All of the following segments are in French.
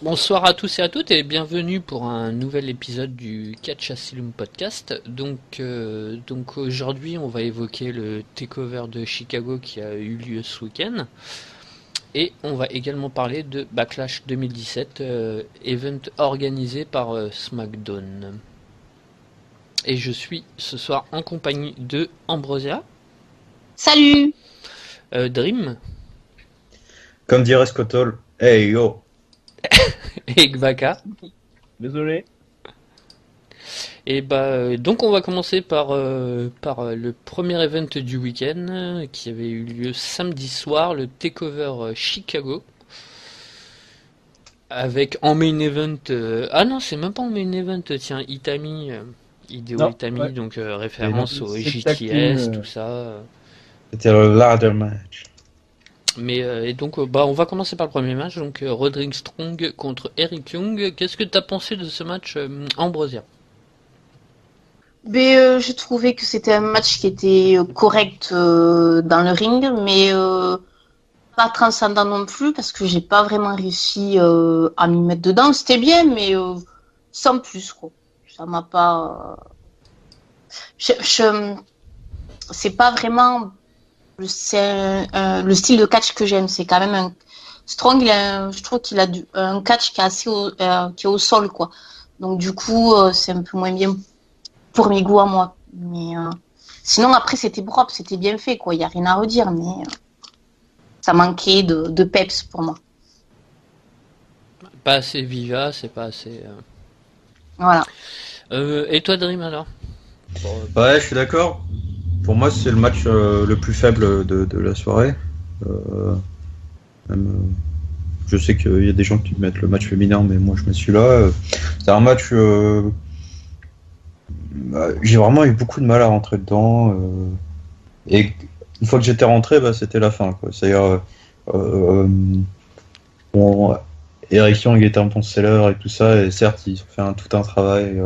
Bonsoir à tous et à toutes et bienvenue pour un nouvel épisode du Catch Asylum Podcast. Donc aujourd'hui on va évoquer le takeover de Chicago qui a eu lieu ce week-end et on va également parler de Backlash 2017, event organisé par SmackDown. Et je suis ce soir en compagnie de Ambrosia, Salut! Dream Comme dirait Scott Hall, hey yo! et Gbaka. Désolé. Et donc on va commencer par le premier event du week-end qui avait eu lieu samedi soir, le Takeover Chicago, avec en main event ah non, c'est même pas en main event, tiens, Itami, Hideo Non, Itami, ouais. donc référence au C'est tag JTS, team, tout ça. C'était le ladder match. Mais et donc on va commencer par le premier match, donc Roderick Strong contre Eric Young. Qu'est-ce que t'as pensé de ce match, Ambrosia? J'ai trouvé que c'était un match qui était correct dans le ring, mais pas transcendant non plus parce que j'ai pas vraiment réussi à m'y mettre dedans. C'était bien, mais sans plus, quoi. Ça m'a pas. C'est pas vraiment le style de catch que j'aime. C'est quand même un Strong. Je trouve qu'il a un catch qui est assez qui est au sol, quoi. Donc du coup, c'est un peu moins bien pour mes goûts à moi. Mais sinon, après, c'était propre, c'était bien fait, quoi. Il n'y a rien à redire, mais ça manquait de peps pour moi. Pas assez vivace, c'est pas assez. Voilà. Et toi, Dream, alors? Ouais, je suis d'accord. Pour moi, c'est le match le plus faible de la soirée. Même, je sais qu'il y a des gens qui mettent le match féminin, mais moi je me suis là. C'est un match. J'ai vraiment eu beaucoup de mal à rentrer dedans. Et une fois que j'étais rentré, c'était la fin, quoi. C'est-à-dire, bon, Eric Young était un bon seller et tout ça, et certes, ils ont fait tout un travail.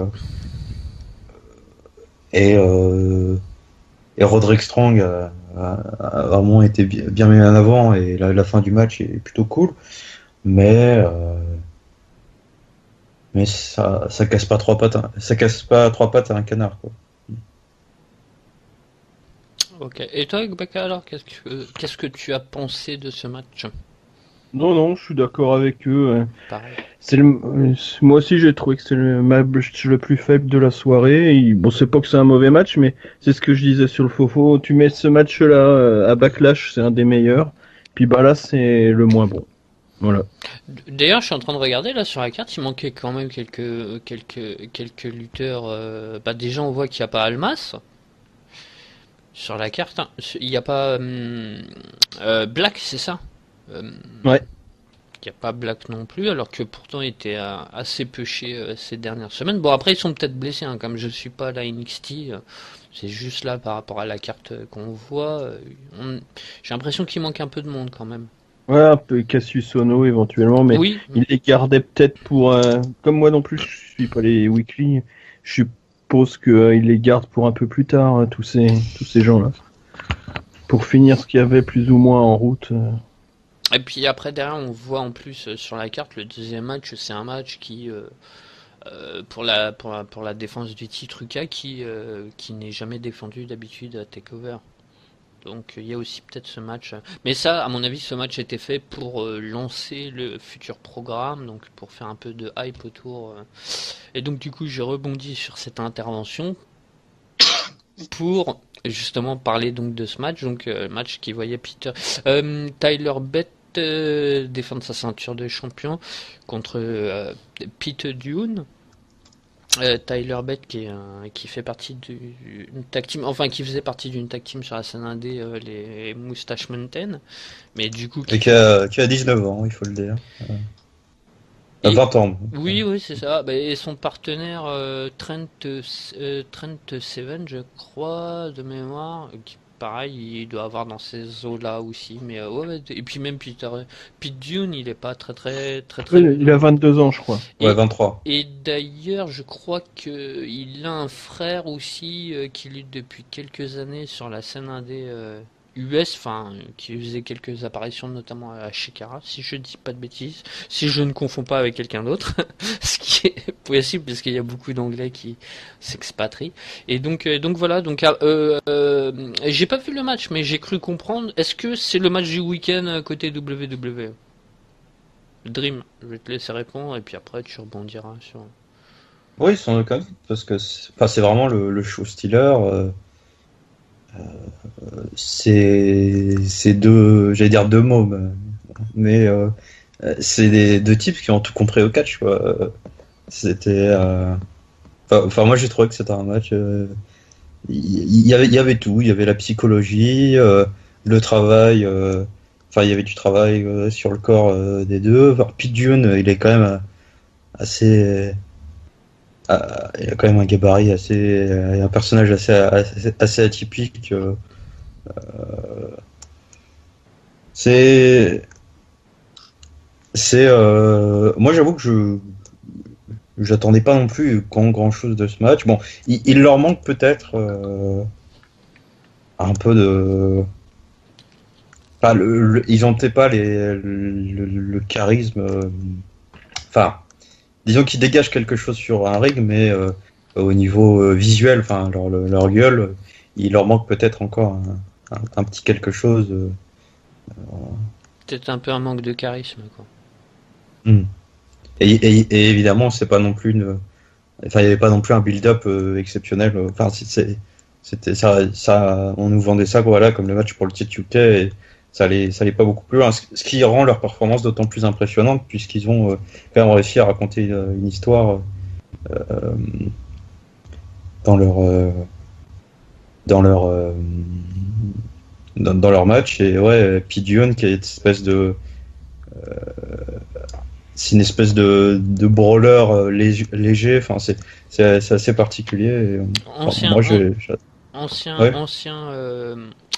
Et, euh, et Roderick Strong a vraiment été bien mis en avant, et la fin du match est plutôt cool. Mais ça casse pas trois pattes, ça casse pas trois pattes à un canard, quoi. Ok. Et toi, Gbaka, alors, qu'est-ce que tu as pensé de ce match? Non, je suis d'accord avec eux. Pareil. Moi aussi, j'ai trouvé que c'est le match le plus faible de la soirée. Bon, c'est pas que c'est un mauvais match, mais c'est ce que je disais sur le Fofo. Tu mets ce match-là à Backlash, c'est un des meilleurs. Puis bah là, c'est le moins bon. Voilà. D'ailleurs, je suis en train de regarder là sur la carte, il manquait quand même quelques lutteurs. Déjà, on voit qu'il n'y a pas Almas sur la carte, hein. Il n'y a pas Black, c'est ça? Euh, Ouais. Il n'y a pas Black non plus, alors que pourtant il était assez pêché ces dernières semaines. Bon, après, ils sont peut-être blessés, hein, comme je suis pas à la NXT. C'est juste là par rapport à la carte qu'on voit. J'ai l'impression qu'il manque un peu de monde quand même. Ouais, un peu Cassius Ono éventuellement, mais Oui, il les gardait peut-être pour. Comme moi non plus, je suis pas les weekly. Je suppose qu'il les garde pour un peu plus tard, tous ces gens-là. Pour finir ce qu'il y avait plus ou moins en route. et puis après derrière on voit en plus sur la carte le deuxième match, c'est un match qui pour la défense du titre UK qui n'est jamais défendu d'habitude à Takeover. Donc il y a aussi peut-être ce match. Mais ça, à mon avis, ce match était fait pour lancer le futur programme, donc pour faire un peu de hype autour. Et donc du coup, j'ai rebondi sur cette intervention pour justement parler donc de ce match. Donc match qui voyait Tyler Bate défendre sa ceinture de champion contre Pete Dunne. Tyler Bate qui fait partie d'une tag team, enfin qui faisait partie d'une tag team sur la scène indé, les Moustache Mountain, mais du coup Et qui a 19 ans, il faut le dire. Et- 20 ans. oui c'est ça. Et son partenaire Trent Seven, je crois de mémoire, qui pareil il doit avoir dans ces eaux là aussi, mais ouais. Et puis même Pete Dunne, il est pas très Oui, il a 22 ans, je crois. Ouais, et 23. Et d'ailleurs, je crois que il a un frère aussi qui lutte depuis quelques années sur la scène indé US, enfin, qui faisait quelques apparitions, notamment à Shikara, si je dis pas de bêtises, si je ne confonds pas avec quelqu'un d'autre, ce qui est possible parce qu'il y a beaucoup d'anglais qui s'expatrient. Et donc voilà, donc j'ai pas vu le match, mais j'ai cru comprendre. Est-ce que c'est le match du week-end côté WWE? Dream, je vais te laisser répondre et puis après tu rebondiras sur. Oui, sans aucun doute, parce que c'est vraiment le show stealer. C'est deux, j'allais dire deux mots, mais c'est deux types qui ont tout compris au catch, quoi. C'était, enfin, moi j'ai trouvé que c'était un match. Il y avait tout, il y avait la psychologie, le travail. Enfin, il y avait du travail sur le corps des deux. Enfin, Pete Dunne, il est quand même assez. Il a quand même un gabarit assez, un personnage assez atypique. Moi j'avoue que j'attendais pas non plus grand chose de ce match. Bon, il leur manque peut-être un peu de. Enfin, ils ont peut-être pas le charisme. Enfin. Disons qu'ils dégagent quelque chose sur un ring, mais au niveau visuel, enfin leur gueule, il leur manque peut-être encore un petit quelque chose. Peut-être un peu un manque de charisme, quoi. Et évidemment, c'est pas non plus enfin, il n'y avait pas non plus un build-up exceptionnel. Enfin, c'était ça, on nous vendait ça, voilà, comme le match pour le titre UK. Et ça allait pas beaucoup plus loin, ce qui rend leur performance d'autant plus impressionnante puisqu'ils ont quand même réussi à raconter une histoire dans leur match. Et ouais, Pete Dunne qui est une espèce de c'est une espèce de brawler léger, enfin c'est assez particulier. Et, Ancien, moi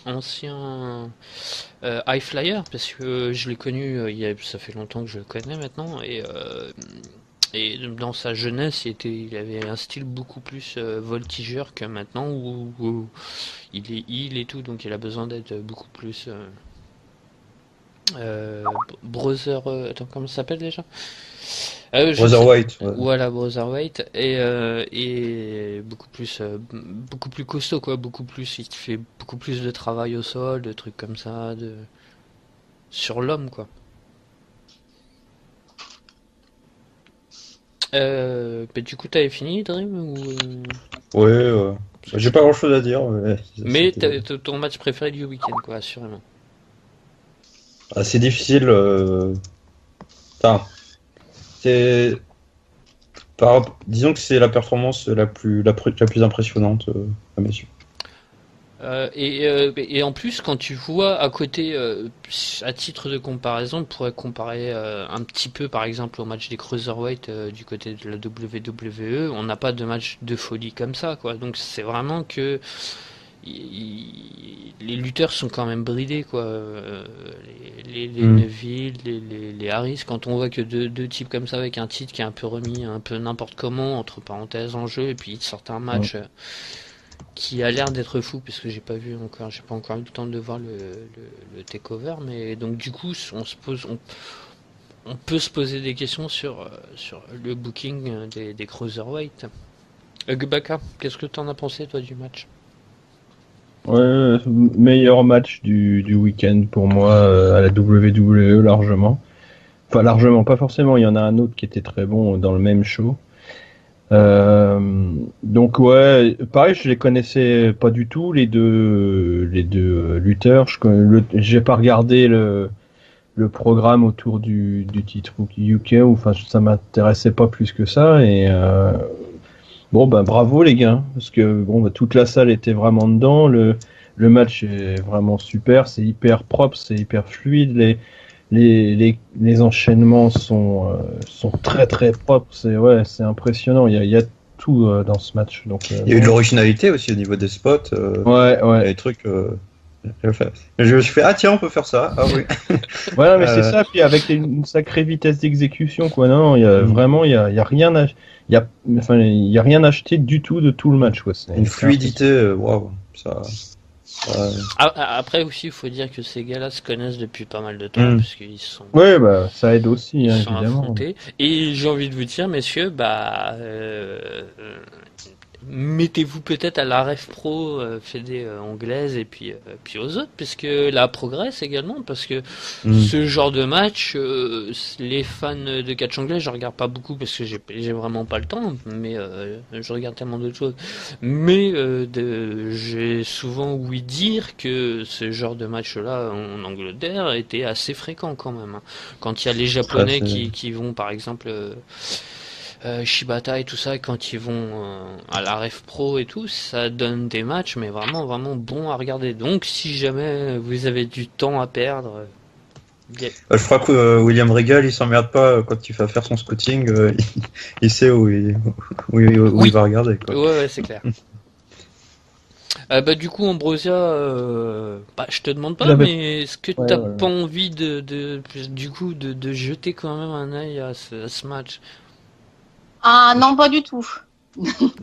ancien high flyer, parce que je l'ai connu, ça fait longtemps que je le connais maintenant, et dans sa jeunesse, il avait un style beaucoup plus voltigeur que maintenant, où il est heel et tout, donc il a besoin d'être beaucoup plus brother. Attends, comment ça s'appelle déjà? Brother White. Ouais. Voilà, Brother White, et beaucoup plus costaud, quoi, il fait beaucoup plus de travail au sol, de trucs comme ça, sur l'homme, quoi. Mais du coup, t'avais fini, Dream, ou... Ouais, j'ai pas grand chose à dire. Mais t'avais ton match préféré du week-end, quoi, assurément. C'est difficile. Enfin, disons que c'est la performance la plus impressionnante à mes yeux. Et en plus, quand tu vois à côté, à titre de comparaison, on pourrait comparer un petit peu, par exemple, au match des Cruiserweight du côté de la WWE. On n'a pas de match de folie comme ça, quoi. Donc c'est vraiment que les lutteurs sont quand même bridés, quoi. Les Neville, les Harris, quand on voit que deux types comme ça avec un titre qui est un peu remis, un peu n'importe comment, entre parenthèses en jeu, et puis ils sortent un match qui a l'air d'être fou, parce que j'ai pas encore eu le temps de voir le takeover, mais donc du coup on peut se poser des questions sur le booking des Cruiserweight. Gubaka, qu'est-ce que t'en as pensé, toi, du match? Ouais, meilleur match du week-end pour moi à la WWE largement. Enfin largement, pas forcément. Il y en a un autre qui était très bon dans le même show. Donc ouais, pareil, je les connaissais pas du tout les deux lutteurs. J'ai pas regardé le programme autour du titre UK, ou enfin ça m'intéressait pas plus que ça. Et bon, ben bravo les gars, parce que bon, toute la salle était vraiment dedans. Le match est vraiment super, c'est hyper propre, c'est hyper fluide. Les enchaînements sont très très propres. C'est impressionnant. Il y a tout dans ce match. Donc il y a eu de l'originalité aussi au niveau des spots. Ouais. Les trucs. Je me suis fait tiens, on peut faire ça. Ah oui. Voilà, mais c'est ça. Puis avec une sacrée vitesse d'exécution, quoi. Non, il y a vraiment il y a rien il y a rien acheté du tout de tout le match, quoi. Une fluidité, waouh, ça. Après aussi, il faut dire que ces gars-là se connaissent depuis pas mal de temps, Mm. puisqu'ils sont, Ouais, bah ça aide aussi, ils hein, sont évidemment. affrontés. Et j'ai envie de vous dire, messieurs, mettez-vous peut-être à la Ref Pro fédé anglaise et puis aux autres, puisque la progresse également, parce que Mm. ce genre de match, les fans de catch anglais, je regarde pas beaucoup parce que j'ai vraiment pas le temps, mais je regarde tellement d'autres choses. Mais j'ai souvent ouï dire que ce genre de match-là en Angleterre était assez fréquent quand même, hein. Quand il y a les Japonais qui vont par exemple Shibata et tout ça, quand ils vont à la Ref Pro et tout, ça donne des matchs, mais vraiment, vraiment bons à regarder. Donc, si jamais vous avez du temps à perdre, Je crois que William Regal, il s'emmerde pas quand il va faire son scouting. Il sait où Oui. il va regarder. Quoi. Ouais, c'est clair. Du coup, Ambrosia, je te demande pas, mais est-ce que t'as pas envie du coup, de jeter quand même un œil à ce match? Ah non, pas du tout.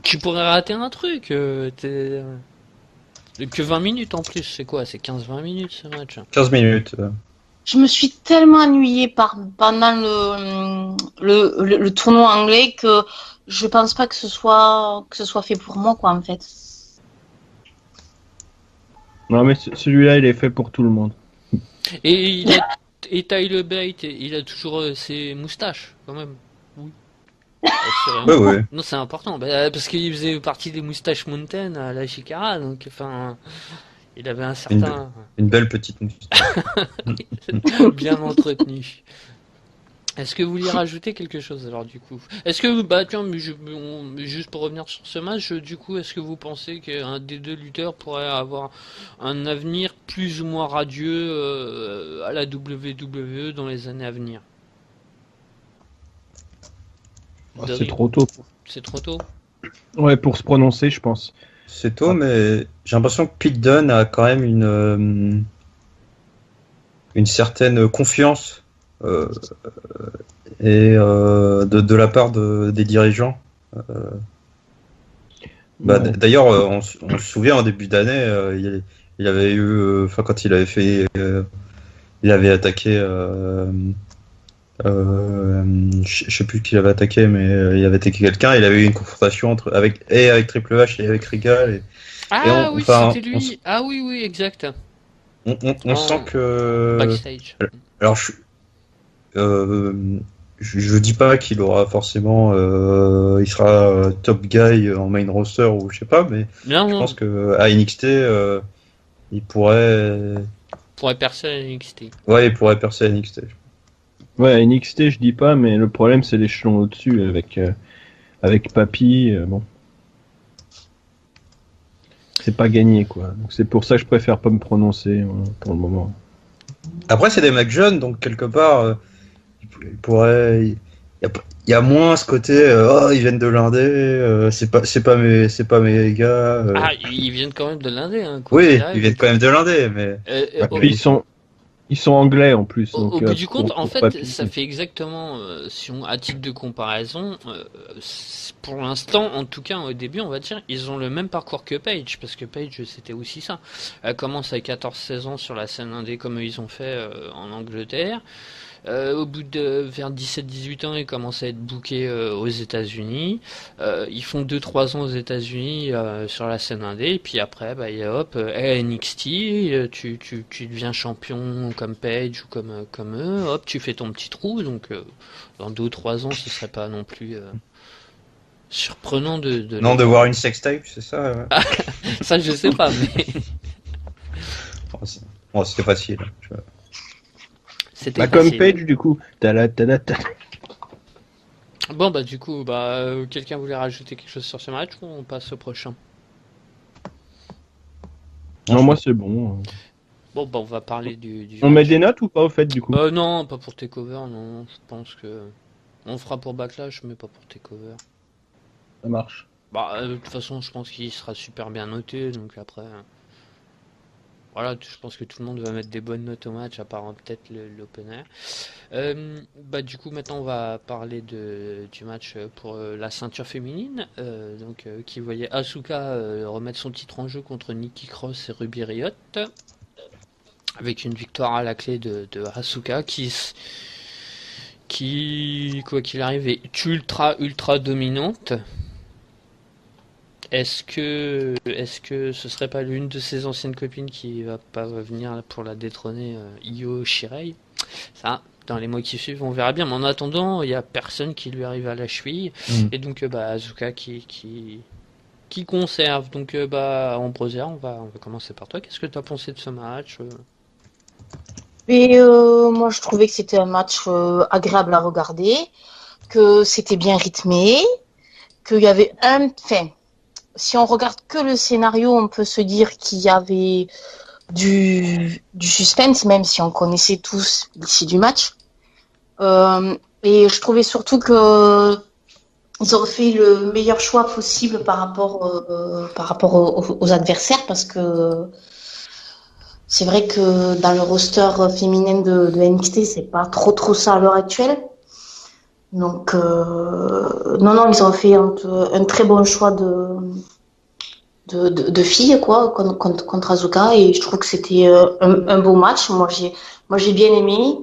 Tu pourrais rater un truc. Que 20 minutes en plus, c'est quoi? C'est 15-20 minutes ce match. 15 minutes. Je me suis tellement ennuyée pendant le tournoi anglais que je pense pas que ce soit fait pour moi, quoi, en fait. Non, mais celui-là, il est fait pour tout le monde. Et Tyler Bate, il a toujours ses moustaches, quand même. Oui. Ouais. Non, c'est important, parce qu'il faisait partie des moustaches Mountain à la Shikara, donc enfin, il avait un certain... Une belle petite moustache. bien entretenu. Est-ce que vous vouliez rajouter quelque chose alors du coup? Est-ce que, tiens, juste pour revenir sur ce match, du coup, est-ce que vous pensez qu'un des deux lutteurs pourrait avoir un avenir plus ou moins radieux à la WWE dans les années à venir? C'est trop tôt. C'est trop tôt? Ouais, pour se prononcer, je pense. C'est tôt, mais j'ai l'impression que Pete Dunne a quand même une certaine confiance et de la part des dirigeants. D'ailleurs, on se souvient en début d'année, il avait eu, quand il avait fait, il avait attaqué, je sais plus qui l'avait attaqué, mais il avait attaqué quelqu'un. Il avait eu une confrontation avec Triple H et avec Regal. Oui, c'était lui. Ah oui, exact. On sent que backstage. Alors je dis pas qu'il aura forcément, il sera top guy en main roster ou je sais pas, mais je pense que à NXT, il pourrait percer à NXT. Ouais, il pourrait percer à NXT. Ouais, NXT, je dis pas, mais le problème c'est l'échelon au-dessus avec Papy. Bon, c'est pas gagné quoi. Donc c'est pour ça que je préfère pas me prononcer pour le moment. Après, c'est des mecs jeunes, donc quelque part, il pourrait. Il y a moins ce côté, ils viennent de l'Indé, c'est pas mes gars. Ils viennent quand même de l'Indé, hein. Oui, ils viennent quand même de l'Indé, mais. Puis ils sont anglais en plus. Au bout du compte, en fait, ça fait exactement, à titre de comparaison, pour l'instant, en tout cas au début, on va dire, ils ont le même parcours que Paige, parce que Paige, c'était aussi ça. Elle commence à 14-16 ans sur la scène indé comme ils ont fait en Angleterre. Au bout de vers 17-18 ans, ils commencent à être bookés aux États-Unis. Ils font 2-3 ans aux États-Unis sur la scène indé, et puis après, hop, NXT, tu deviens champion comme Page ou comme eux, hop, tu fais ton petit trou. Donc dans 2-3 ans, ce serait pas non plus surprenant de voir une sextape, c'est ça. Ça, je sais pas, mais c'était facile. C'était comme Page du coup. Bon du coup, quelqu'un voulait rajouter quelque chose sur ce match ou on passe au prochain? Non, moi c'est bon. Bon, on va parler du on met des notes ou pas au fait du coup? Non, pas pour Takeover, non. Je pense que on fera pour Backlash, mais pas pour Takeover. Ça marche. De toute façon, je pense qu'il sera super bien noté, donc après, voilà, je pense que tout le monde va mettre des bonnes notes au match, à part peut-être l'opener. Bah, du coup, maintenant, on va parler du match pour la ceinture féminine, qui voyait Asuka remettre son titre en jeu contre Nikki Cross et Ruby Riott, avec une victoire à la clé de Asuka qui, quoi qu'il arrive, est ultra dominante. Est-ce que ce serait pas l'une de ses anciennes copines qui va pas venir pour la détrôner, Io Shirai? Ça, dans les mois qui suivent, on verra bien. Mais en attendant, il y a personne qui lui arrive à la cheville. Et donc, Asuka qui conserve. Donc, Ambrosia, on va commencer par toi. Qu'est-ce que tu as pensé de ce match? Et moi, je trouvais que c'était un match agréable à regarder, que c'était bien rythmé, qu'il y avait enfin, si on regarde que le scénario, on peut se dire qu'il y avait du suspense, même si on connaissait tous l'issue du match. Et je trouvais surtout que ils ont fait le meilleur choix possible par rapport aux adversaires, parce que c'est vrai que dans le roster féminin de NXT, c'est pas trop ça à l'heure actuelle. Donc, non, ils ont fait un très bon choix de filles, quoi, contre Asuka, et je trouve que c'était un beau match. Moi, j'ai bien aimé.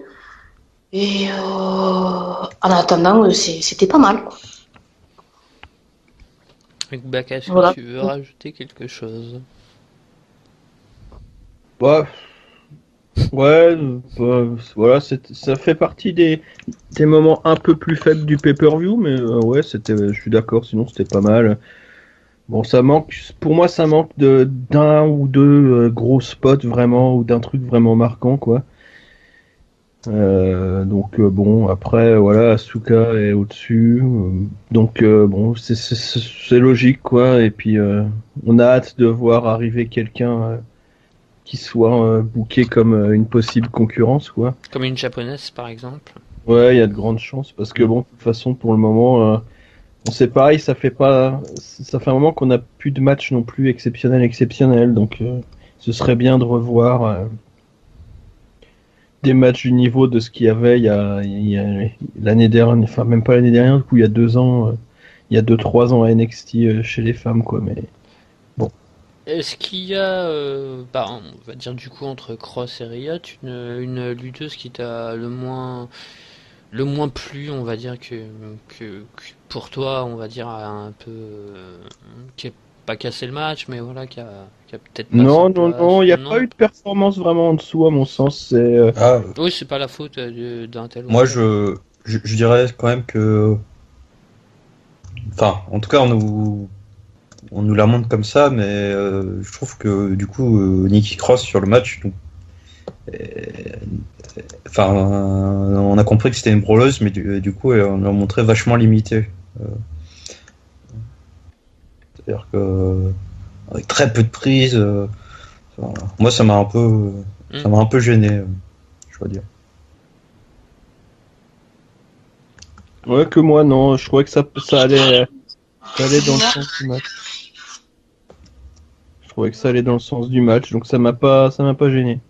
Et en attendant, c'était pas mal, quoi. Baka, est-ce Voilà. que tu veux rajouter quelque chose? Ouais, voilà, ça fait partie des moments un peu plus faibles du pay-per-view, mais ouais, je suis d'accord, sinon c'était pas mal. Bon, pour moi, ça manque d'un ou deux gros spots vraiment, ou d'un truc vraiment marquant, quoi. Donc bon, après voilà, Asuka est au-dessus, donc bon, c'est logique, quoi. Et puis on a hâte de voir arriver quelqu'un qui soit booké comme une possible concurrence, quoi. Comme une japonaise, par exemple. Ouais, il y a de grandes chances, parce que bon, de toute façon, pour le moment, c'est pareil, ça fait un moment qu'on n'a plus de match non plus exceptionnel, donc ce serait bien de revoir des matchs du niveau de ce qu'il y avait il y a l'année dernière, enfin même pas l'année dernière, du coup il y a 2 ans, il y a 2-3 ans à NXT chez les femmes, quoi. Mais bon. Est-ce qu'il y a, on va dire du coup entre Cross et Riot, une lutteuse qui t'a le moins plu, on va dire que pour toi, on va dire un peu, qui a pas cassé le match, mais voilà, qui a peut-être pas sa place. Non, il n'y a pas eu de performance vraiment en dessous, à mon sens. Oui, c'est pas la faute d'un tel ou Moi, un tel. je dirais quand même que. Enfin, en tout cas, on nous la montre comme ça, mais je trouve que du coup, Nikki Cross sur le match, enfin, on a compris que c'était une brawleuse, mais du coup, on l'a montré vachement limitée. C'est-à-dire que avec très peu de prises, voilà. Moi, ça m'a un peu gêné, je dois dire. Ouais, que moi, non, je trouvais que ça allait dans le sens du match. Je trouvais que ça allait dans le sens du match, donc ça m'a pas gêné.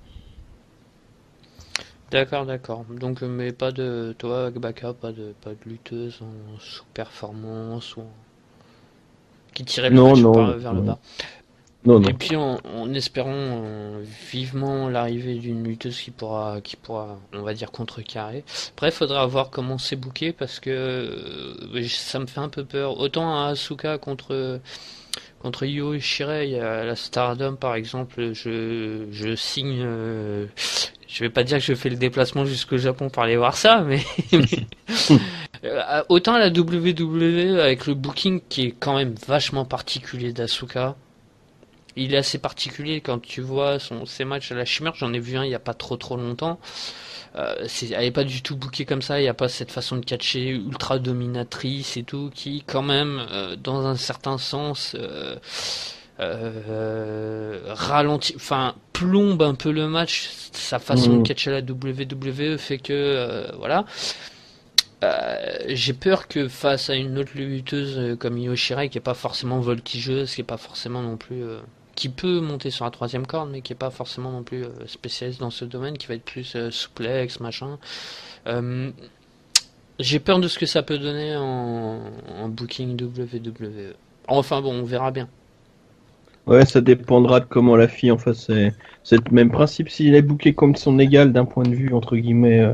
D'accord. Donc, mais pas de, toi, Baka, pas de lutteuse en sous-performance qui tirait le match vers le bas. Non. Et puis en espérant vivement l'arrivée d'une lutteuse qui pourra, on va dire, contrecarrer. Bref, faudra voir comment c'est booké, parce que ça me fait un peu peur. Autant à Asuka contre Io Shirai à la Stardom par exemple, je signe. Je vais pas dire que je fais le déplacement jusqu'au Japon pour aller voir ça, mais autant à la WWE avec le booking qui est quand même vachement particulier d'Asuka. Il est assez particulier quand tu vois ses matchs à la Chimère. J'en ai vu un il y a pas trop longtemps. Elle est pas du tout bookée comme ça. Il y a pas cette façon de catcher ultra dominatrice et tout, qui quand même, dans un certain sens, ralentit, enfin plombe un peu le match. Sa façon de catcher à la WWE fait que voilà. J'ai peur que face à une autre lutteuse comme Io Shirai, qui est pas forcément voltigeuse, qui est pas forcément non plus qui peut monter sur la troisième corde, mais qui est pas forcément non plus spécialiste dans ce domaine, qui va être plus souplex, machin. Euh, j'ai peur de ce que ça peut donner en booking WWE. Enfin bon, on verra bien. Ouais, ça dépendra de comment la fille en face c'est le même principe. S'il est booké comme son égal d'un point de vue entre guillemets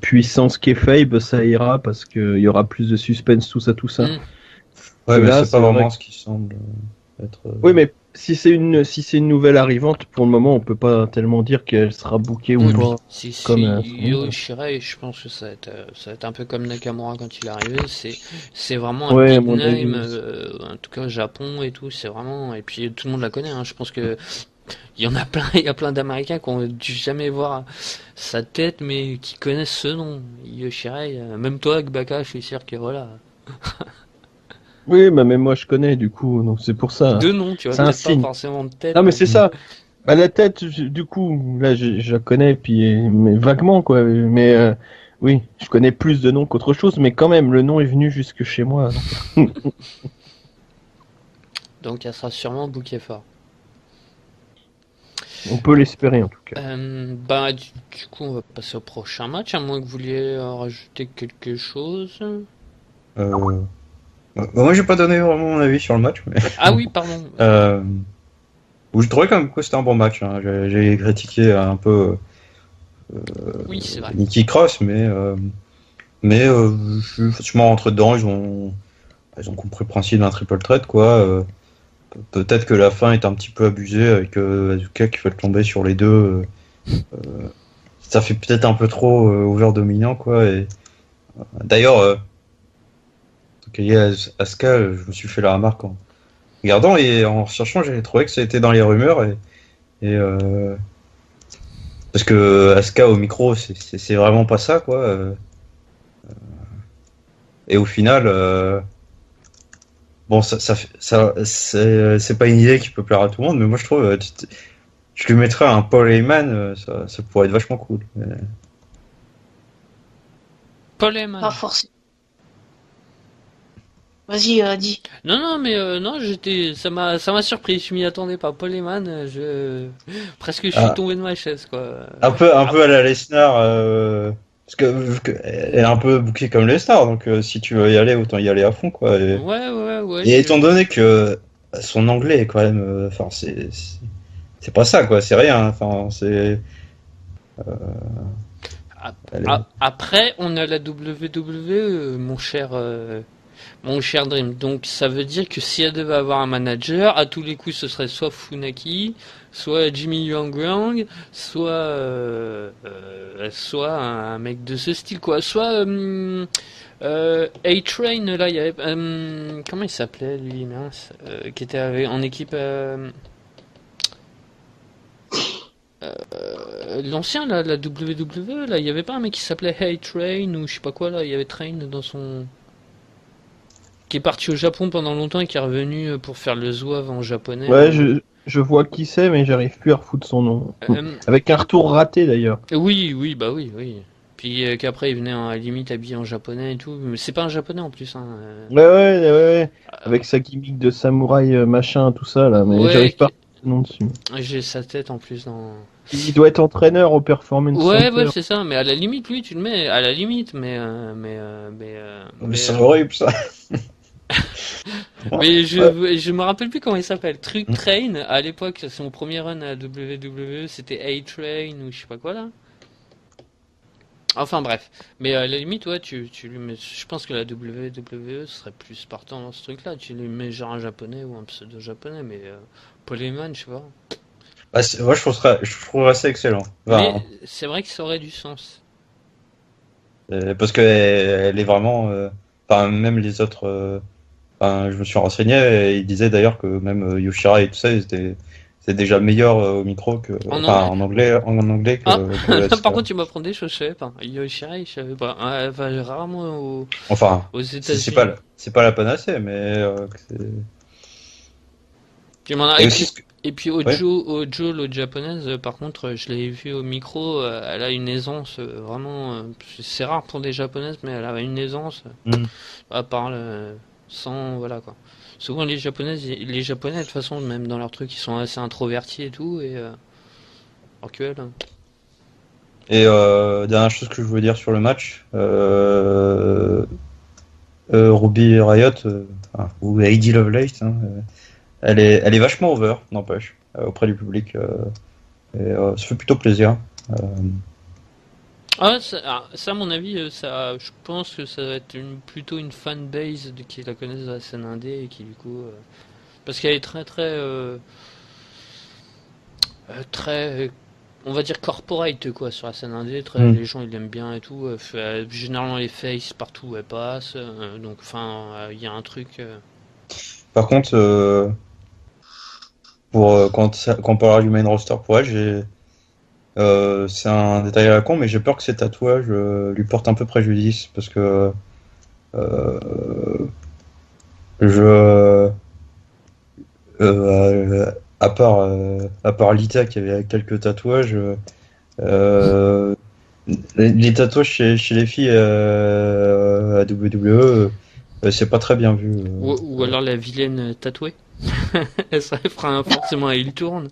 puissance kayfabe, ça ira parce qu'il y aura plus de suspense, tout ça. Mm. Ouais, mais Là, c'est pas vraiment vrai ce qui semble être. Oui, mais si c'est une nouvelle arrivante, pour le moment, on peut pas tellement dire qu'elle sera bookée ou pas. Si Comme, Yo Shirai, je pense que ça va être un peu comme Nakamura quand il est arrivé. C'est vraiment un Ouais, à big mon name, avis. en tout cas au Japon et tout. C'est vraiment, et puis tout le monde la connaît. Hein. Je pense que il y en a plein, il y a plein d'Américains qui ont dû jamais voir sa tête, mais qui connaissent ce nom. Yo Shirai, même toi, Gbaka, je suis sûr que voilà. Oui, bah, mais moi je connais du coup, donc c'est pour ça. Deux noms, tu vois, C'est un peut-être pas signe. forcément de tête, Non, mais mais c'est ça. Bah, la tête, du coup, là, je la connais, puis, mais vaguement, quoi. Mais oui, je connais plus de noms qu'autre chose, mais quand même, le nom est venu jusque chez moi. donc elle sera sûrement bouquet fort. On peut l'espérer en tout cas. Bah, du coup, on va passer au prochain match, à moins que vous vouliez rajouter quelque chose. Moi, j'ai pas donné vraiment mon avis sur le match, mais Ah oui, pardon. où je trouvais quand même que c'était un bon match. Hein. J'ai critiqué un peu Oui, c'est vrai. Nikki Cross, mais je suis facilement rentré dedans. Ils ont compris le principe d'un triple threat, quoi. Peut-être que la fin est un petit peu abusée avec Asuka qui fait le tomber sur les deux. Ça fait peut-être un peu trop over dominant, quoi. Et d'ailleurs, quand il y a Asuka, je me suis fait la remarque en regardant et en recherchant, j'ai trouvé que ça était dans les rumeurs et parce que Asuka au micro, c'est vraiment pas ça, quoi. Et au final, bon, c'est pas une idée qui peut plaire à tout le monde, mais moi je trouve, je lui mettrais un Paul Heyman, ça pourrait être vachement cool. Paul Heyman. Pas forcément. Vas-y, dis. Non, non, mais non, ça m'a surpris. Je m'y attendais pas. Paul Heyman, presque je suis Ah. tombé de ma chaise, quoi. Un peu à la Lesnar, parce que vu elle est un peu bookée comme Lesnar, donc si tu veux y aller, autant y aller à fond, quoi. Ouais. Et étant donné que son anglais est quand même, enfin c'est pas ça, quoi, c'est rien, enfin c'est. Elle est- Après, on a la WWE, mon cher Dream. Donc, ça veut dire que si elle devait avoir un manager, à tous les coups, ce serait soit Funaki, soit Jimmy Yang, soit un mec de ce style, quoi. Soit A-Train, là, il y avait. Comment il s'appelait, lui, mince, qui était en équipe. L'ancien, là, la WWE, là, il y avait pas un mec qui s'appelait A-Train ou je sais pas quoi, là, il y avait Train dans son. Qui est parti au Japon pendant longtemps et qui est revenu pour faire le zouave en japonais. Ouais, je vois qui c'est, mais j'arrive plus à refoutre son nom. Avec un retour raté d'ailleurs. Oui, bah oui. Puis qu'après il venait à la limite habillé en japonais et tout. Mais c'est pas un japonais en plus. Hein. Ouais. Avec sa gimmick de samouraï machin, tout ça là, mais Ouais, j'arrive pas à refoutre son nom dessus. j'ai sa tête en plus dans. Il doit être entraîneur au Performance Ouais, Center. c'est ça. Mais à la limite, lui, tu le mets à la limite. Mais c'est horrible ça. Mais je me rappelle plus comment il s'appelle. Train, à l'époque, son premier run à WWE, c'était A-Train ou je sais pas quoi là. Enfin bref. Mais à la limite, ouais, tu lui mets. Je pense que la WWE serait plus partant dans ce truc-là. Tu lui mets genre un japonais ou un pseudo japonais, mais Paul Heyman, je sais pas. Bah, moi je trouverais ça excellent. Enfin, Mais c'est vrai que ça aurait du sens. parce que elle est vraiment, enfin même les autres. Enfin, je me suis renseigné et il disait d'ailleurs que même Yoshira et tout ça, c'était déjà meilleur au micro que, En enfin anglais en anglais que, Ah, que par Asuka. contre, tu m'apprends des choses, je savais pas. Yoshihara, je savais pas. Enfin, rarement Enfin, aux c'est États-Unis. c'est pas la panacée, mais Tu m'en as. et aussi Et puis ouais. Ojo, l'autre japonaise, par contre, je l'ai vue au micro, elle a une aisance vraiment. C'est rare pour des japonaises, mais elle a une aisance. Mm. Elle parle. sans voilà quoi. Souvent les Japonais de toute façon, même dans leurs trucs, ils sont assez introvertis et tout, et alors que elle, Et dernière chose que je voulais dire sur le match, Ruby Riott, ou Heidi Lovelace, hein, elle est vachement over, n'empêche, auprès du public. Et ça fait plutôt plaisir. ça, à mon avis, ça, je pense que ça va être plutôt une fanbase qui la connaissent de la scène indé et qui du coup, parce qu'elle est très très très, on va dire corporate quoi sur la scène indé. Les gens ils l'aiment bien et tout. Généralement les faces partout où elle passe. Donc enfin, il y a un truc. Par contre, quand on parlera du main roster pour elle, c'est un détail à la con, mais j'ai peur que ses tatouages lui portent un peu préjudice parce que je à part Lita qui avait quelques tatouages, les tatouages chez les filles à WWE, c'est pas très bien vu. Ou alors la vilaine tatouée. Ça fera forcément un heel turn.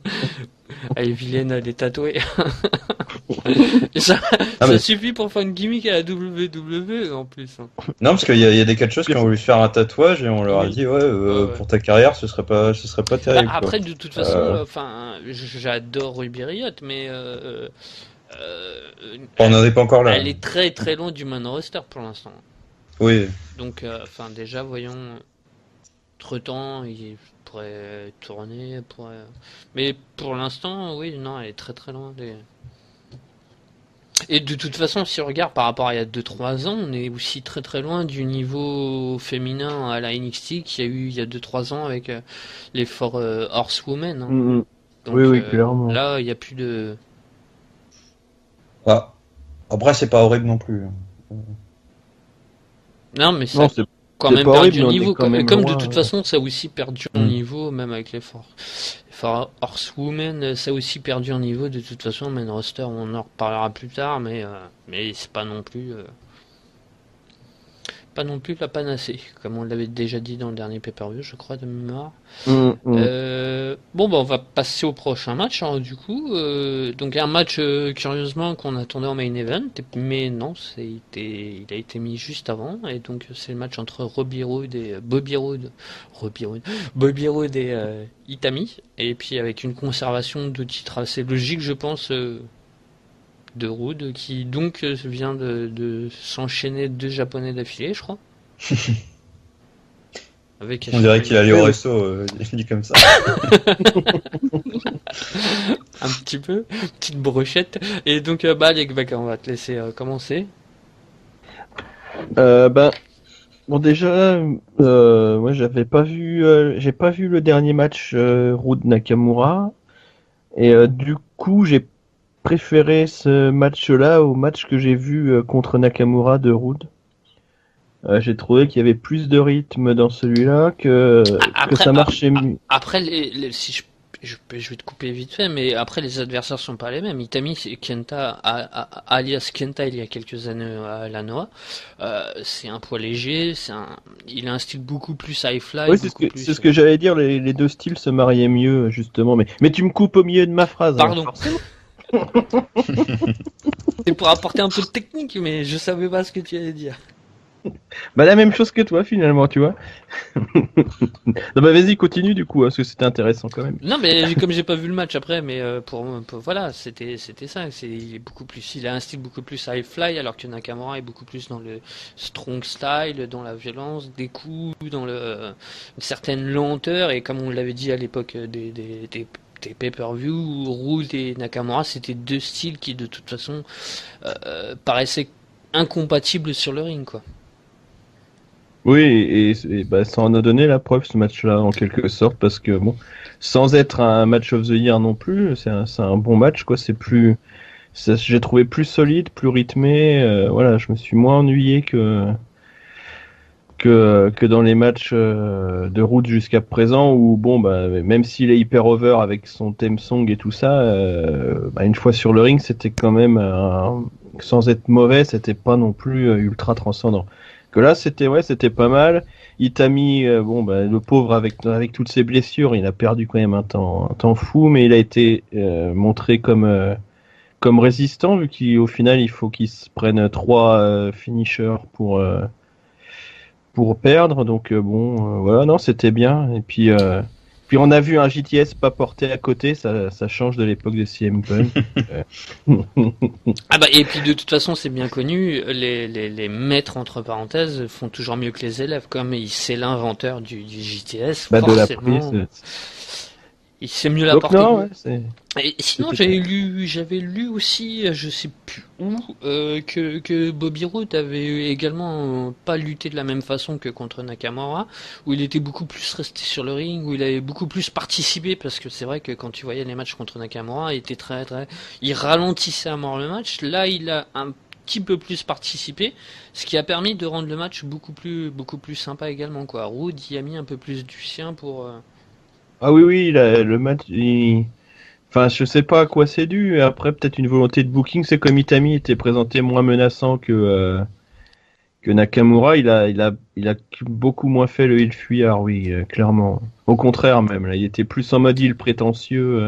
Elle est vilaine, elle est tatouée. Ça suffit pour faire une gimmick à la WWE en plus. Hein. Non, parce qu'il y a des catcheuses qui ont voulu faire un tatouage et on leur a dit ouais. Pour ta carrière ce serait pas terrible. Bah, après de toute façon, enfin, j'adore Ruby Riott, mais on n'en est pas encore là. Elle est très très loin du main roster pour l'instant. Oui. Donc, enfin, déjà voyons. Entre-temps, il pourrait tourner, mais pour l'instant, oui, non, elle est très très loin. Et de toute façon, si on regarde par rapport à il y a 2-3 ans, on est aussi très très loin du niveau féminin à la NXT qu'il y a eu il y a 2-3 ans avec les Four Horsewomen. Hein. Donc, oui, clairement. Là, il n'y a plus de... Ah. Après, c'est pas horrible non plus. Non, mais ça... c'est quand même horrible, perdu en niveau. Comme loin, de toute façon, ça a aussi perdu en niveau, même avec les Four Horsewomen, ça a aussi perdu en niveau. De toute façon, main roster, on en reparlera plus tard, mais c'est pas non plus la panacée, comme on l'avait déjà dit dans le dernier pay-per-view, je crois, de mémoire. Bon, bah, on va passer au prochain match, hein, du coup. Donc, un match, curieusement, qu'on attendait en main event, mais non, il a été mis juste avant, et donc, c'est le match entre Bobby Roode et Itami, et puis avec une conservation de titre assez logique, je pense, de Roode, qui donc vient de s'enchaîner 2 japonais d'affilée, je crois. On dirait qu'il allait au resto, dit comme ça. Un petit peu, petite brochette. Et donc, Alec, on va te laisser commencer. Bon, déjà, moi, j'ai pas vu le dernier match Roode Nakamura, et du coup, j'ai préféré ce match-là au match que j'ai vu contre Nakamura de Roode. J'ai trouvé qu'il y avait plus de rythme dans celui-là, que ça marchait mieux. Après, si je vais te couper vite fait, mais après les adversaires sont pas les mêmes. Itami, c'est Kenta, alias Kenta, il y a quelques années à la Noah. C'est un poids léger, il a un style beaucoup plus high fly. Oui, c'est ce que j'allais dire. Les deux styles se mariaient mieux, justement. Mais tu me coupes au milieu de ma phrase. Pardon. C'est pour apporter un peu de technique, mais je savais pas ce que tu allais dire. Bah, la même chose que toi, finalement, tu vois. Non, bah, vas-y, continue du coup, parce que c'était intéressant quand même. Non, mais comme j'ai pas vu le match après, mais voilà, c'était ça. Il a un style beaucoup plus high fly, alors que Nakamura est beaucoup plus dans le strong style, dans la violence des coups, dans une certaine lenteur, et comme on l'avait dit à l'époque des pay-per-view, Roode et Nakamura, c'était 2 styles qui de toute façon paraissaient incompatibles sur le ring, quoi. Oui, et bah, ça en a donné la preuve ce match-là en quelque sorte, parce que bon, sans être un match of the year non plus, c'est un bon match, quoi. J'ai trouvé plus solide, plus rythmé. Voilà, je me suis moins ennuyé que dans les matchs de Roode jusqu'à présent, où bon, bah, même s'il est hyper over avec son theme song et tout ça, bah, une fois sur le ring, c'était quand même sans être mauvais, c'était pas non plus ultra transcendant. Que là, c'était pas mal. Itami, le pauvre avec toutes ses blessures, il a perdu quand même un temps fou, mais il a été montré comme résistant, vu qu'au final, il faut qu'il se prenne 3 finishers pour perdre. Donc voilà, non, c'était bien. Et puis on a vu un JTS pas porté à côté, ça change de l'époque de CM Punk. Ah bah et puis de toute façon c'est bien connu, les maîtres entre parenthèses font toujours mieux que les élèves, comme c'est l'inventeur du JTS, De la forcément prise. il sait mieux la Donc porter. non, ouais, Et sinon c'était j'avais lu aussi, je sais plus où, que Bobby Roode avait également pas lutté de la même façon que contre Nakamura, où il était beaucoup plus resté sur le ring, où il avait beaucoup plus participé, parce que c'est vrai que quand tu voyais les matchs contre Nakamura, il était il ralentissait à mort le match. Là, il a un petit peu plus participé, ce qui a permis de rendre le match beaucoup plus sympa également, quoi. Roode y a mis un peu plus du sien pour. Ah oui, le match. Enfin, je sais pas à quoi c'est dû. Après, peut-être une volonté de booking. C'est comme Itami était présenté moins menaçant que Nakamura. Il a beaucoup moins fait le heel fuyard, oui, clairement. Au contraire, même. Là, il était plus en mode heel prétentieux,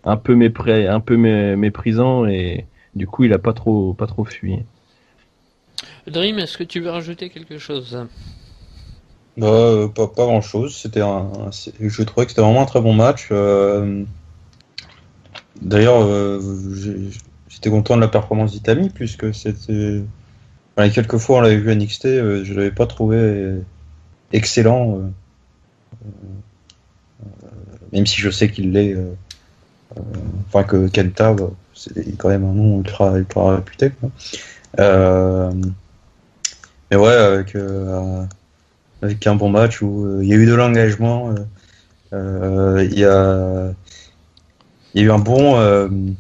un peu méprisant, et du coup, il a pas trop fui. Dream, est-ce que tu veux rajouter quelque chose? Pas grand-chose. Je trouvais que c'était vraiment un très bon match. D'ailleurs, j'étais content de la performance d'Itami, puisque c'était. Enfin, les quelques fois on l'avait vu à NXT, je l'avais pas trouvé excellent, même si je sais qu'il l'est. Enfin, que Kenta, c'est quand même un nom ultra réputé, quoi. Euh, mais ouais, avec un bon match où il y a eu de l'engagement, il y a eu un bon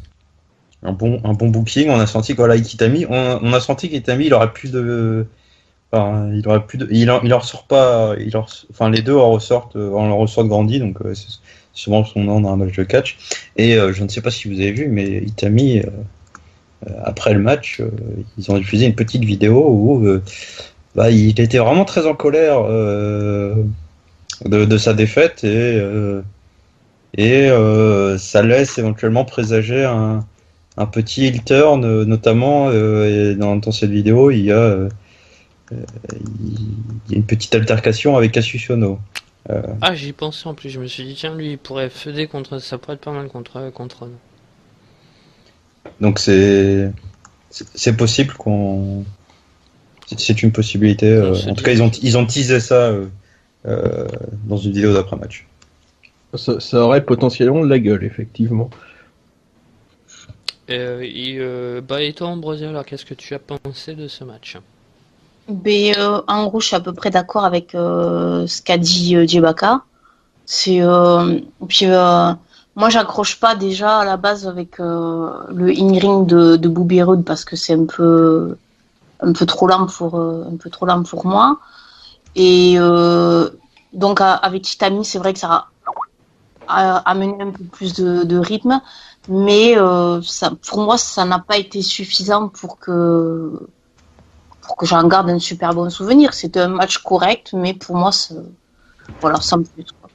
booking. On a senti que voilà, Ikitami, on a senti qu'Itami, il aurait plus de, enfin, il en ressort pas, enfin les deux en ressortent grandi, donc c'est sûrement son nom dans un match de catch. Et je ne sais pas si vous avez vu, mais Itami, après le match, ils ont diffusé une petite vidéo où il était vraiment très en colère de sa défaite, et ça laisse éventuellement présager un petit heel turn, notamment, et dans cette vidéo, il y a une petite altercation avec Cassius Ohno. Ah, j'y pensais en plus, je me suis dit, tiens, lui, il pourrait feuder contre, ça pourrait être pas mal contre Ono. Donc c'est possible c'est une possibilité. En tout cas, ils ont teasé ça dans une vidéo d'après-match. Ça aurait potentiellement de la gueule, effectivement. Et toi, Ambrosia, alors qu'est-ce que tu as pensé de ce match? En gros, je suis à peu près d'accord avec ce qu'a dit Djebaka. Puis moi, j'accroche pas déjà à la base avec le in-ring de Bobby Roode parce que c'est un peu trop lent pour moi. Et donc avec Itami, c'est vrai que ça a amené un peu plus de rythme, mais pour moi, ça n'a pas été suffisant pour que j'en garde un super bon souvenir. C'était un match correct, mais pour moi, voilà, sans plus, quoi.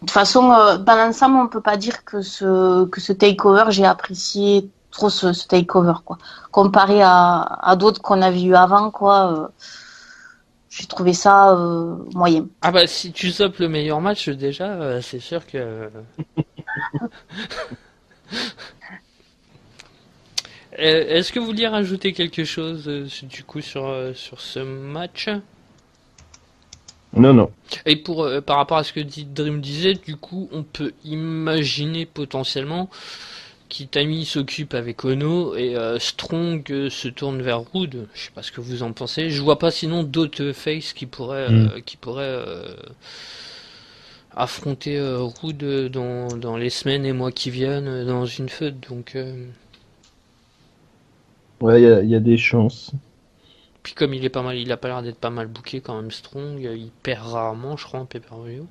De toute façon, dans l'ensemble, on peut pas dire que ce takeover, j'ai apprécié trop ce takeover, quoi. Comparé à d'autres qu'on a vu avant, quoi, j'ai trouvé ça moyen. Ah bah, si tu zappes le meilleur match, déjà, c'est sûr que... Est-ce que vous vouliez rajouter quelque chose, du coup, sur ce match? Non. Et par rapport à ce que Dream disait, du coup, on peut imaginer potentiellement qu'Itami s'occupe avec Ono et Strong se tourne vers Roode. Je sais pas ce que vous en pensez. Je vois pas sinon d'autres faces qui pourraient affronter Roode dans les semaines et mois qui viennent dans une feud. Donc Ouais, il y a des chances. puis comme il est pas mal, il a pas l'air d'être pas mal booké quand même. Strong, il perd rarement, je crois, en pay-per-view.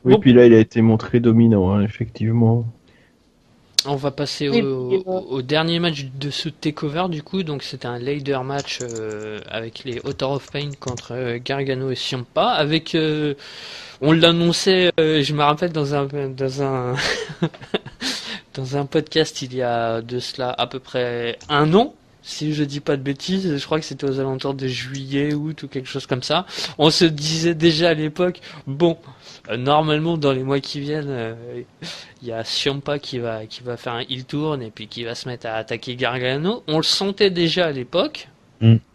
Oui, Bon. puis là, il a été montré dominant, hein, effectivement. On va passer Oui, au dernier match de ce takeover du coup. Donc c'était un ladder match avec les Author of Pain contre Gargano et Ciampa. Avec, on l'annonçait, je me rappelle dans un dans un podcast il y a de cela à peu près un an. Si je dis pas de bêtises, je crois que c'était aux alentours de juillet, août ou quelque chose comme ça. On se disait déjà à l'époque, bon, normalement dans les mois qui viennent, il y a Ciampa qui va faire un heel turn et puis qui va se mettre à attaquer Gargano. On le sentait déjà à l'époque.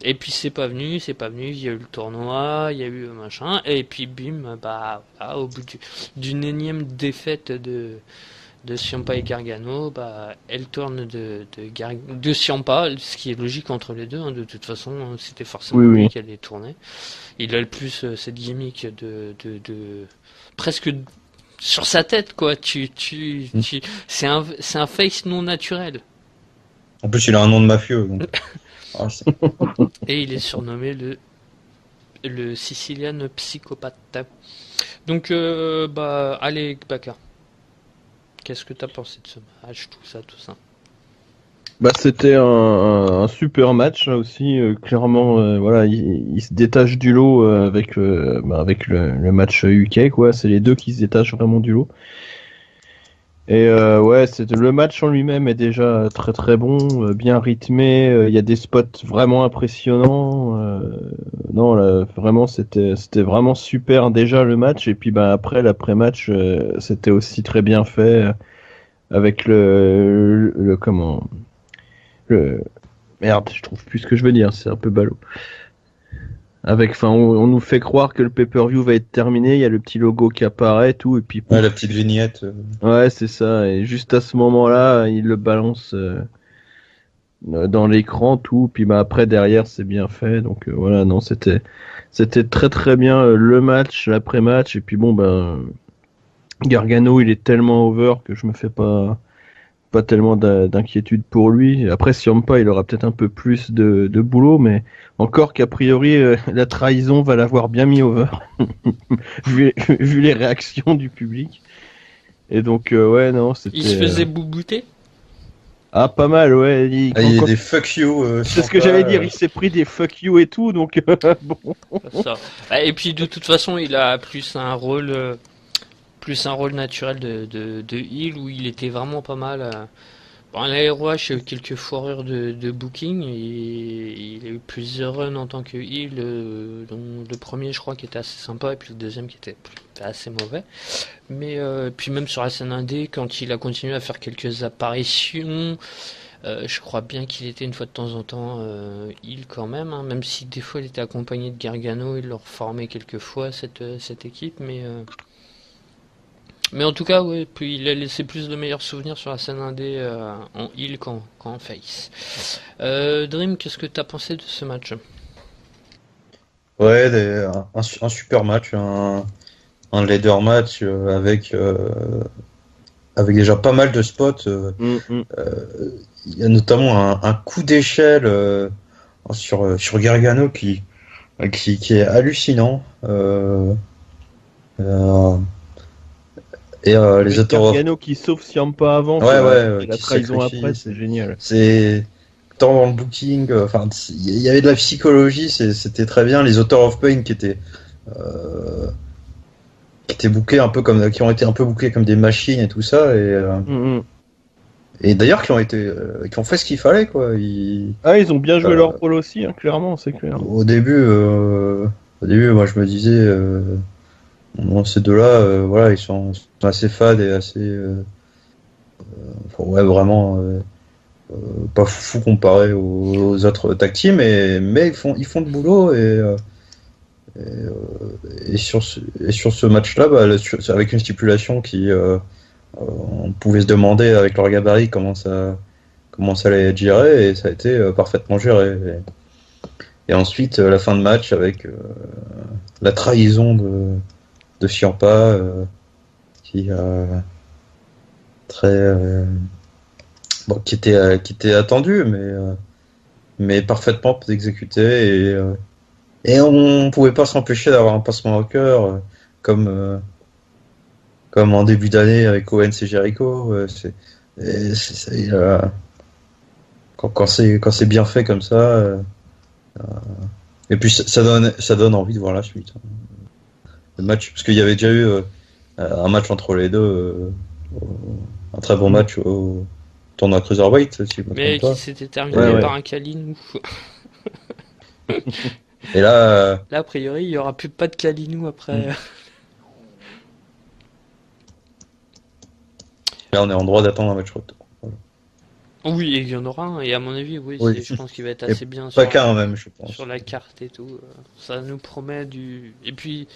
Et puis c'est pas venu, il y a eu le tournoi, il y a eu machin, et puis bim, bah, voilà, au bout d'une énième défaite de Ciampa et Gargano, bah, elle tourne de Ciampa, ce qui est logique entre les deux, hein, de toute façon, hein, c'était forcément lui qui allait tourner. Il a le plus cette gimmick de presque sur sa tête, quoi. C'est un face non naturel. En plus, il a un nom de mafieux. Donc. Et il est surnommé le Sicilian psychopathe. Donc, bah, allez, Baka. Qu'est-ce que t'as pensé de ce match, tout ça? Bah, c'était un super match là aussi. Clairement, voilà, il se détache du lot avec le match UK, quoi. C'est les deux qui se détachent vraiment du lot. Et ouais, le match en lui-même est déjà très très bon, bien rythmé. Il y a des spots vraiment impressionnants. Non, là, vraiment, c'était vraiment super déjà le match. Et puis bah après l'après-match, c'était aussi très bien fait avec merde, je trouve plus ce que je veux dire. C'est un peu ballot. On nous fait croire que le pay-per-view va être terminé, il y a le petit logo qui apparaît, tout, et puis... Ouais, la petite vignette. Ouais, c'est ça, et juste à ce moment-là, il le balance dans l'écran, tout, puis bah après, derrière, c'est bien fait, donc voilà, non, c'était très très bien le match, l'après-match, et puis bon, ben, Gargano, il est tellement over que je me fais pas tellement d'inquiétude pour lui. Après, Ciampa, il aura peut-être un peu plus de boulot, mais encore qu'a priori, la trahison va l'avoir bien mis over, vu les réactions du public. Et donc, ouais, non, c'était... Il se faisait boubouter? Ah, pas mal, ouais. Il y a des fuck you. C'est ce que j'allais dire, il s'est pris des fuck you et tout, donc bon. Ça. Et puis, de toute façon, il a plus un rôle naturel de heel où il était vraiment pas mal. Bon, à l'AROH, il y a eu quelques foirures de booking et il a eu plusieurs runs en tant que heel. Dont le premier, je crois, qui était assez sympa et puis le deuxième qui était assez mauvais. Mais puis même sur la scène indé, quand il a continué à faire quelques apparitions, je crois bien qu'il était une fois de temps en temps heel quand même, hein, même si des fois il était accompagné de Gargano, il leur formait quelques fois cette équipe, mais en tout cas, ouais, puis il a laissé plus de meilleurs souvenirs sur la scène indé en heel qu'en face. Dream, qu'est-ce que t'as pensé de ce match? Ouais, un super match, un leader match avec déjà pas mal de spots. Il y a notamment un coup d'échelle sur Gargano qui est hallucinant. Et les auteurs Gargano qui sauve Ciampa avant, ouais, la trahison après, c'est génial. C'est tant dans le booking, enfin il y avait de la psychologie, c'était très bien. Les Author of Pain qui étaient bookés un peu qui ont été un peu bookés comme des machines et tout ça, et d'ailleurs qui ont fait ce qu'il fallait, quoi. Ils ont bien joué leur rôle aussi, hein, clairement, c'est clair. Au début, moi je me disais, bon, ces deux-là, voilà, ils sont assez fades et assez, ouais, vraiment pas fou comparé aux autres tag teams, mais ils font le boulot et sur ce match-là, bah, avec une stipulation qui on pouvait se demander avec leur gabarit comment ça allait être géré, et ça a été parfaitement géré. Et ensuite, la fin de match avec la trahison de Ciampa, qui qui était attendu, mais parfaitement exécuté, et on pouvait pas s'empêcher d'avoir un passement au cœur, comme en début d'année avec Owens et Jericho. Et quand c'est bien fait comme ça, et puis ça donne envie de voir la suite. Le match, parce qu'il y avait déjà eu un match entre les deux, un très bon match au tournoi Cruiserweight, si je me Mais trompe qui s'était terminé Ouais. par un Kalinou. pas. Et là, Là, a priori, il y aura plus pas de Kalinou après. là, on est en droit d'attendre un match retour. Voilà. Oui, il y en aura un, et à mon avis, oui, Oui. je pense qu'il va être Et assez bien Pas qu'un même, je pense. sur la carte et tout. Ça nous promet du. Et puis,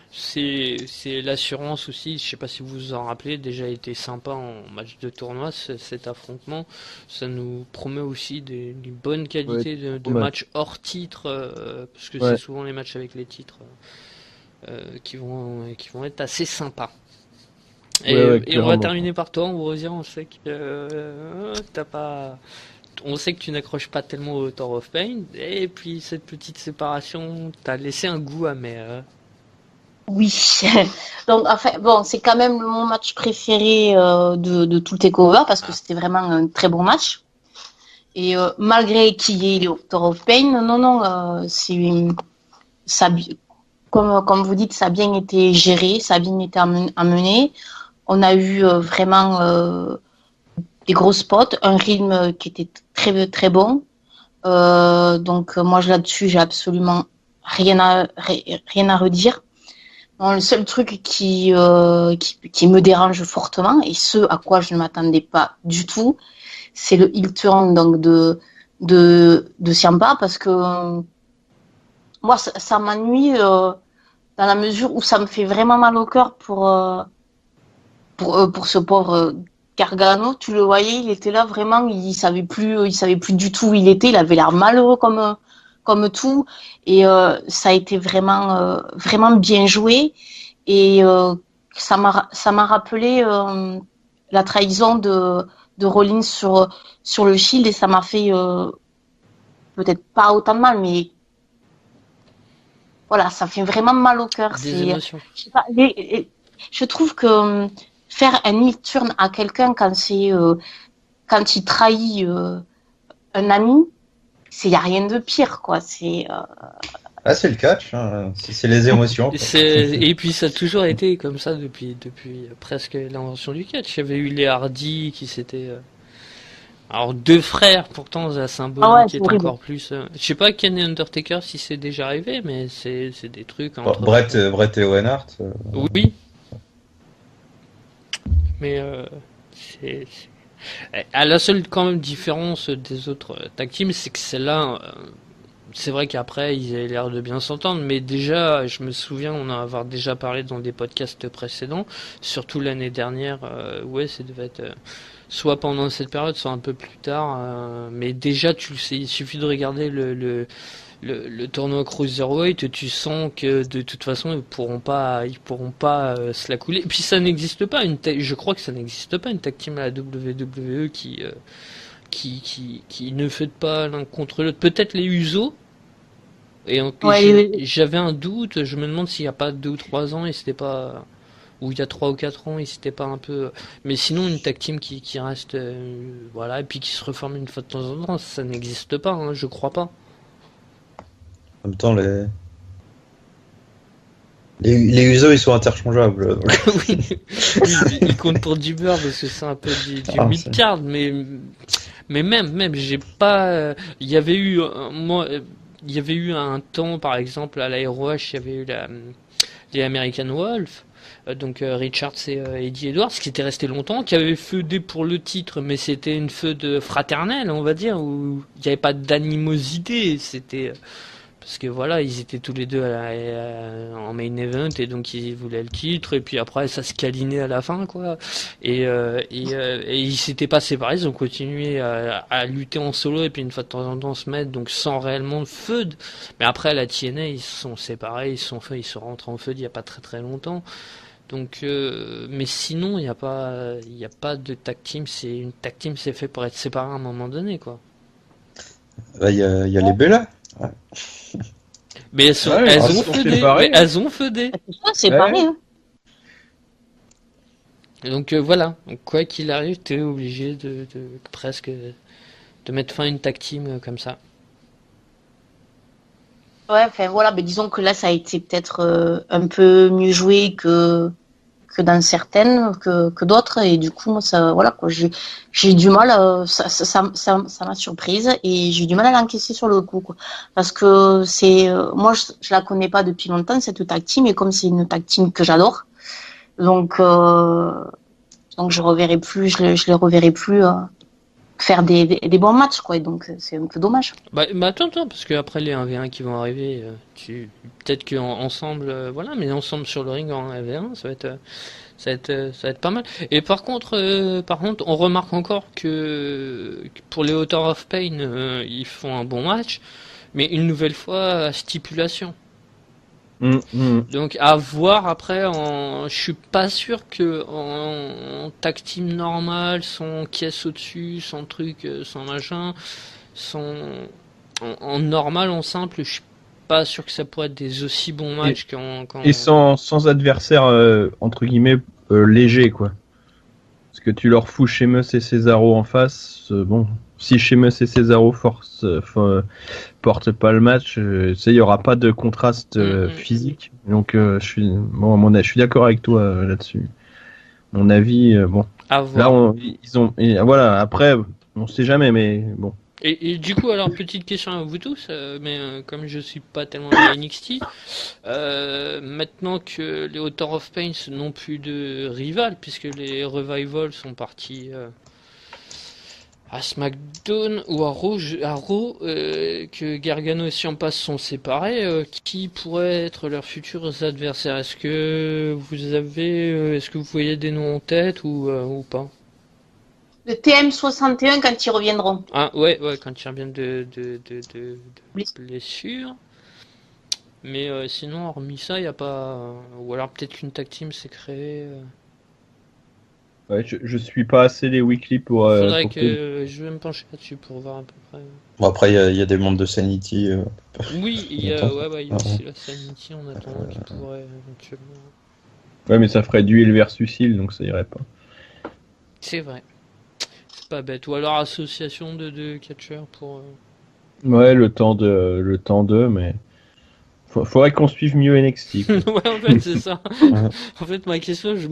c'est l'assurance aussi. Je sais pas si vous vous en rappelez, déjà été sympa en match de tournoi, cet affrontement. Ça nous promet aussi une bonne qualité de bon match. match hors titre, parce que Ouais. c'est souvent les matchs avec les titres qui vont être assez sympas. Et, Ouais, et on va clairement. terminer par toi, Ambrosia. On sait que t'as pas. On sait que tu n'accroches pas tellement au Tour of Pain, et puis cette petite séparation t'a laissé un goût amer. Oui. Donc, enfin, bon, c'est quand même mon match préféré de tout le takeover parce que c'était vraiment un très bon match. Et malgré qu'il y ait le Tour of Pain, non, ça, comme vous dites, ça a bien été géré, ça a bien été amené. On a eu vraiment des gros spots, un rythme qui était très très bon. Donc moi là-dessus, j'ai absolument rien à redire. Bon, le seul truc qui me dérange fortement, et ce à quoi je ne m'attendais pas du tout, c'est le heel turn donc de Ciampa, parce que moi ça m'ennuie dans la mesure où ça me fait vraiment mal au cœur pour ce pauvre Gargano. Tu le voyais, il était là vraiment, il savait plus du tout où il était, il avait l'air malheureux comme tout, et ça a été vraiment bien joué, et ça m'a rappelé la trahison de Rollins sur le Shield, et ça m'a fait peut-être pas autant de mal, mais voilà, ça fait vraiment mal au cœur. Des émotions. Je sais pas, je trouve que faire un heel turn à quelqu'un quand il trahit un ami, il y a rien de pire, quoi. Ah, c'est le catch, hein. C'est les émotions. Quoi. Et puis ça a toujours été comme ça depuis presque l'invention du catch. Il y avait eu les Hardy qui s'étaient. Alors deux frères, pourtant la symbolique est horrible. encore plus. Je sais pas Ken et Undertaker si c'est déjà arrivé, mais c'est des trucs entre. Brett et Owen Hart. Oui. Mais à la seule quand même différence des autres tag teams, c'est que celle-là, c'est vrai qu'après ils avaient l'air de bien s'entendre, mais déjà, je me souviens, on en avoir déjà parlé dans des podcasts précédents, surtout l'année dernière, ouais, ça devait être soit pendant cette période, soit un peu plus tard, mais déjà, tu le sais, il suffit de regarder le tournoi Cruiserweight, tu sens que de toute façon ils pourront pas se la couler. Et puis ça n'existe pas je crois que ça n'existe pas une tag team à la WWE qui ne fait pas l'un contre l'autre. Peut-être les Usos. Et j'avais un doute, je me demande s'il n'y a pas 2 ou 3 ans et c'était pas, ou il y a 3 ou 4 ans et c'était pas un peu, mais sinon une tag team qui reste, voilà, et puis qui se reforme une fois de temps en temps, ça n'existe pas, hein, je crois pas. En même temps, les Usos, ils sont interchangeables. Donc. Oui, ils comptent pour du beurre parce que c'est un peu du mid-card, mais même, j'ai pas, il y avait eu, il y avait eu un temps, par exemple, à l'Aéroh, il y avait eu les American Wolf, donc Richards et Eddie Edwards, qui étaient restés longtemps, qui avaient feudé pour le titre, mais c'était une feud fraternelle, on va dire, où il n'y avait pas d'animosité, c'était... Parce que voilà, ils étaient tous les deux en main event et donc ils voulaient le titre et puis après ça se câlinait à la fin quoi. Et ils s'étaient pas séparés, ils ont continué à lutter en solo et puis une fois de temps en temps se mettre donc sans réellement de feud. Mais après la TNA ils se sont séparés, ils sont rentrés en feud il y a pas très très longtemps. Donc mais sinon il y a pas de tag team, c'est une tag team c'est fait pour être séparé à un moment donné quoi. Là, il y a les Bella. Ouais. Mais elles ont feudé. C'est pareil, hein. Donc voilà, donc, quoi qu'il arrive, t'es obligé de presque de mettre fin à une tag team comme ça. Ouais, enfin voilà, mais disons que là, ça a été peut-être un peu mieux joué que dans certaines, que d'autres, et du coup, moi, ça, voilà, quoi, j'ai du mal, ça m'a surprise, et j'ai du mal à l'encaisser sur le coup, quoi. Parce que moi, je la connais pas depuis longtemps, cette tag team, et comme c'est une tag team que j'adore, donc, je reverrai plus, je les reverrai plus, faire des bons matchs, quoi, et donc, c'est un peu dommage. Bah attends, parce que après les 1v1 qui vont arriver, peut-être qu'ensemble, voilà, mais ensemble sur le ring en 1v1, ça va être pas mal. Et par contre, on remarque encore que pour les Author of Pain, ils font un bon match, mais une nouvelle fois à stipulation. Donc à voir après, je suis pas sûr que en tag team normal, sans caisse au-dessus, sans truc, sans machin, sans en normal, en simple, je suis pas sûr que ça pourrait être des aussi bons matchs et sans adversaire entre guillemets léger quoi. Parce que tu leur fous Sheamus et Cesaro en face, bon, si Sheamus et Cesaro portent pas le match, il y aura pas de contraste physique. Donc je suis d'accord avec toi là-dessus. Mon avis, bon. À voir. Là voilà, après on sait jamais, mais bon. Et du coup, alors petite question à vous tous, mais comme je suis pas tellement dans NXT, maintenant que les Author of Pain n'ont plus de rival, puisque les Revival sont partis à SmackDown ou à Raw, que Gargano et Ciampa sont séparés, qui pourraient être leurs futurs adversaires? Est-ce que vous voyez des noms en tête ou pas? Le TM61 quand ils reviendront. Ah ouais, quand ils reviennent de blessure. Mais sinon, hormis ça, il n'y a pas. Ou alors peut-être qu'une tag team s'est créée. Ouais, je suis pas assez les weekly pour. Faudrait que je vais me pencher là-dessus pour voir à peu près. Bon, après, il y a des membres de Sanity. Oui, il y a aussi la Sanity en attendant qui pourrait éventuellement. Ouais, mais ça ferait duel versus heel, donc ça irait pas. C'est vrai. C'est pas bête. Ou alors association de catcheurs pour. Ouais, le temps de, mais. Faudrait qu'on suive mieux NXT. Ouais, en fait, c'est ça. En fait, ma question, je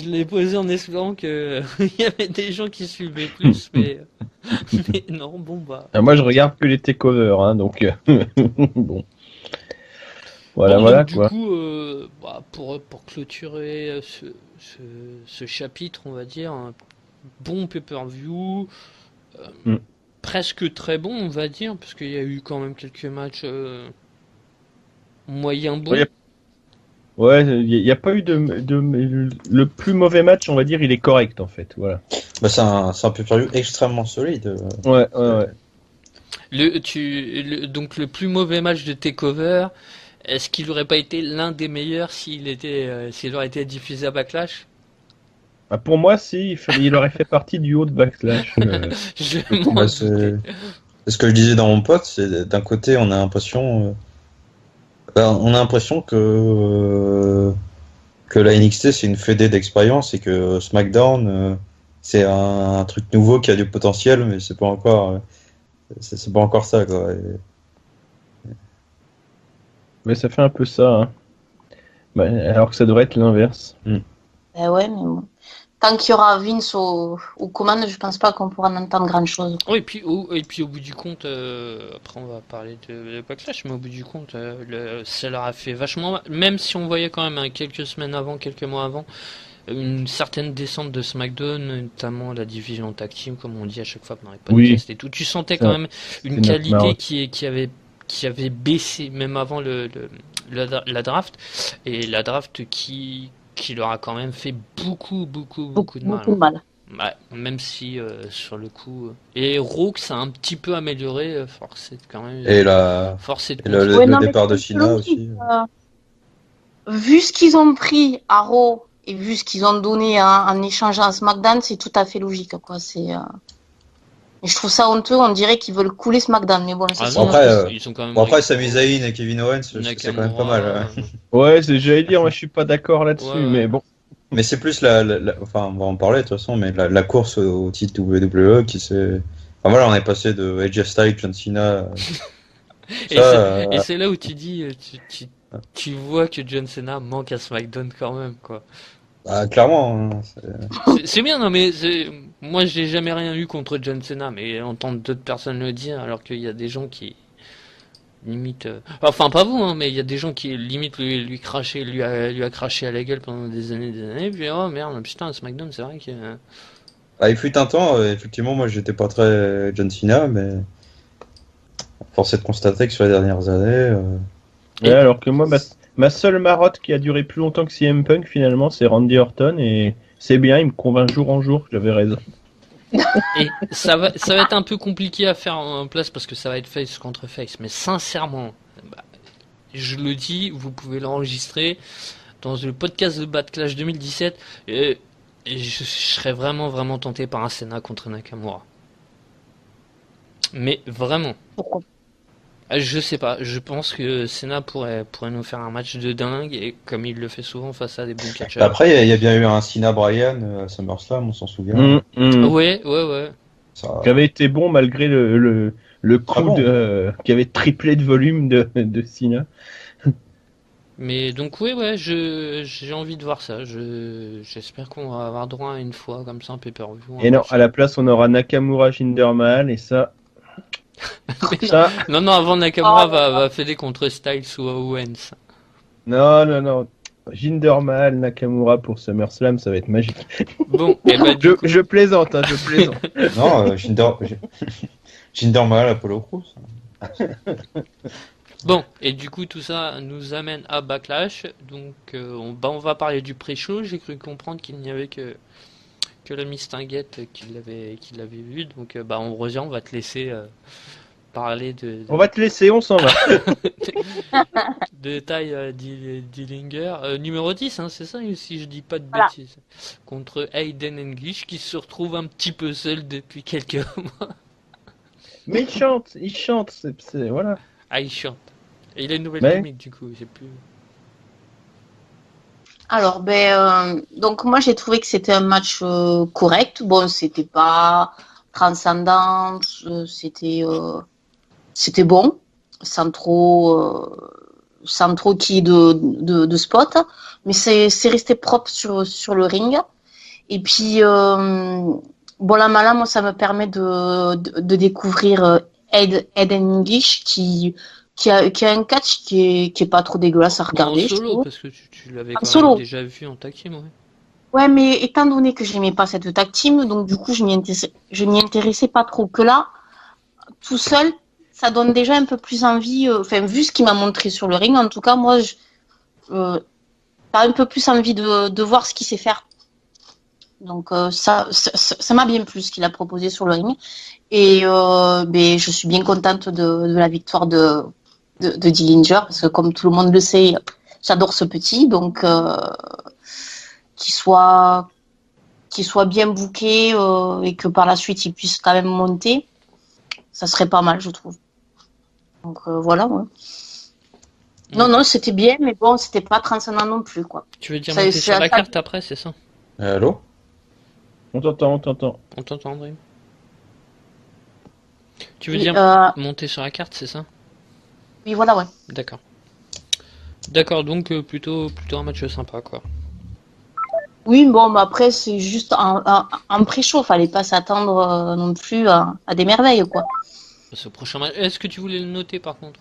l'ai posée en espérant que il y avait des gens qui suivaient plus, mais non, bon bah. Moi, je regarde que les takeovers, hein, donc bon. Voilà, Bon, voilà donc, quoi. du coup, pour clôturer ce chapitre, on va dire, un bon pay-per-view, presque très bon, on va dire, parce qu'il y a eu quand même quelques matchs moyen bons. Ouais, il n'y a pas eu le plus mauvais match, on va dire, il est correct en fait, voilà. Bah, c'est un pay-per-view extrêmement solide. Ouais. Donc le plus mauvais match de Takeover, est-ce qu'il n'aurait pas été l'un des meilleurs s'il aurait été diffusé à Backlash? Bah, pour moi, si, il aurait fait partie du haut de Backlash. C'est ce que je disais dans mon pote, c'est d'un côté on a l'impression que la NXT c'est une fédé d'expérience et que SmackDown c'est un truc nouveau qui a du potentiel, mais c'est pas encore ça quoi. Mais ça fait un peu ça, hein. Bah, alors que ça devrait être l'inverse. Ouais, mais bon. Tant qu'il y aura Vince aux commandes, je pense pas qu'on pourra en entendre grand chose. Oui, et puis au bout du compte, après on va parler de Backlash, mais au bout du compte, ça leur a fait vachement mal. Même si on voyait quand même quelques mois avant, une certaine descente de SmackDown, notamment la division tag team, comme on dit à chaque fois dans les podcasts et tout. Tu sentais quand même une qualité qui avait baissé même avant la draft, et la draft qui leur a quand même fait beaucoup de mal. Ouais, même si sur le coup et Raw ça a un petit peu amélioré, force est quand même. Et le départ de Cena aussi. Vu ce qu'ils ont pris à Raw et vu ce qu'ils ont donné en échangeant à SmackDown, c'est tout à fait logique, quoi. Et je trouve ça honteux, on dirait qu'ils veulent couler SmackDown, mais bon, ils sont quand même. Après, Sami Zayn et Kevin Owens, c'est quand même pas mal. Ouais, j'allais dire, moi je suis pas d'accord là-dessus, mais bon. Mais c'est plus enfin, on va en parler de toute façon, mais la course au titre WWE qui s'est. Enfin voilà, on est passé de AJ Styles, John Cena. Et c'est là où tu dis, tu vois que John Cena manque à SmackDown quand même, quoi. Bah, clairement. Hein, C'est bien, non, mais moi j'ai jamais rien eu contre John Cena, mais entendre d'autres personnes le dire, alors qu'il y a des gens qui limite, enfin pas vous, hein, mais il y a des gens qui limite lui crachaient, lui a craché à la gueule pendant des années, puis oh merde, putain, SmackDown, c'est vrai que. Bah, il fut un temps, effectivement, moi j'étais pas très John Cena, mais force est de constater que sur les dernières années. Ouais, alors que moi, ma seule marotte qui a duré plus longtemps que CM Punk, finalement, c'est Randy Orton, et c'est bien, il me convainc jour en jour que j'avais raison. Et ça va être un peu compliqué à faire en place parce que ça va être face contre face, mais sincèrement, bah, je le dis, vous pouvez l'enregistrer dans le podcast de Bad Clash 2017, et je serais vraiment tenté par un Cena contre Nakamura. Mais vraiment. Pourquoi? Je sais pas, je pense que Cena pourrait nous faire un match de dingue, et comme il le fait souvent face à des bons catcheurs. Après, il y a bien eu un Cena Bryan à SummerSlam, on s'en souvient. Ouais. Ça... Qui avait été bon malgré le coup bon. qui avait triplé de volume de Cena. Mais donc ouais, j'ai envie de voir ça. J'espère qu'on va avoir droit à une fois comme ça un pay-per-view. Et non, à la place, on aura Nakamura Jinder Mahal, et ça. Ça. Non, avant Nakamura va fêter contre Styles ou Owens. Non. Jinder Mahal, Nakamura pour SummerSlam, ça va être magique. Bon, et bah, je plaisante, hein, je plaisante. Non, Jinder Mahal, Apollo Crews. Bon, et du coup tout ça nous amène à Backlash. Donc on va parler du pré-show. J'ai cru comprendre qu'il n'y avait que la Mistinguette qui l'avait vu. Donc on revient, on va te laisser parler de... On va te laisser, on s'en va. de Ty Dillinger, numéro 10, hein, c'est ça, si je dis pas de Voilà. bêtises, contre Aiden English, qui se retrouve un petit peu seul depuis quelques mois. Mais il chante, voilà. Ah, il chante. Et il a une nouvelle Mais... gimmick, du coup, j'ai plus... Alors, donc moi j'ai trouvé que c'était un match correct. Bon, c'était pas transcendant, c'était bon, sans trop qu'il y ait de spot, mais c'est resté propre sur le ring. Et puis, bon, la mala, moi, ça me permet de découvrir Aiden English qui a un catch qui est pas trop dégueulasse à regarder. En solo, je parce que tu l'avais en quand solo. même déjà vu en tag team, ouais. Ouais, mais étant donné que j'aimais pas cette tag team, donc du coup, je m'y intéressais pas trop. Que là, tout seul, ça donne déjà un peu plus envie, enfin, vu ce qu'il m'a montré sur le ring, en tout cas, moi, t'as un peu plus envie de voir ce qu'il sait faire. Donc, ça m'a bien plu ce qu'il a proposé sur le ring. Et je suis bien contente de la victoire de Dillinger, parce que comme tout le monde le sait, j'adore ce petit, donc qu'il soit bien booké et que par la suite il puisse quand même monter, ça serait pas mal, je trouve. Donc voilà. Ouais. Non, c'était bien, mais bon, c'était pas transcendant non plus, quoi. Tu veux dire monter sur la carte après, c'est ça? Allô? On t'entend. On t'entend, André? Tu veux dire monter sur la carte, c'est ça? Oui, voilà, ouais. D'accord, donc plutôt un match sympa, quoi. Oui, bon, mais après, c'est juste un pré-show, fallait pas s'attendre non plus à des merveilles, quoi. Ce prochain match, est-ce que tu voulais le noter, par contre?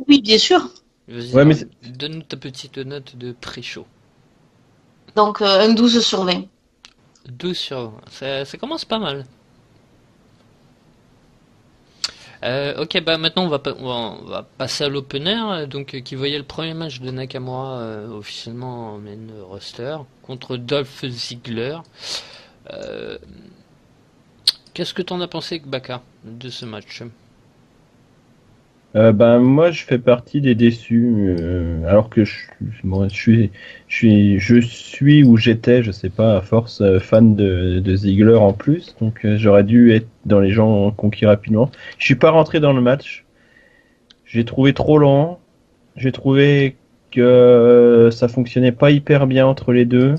Oui, bien sûr. Vas-y, ouais, mais donne-nous ta petite note de pré-show. Donc, un 12 sur 20. 12 sur 20, ça commence pas mal. Ok, maintenant on va passer à l'opener, donc qui voyait le premier match de Nakamura officiellement en main roster contre Dolph Ziggler. Qu'est-ce que t'en as pensé, Baka, de ce match? Moi, je fais partie des déçus, alors que je suis où j'étais, je sais pas, à force fan de Ziggler en plus, donc j'aurais dû être dans les gens conquis rapidement. Je suis pas rentré dans le match. J'ai trouvé trop lent. J'ai trouvé que ça fonctionnait pas hyper bien entre les deux.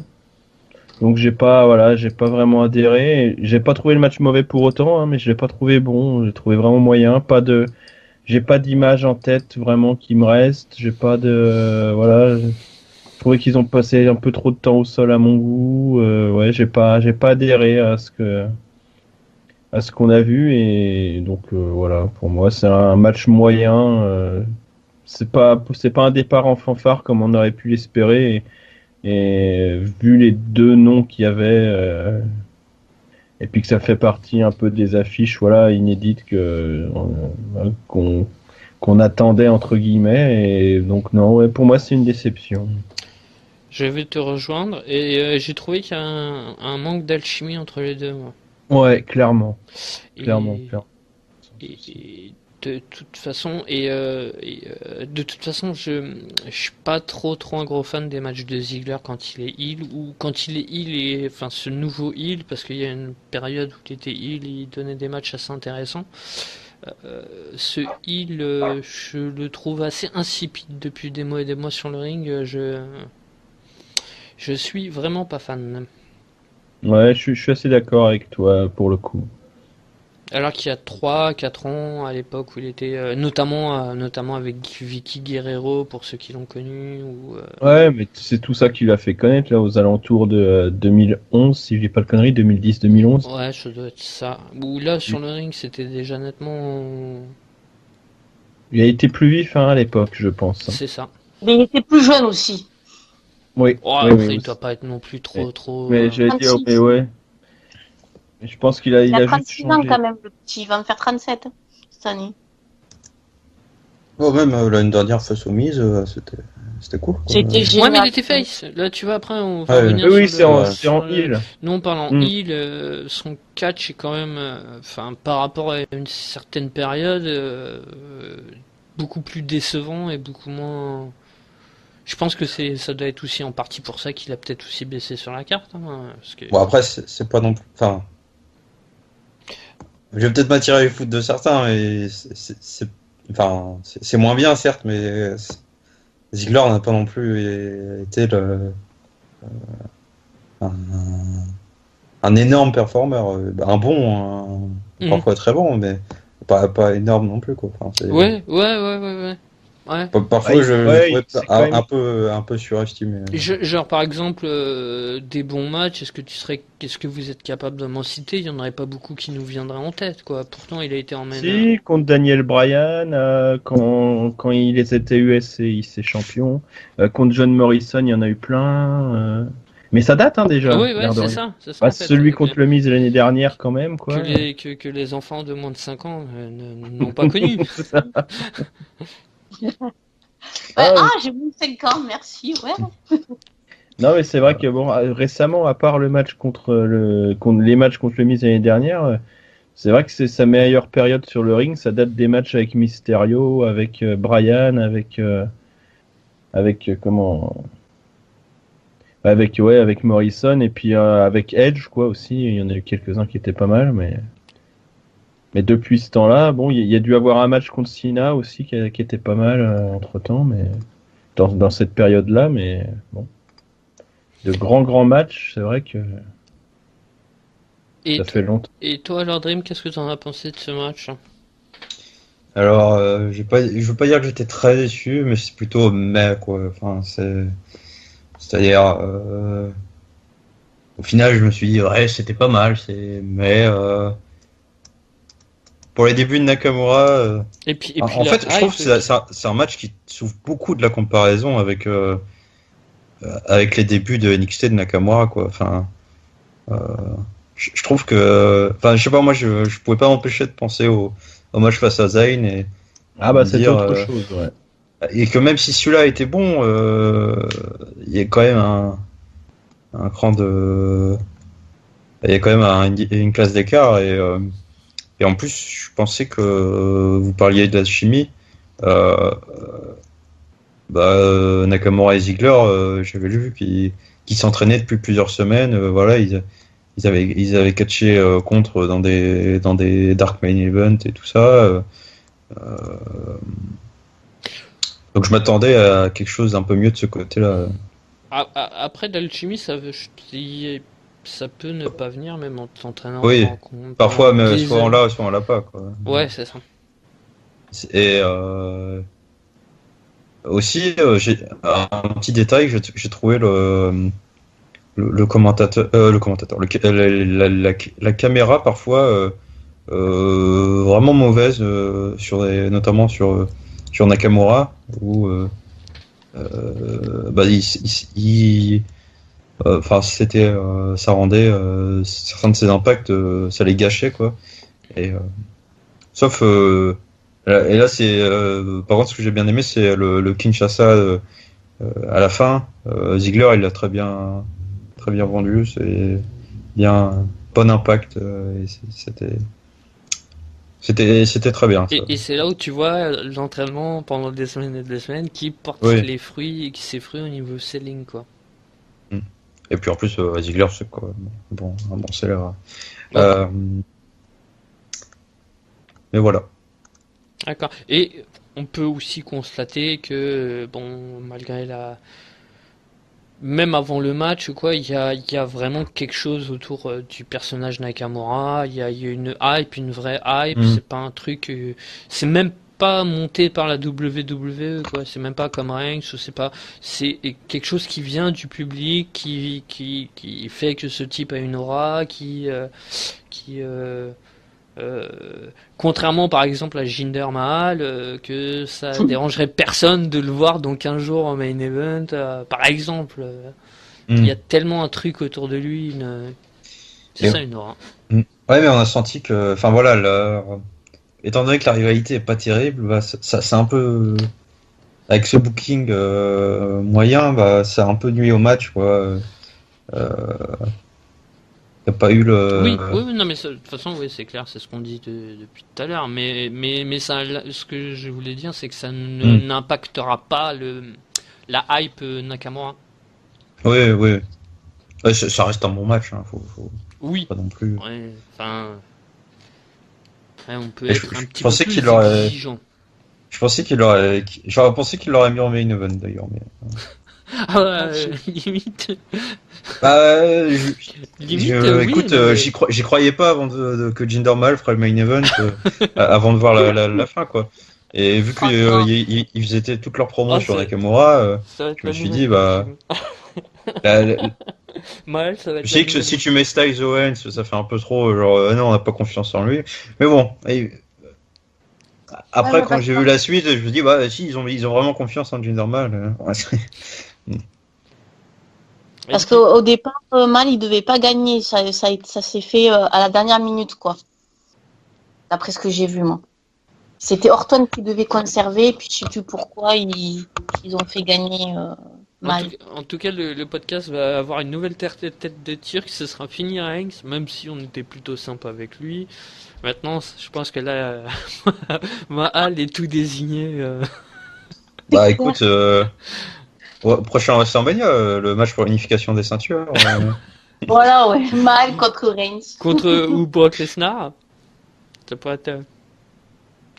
Donc j'ai pas vraiment adhéré. J'ai pas trouvé le match mauvais pour autant, hein, mais je l'ai pas trouvé bon. J'ai trouvé vraiment moyen. J'ai pas d'image en tête vraiment qui me reste. J'ai pas de, voilà. Je trouvais qu'ils ont passé un peu trop de temps au sol à mon goût. Ouais, j'ai pas adhéré à ce qu'on a vu et donc voilà. Pour moi, c'est un match moyen. C'est pas un départ en fanfare comme on aurait pu l'espérer. Et vu les deux noms qu'il y avait, et puis que ça fait partie un peu des affiches, voilà, inédites qu'on attendait entre guillemets, et donc non, ouais, pour moi c'est une déception. Je vais te rejoindre et j'ai trouvé qu'il y a un manque d'alchimie entre les deux, moi. Ouais, clairement. Et, Clairement. et de toute façon, de toute façon, je suis pas trop un gros fan des matchs de Ziggler quand il est heel ou quand il est heel et enfin ce nouveau heel parce qu'il y a une période où il était heel, il donnait des matchs assez intéressants. Ce heel, je le trouve assez insipide depuis des mois et des mois sur le ring. Je suis vraiment pas fan. Ouais, je suis assez d'accord avec toi pour le coup. Alors qu'il y a 3-4 ans, à l'époque où il était, notamment avec Vicky Guerrero, pour ceux qui l'ont connu, Ouais, mais c'est tout ça qui l'a fait connaître là aux alentours de 2011, si je dis pas de conneries, 2010-2011. ouais, ça doit être ça. Où là, sur le ring, c'était déjà nettement... Il a été plus vif hein, à l'époque, je pense. C'est ça. Mais il était plus jeune aussi. Oui. Oh, oui, après, il oui, doit pas être non plus trop... mais j'allais dire, 36. mais ouais. Mais je pense il Il a a juste 36 ans changé. quand même, le petit. Il va me faire 37 cette année. Oh, même l'année dernière face aux Miz, c'était cool. Quoi. C'était Ouais, génial. mais il était face. Là, tu vois, après, on va Ouais, revenir Oui, sur le... c'est en sur le- heel. Nous, on parle en Mm. heel, son catch est quand même... Enfin, par rapport à une certaine période, beaucoup plus décevant et beaucoup moins... Je pense que ça doit être aussi en partie pour ça qu'il a peut-être aussi baissé sur la carte. Hein, parce que... Bon, après, c'est pas non plus. Enfin, je vais peut-être m'attirer les foot de certains, mais enfin, c'est moins bien, certes, mais Ziggler n'a pas non plus été un, un énorme performeur. Un bon, parfois très bon, mais pas énorme non plus. Quoi. Enfin, Ouais. Parfois, Ouais, je ouais, le c'est trouvais quand même- un peu surestimé. Genre par exemple des bons matchs, est-ce que vous êtes capable de m'en citer? Il y en aurait pas beaucoup qui nous viendraient en tête, quoi. Pourtant, il a été emmené. Si, contre Daniel Bryan, quand il était US et IC champion. Contre John Morrison, il y en a eu plein. Mais ça date hein, déjà. Ah oui, ouais, l'air de c'est rien. ça. C'est ça Bah, en fait. celui contre le Miz l'année dernière quand même, quoi. Que les enfants de moins de 5 ans n'ont pas connu. C'est ça. Ouais, Ah, j'ai mis 5 ans, merci. Ouais. Non, mais c'est vrai que bon, récemment, à part les matchs contre le Miz l'année dernière, c'est vrai que c'est sa meilleure période sur le ring. Ça date des matchs avec Mysterio, avec Bryan, avec Morrison et puis avec Edge quoi aussi. Il y en a eu quelques-uns qui étaient pas mal, mais depuis ce temps-là, bon, il y a dû avoir un match contre Cena aussi qui était pas mal entre-temps, mais dans cette période-là, mais bon. De grands matchs, c'est vrai que Et, ça fait longtemps. et toi, alors Dream, qu'est-ce que tu en as pensé de ce match? Alors, je veux pas dire que j'étais très déçu, mais c'est plutôt quoi. Enfin, c'est-à-dire, au final, je me suis dit, ouais, c'était pas mal, mais pour les débuts de Nakamura, Et puis en la fait, je trouve hype que c'est un match qui souffre beaucoup de la comparaison avec les débuts de NXT de Nakamura, quoi. Enfin, je trouve que, enfin, je sais pas, moi, je pouvais pas m'empêcher de penser au match face à Zayn et Ah bah me c'est dire, autre chose, ouais. et que même si celui-là était bon, il y a quand même un cran de, il y a quand même une classe d'écart et en plus, je pensais que vous parliez de la chimie. Nakamura et Ziggler, j'avais vu qu'ils s'entraînaient depuis plusieurs semaines. Voilà, ils avaient catché contre dans des Dark Main Event et tout ça. Donc je m'attendais à quelque chose d'un peu mieux de ce côté-là. Après, l'alchimie, ça peut ne pas venir, même en t'entraînant Oui, parfois, pendant mais des années. souvent là pas, quoi. Ouais, c'est ça. Et aussi, j'ai un petit détail, j'ai trouvé le commentateur, la caméra parfois vraiment mauvaise, notamment sur Nakamura, où bah, enfin, ça rendait certains de ses impacts, ça les gâchait, quoi. Et, sauf, et là, par contre, ce que j'ai bien aimé, c'est le Kinshasa à la fin. Ziggler, il l'a très bien vendu. C'est bien, bon impact. Et c'était très bien, ça. Et c'est là où tu vois l'entraînement pendant des semaines et des semaines qui porte Oui. les fruits, ses fruits au niveau selling, quoi. Mm. Et puis en plus, Ziggler, c'est quoi, un bon seller. Ouais, Mais voilà. d'accord. Et on peut aussi constater que, bon, malgré même avant le match, quoi, il y a vraiment quelque chose autour du personnage Nakamura. Il y a une hype, une vraie hype. Mm. C'est pas un truc, c'est même pas monté par la WWE, quoi. C'est même pas comme Reigns, ou c'est quelque chose qui vient du public, qui fait que ce type a une aura, qui, euh, contrairement par exemple à Jinder Mahal, que ça dérangerait personne de le voir dans 15 jours en main event, par exemple. Il y Mm. a tellement un truc autour de lui, c'est Et- ça une aura. Mm. Ouais, mais on a senti que, enfin voilà, étant donné que la rivalité est pas terrible, bah, c'est un peu, avec ce booking moyen, bah, ça a un peu nuit au match, quoi. Y a pas eu Oui, le. oui, oui, non, mais de toute façon, oui, c'est clair, c'est ce qu'on dit depuis tout à l'heure. Mais ça, ce que je voulais dire, c'est que ça Mm. n'impactera pas la hype Nakamura. Oui, oui. Ouais, ça reste un bon match, hein. Faut Oui, pas non plus. ouais, enfin, ouais, on peut Et être un je petit peu pensais qu'il plus aurait, exigeant. j'aurais pensé qu'il l'aurait mis en main event d'ailleurs, mais. Ah Moi ouais, aussi. limite, Bah, limite, oui, écoute, non mais. j'y croyais pas avant que Jinder Mahal ferait le main event, avant de voir la fin, quoi. Et vu qu'ils Franchement, ils faisaient toute leur promo Ah, sur Nakamura, ça va être je me la suis nouvelle dit, bah, team. la- la- Mal, ça va être je la sais que nouvelle si tu team. mets Styles Owens, ça fait un peu trop, genre, non, on n'a pas confiance en lui. Mais bon, ouais, après, ouais, quand parce j'ai vu la suite, je me dis, bah, si, ils ont vraiment confiance en Jinder Mahal. Ouais, Et parce puis, qu'au départ, Mal, il devait pas gagner. Ça s'est fait à la dernière minute, quoi. D'après ce que j'ai vu, moi. C'était Orton qui devait conserver, puis je sais plus pourquoi ils ont fait gagner Mal. en tout cas, le podcast va avoir une nouvelle tête de Turc, ce sera fini Reigns, même si on était plutôt sympa avec lui. Maintenant, je pense que là, Mahal est tout désigné. C'est bah, clair. écoute, prochain WrestleMania, le match pour l'unification des ceintures. Voilà, ouais. Mal contre Reigns. Contre ou Brock Lesnar, ça pourrait être, euh,